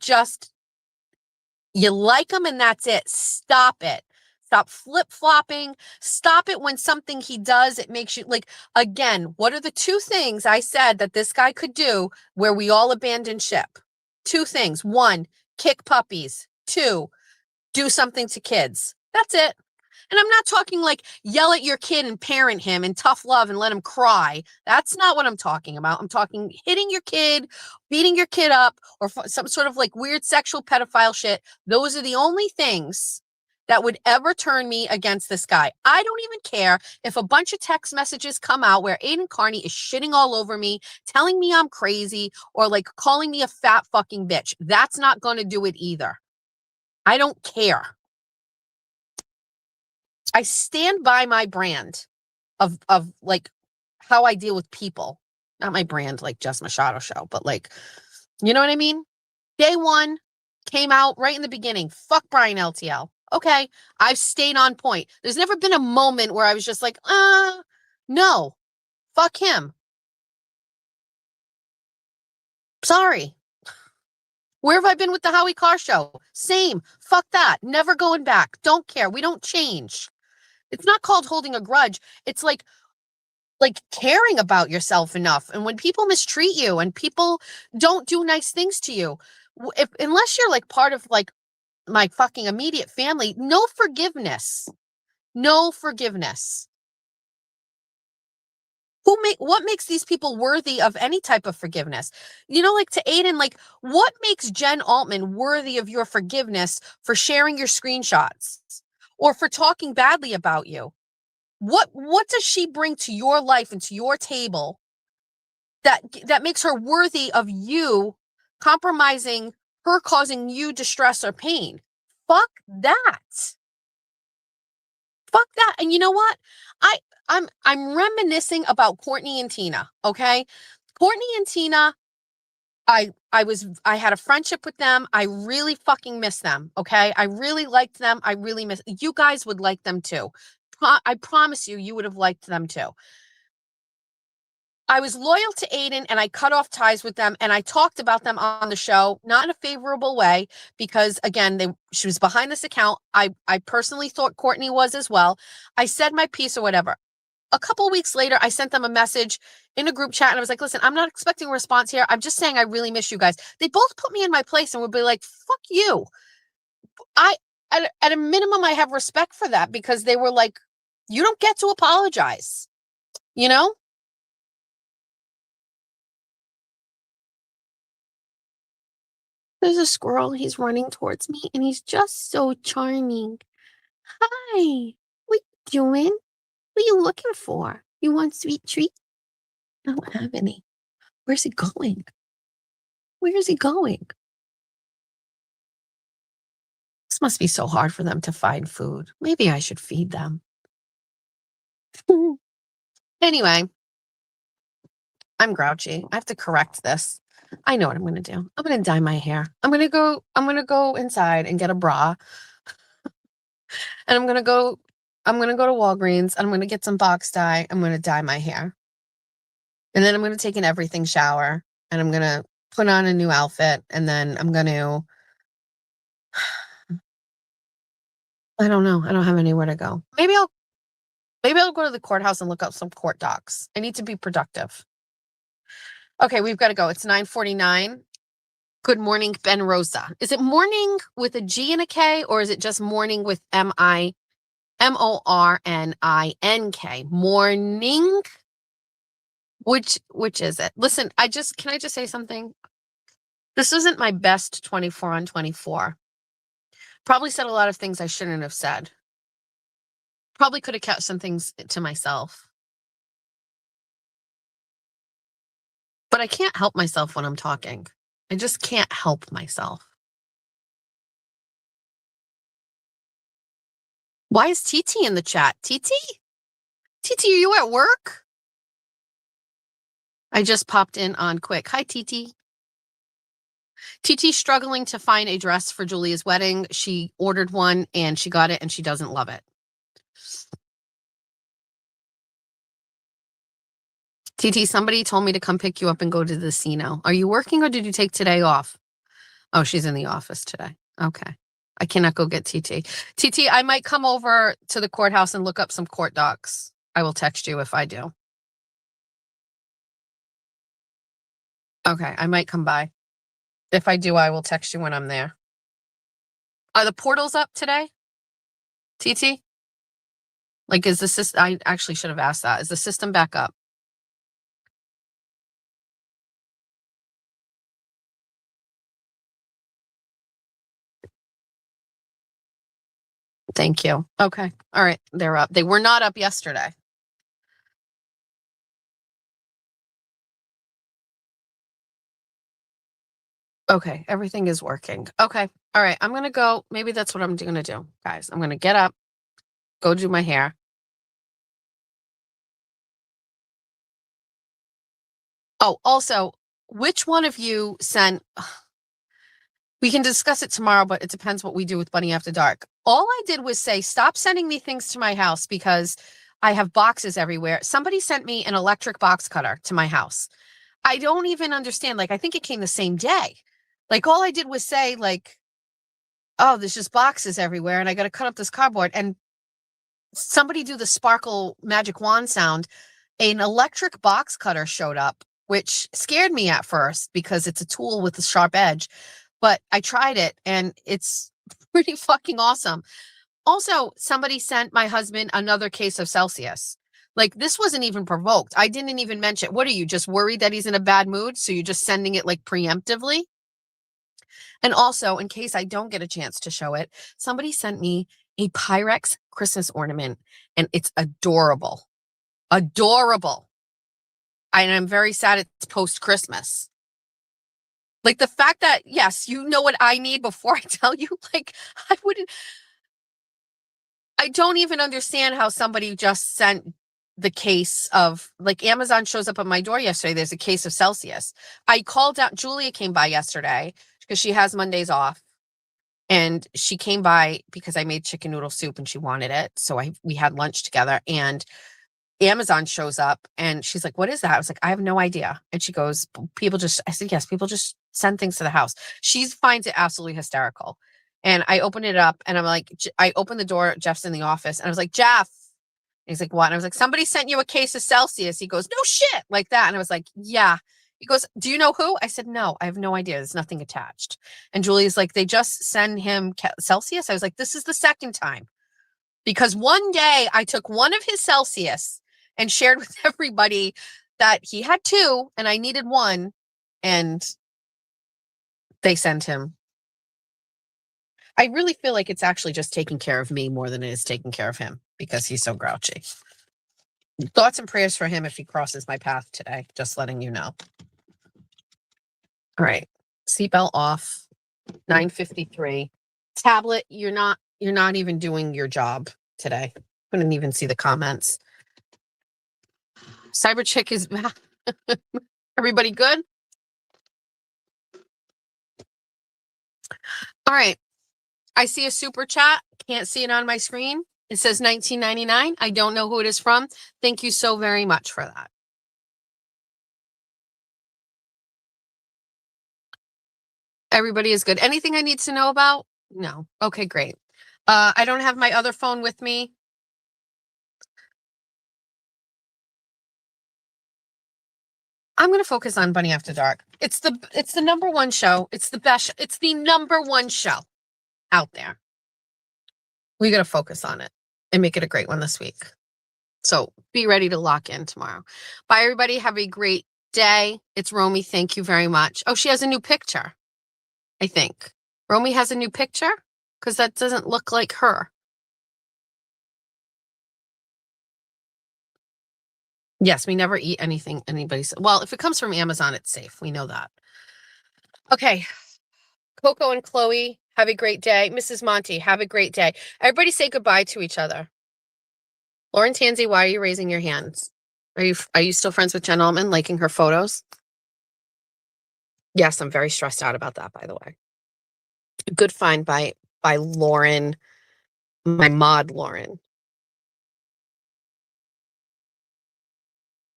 like him and that's it. Stop it. Stop flip-flopping. Stop it when something he does, it makes you again, what are the two things I said that this guy could do where we all abandon ship? Two things. One, kick puppies. Two, do something to kids. That's it. And I'm not talking like yell at your kid and parent him and tough love and let him cry. That's not what I'm talking about. I'm talking hitting your kid, beating your kid up, or some sort of like weird sexual pedophile shit. Those are the only things that would ever turn me against this guy. I don't even care if a bunch of text messages come out where Aiden Carney is shitting all over me, telling me I'm crazy, or like calling me a fat fucking bitch. That's not going to do it either. I don't care. I stand by my brand of like how I deal with people. Not my brand like Jess Machado show, but like, you know what I mean? Day one came out right in the beginning. Fuck Brian LTL. Okay. I've stayed on point. There's never been a moment where I was just like, no, fuck him. Sorry. Where have I been with the Howie Carr show? Same. Fuck that. Never going back. Don't care. We don't change. It's not called holding a grudge. It's like caring about yourself enough. And when people mistreat you and people don't do nice things to you, unless you're like part of like my fucking immediate family, no forgiveness. No forgiveness. What makes these people worthy of any type of forgiveness? You know, like to Aiden, like what makes Jen Altman worthy of your forgiveness for sharing your screenshots or for talking badly about you? What does she bring to your life and to your table that makes her worthy of you compromising her, causing you distress or pain? Fuck that. Fuck that. And you know what? I'm reminiscing about Courtney and Tina, okay? Courtney and Tina, I had a friendship with them. I really fucking miss them, okay? I really liked them. I really miss you guys would like them too. I promise you would have liked them too. I was loyal to Aiden and I cut off ties with them and I talked about them on the show, not in a favorable way, because again, she was behind this account. I personally thought Courtney was as well. I said my piece or whatever. A couple of weeks later, I sent them a message in a group chat and I was like, listen, I'm not expecting a response here. I'm just saying I really miss you guys. They both put me in my place and would be like, fuck you. At a minimum, I have respect for that because they were like, you don't get to apologize, you know? There's a squirrel. He's running towards me and he's just so charming. Hi, what you doing? What are you looking for? You want sweet treat? I don't have any. Where's he going? Where is he going? This must be so hard for them to find food. Maybe I should feed them. Anyway, I'm grouchy. I have to correct this. I know what I'm going to do. I'm going to dye my hair. I'm going to go inside and get a bra. And I'm going to go to Walgreens. And I'm going to get some box dye. I'm going to dye my hair. And then I'm going to take an everything shower. And I'm going to put on a new outfit. And then I'm going to... I don't know. I don't have anywhere to go. Maybe I'll go to the courthouse and look up some court docs. I need to be productive. Okay, we've got to go. It's 9:49. Good morning, Ben Rosa. Is it morning with a G and a K, or is it just morning with MIMORNINK? Morning? Which is it? Listen, can I just say something? This isn't my best 24 on 24. Probably said a lot of things I shouldn't have said. Probably could have kept some things to myself. But I can't help myself when I'm talking. I just can't help myself. Why is TT in the chat? TT, are you at work? I just popped in on quick. Hi, TT. TT's struggling to find a dress for Julia's wedding. She ordered one and she got it and she doesn't love it. TT, somebody told me to come pick you up and go to the casino. Are you working or did you take today off? Oh, she's in the office today. Okay. I cannot go get TT. TT, I might come over to the courthouse and look up some court docs. I will text you if I do. Okay, I might come by. If I do, I will text you when I'm there. Are the portals up today? TT? Like, is the system, I actually should have asked that. Is the system back up? Thank you. Okay. All right. They're up. They were not up yesterday. Okay. Everything is working. Okay. All right. I'm going to go. Maybe that's what I'm going to do, guys. I'm going to get up, go do my hair. Oh, also, which one of you sent... We can discuss it tomorrow, but it depends what we do with Bunny After Dark. All I did was say, stop sending me things to my house because I have boxes everywhere. Somebody sent me an electric box cutter to my house. I don't even understand. Like, I think it came the same day. Like, all I did was say, like, oh, there's just boxes everywhere and I got to cut up this cardboard. And somebody do the sparkle magic wand sound. An electric box cutter showed up, which scared me at first because it's a tool with a sharp edge. But I tried it and it's pretty fucking awesome. Also, somebody sent my husband another case of Celsius. Like, this wasn't even provoked. I didn't even mention. What are you, just worried that he's in a bad mood? So you're just sending it like preemptively? And also, in case I don't get a chance to show it, somebody sent me a Pyrex Christmas ornament and it's adorable. Adorable. And I'm very sad it's post-Christmas. Like, the fact that, yes, you know what I need before I tell you, like, I don't even understand how somebody just sent the case of, like, Amazon shows up at my door yesterday. There's a case of Celsius. I called out, Julia came by yesterday because she has Mondays off. And she came by because I made chicken noodle soup and she wanted it. So we had lunch together and Amazon shows up and she's like, what is that? I was like, I have no idea. And she goes, I said, yes, people just send things to the house. She finds it absolutely hysterical. And I open it up and I'm like, I opened the door. Jeff's in the office and I was like, Jeff. And he's like, what? And I was like, somebody sent you a case of Celsius. He goes, no shit, like that. And I was like, yeah. He goes, do you know who? I said, no, I have no idea. There's nothing attached. And Julie's like, they just send him Celsius. I was like, this is the second time. Because one day I took one of his Celsius and shared with everybody that he had two and I needed one. And they sent him. I really feel like it's actually just taking care of me more than it is taking care of him because he's so grouchy. Thoughts and prayers for him if he crosses my path today. Just letting you know. All right. Seatbelt off. 9:53. Tablet, you're not even doing your job today. Couldn't even see the comments. Cyber Chick is back. Everybody good? All right. I see a super chat. Can't see it on my screen. It says 1999. I don't know who it is from. Thank you so very much for that. Everybody is good. Anything I need to know about? No. Okay, great. I don't have my other phone with me. I'm going to focus on Bunny After Dark. It's the number one show. It's the best. It's the number one show out there. We got to focus on it and make it a great one this week. So be ready to lock in tomorrow. Bye, everybody. Have a great day. It's Romy. Thank you very much. Oh, she has a new picture. I think. Romy has a new picture? Because that doesn't look like her. Yes, we never eat anything anybody's. Well, if it comes from Amazon, it's safe. We know that. Okay. Coco and Chloe, have a great day. Mrs. Monty, have a great day. Everybody say goodbye to each other. Lauren Tansey, why are you raising your hands? Are you still friends with Jen Altman, liking her photos? Yes, I'm very stressed out about that, by the way. Good find by Lauren, my mod Lauren.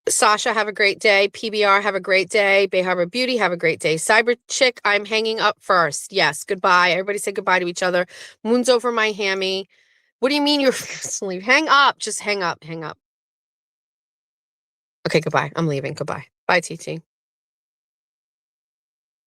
Sasha, have a great day. PBR, have a great day. Bay Harbor Beauty, have a great day. Cyber Chick, I'm hanging up first. Yes, goodbye. Everybody say goodbye to each other. Moon's over my hammy. What do you mean you're asleep? Hang up. Just hang up. Hang up. Okay, goodbye. I'm leaving. Goodbye. Bye, TT.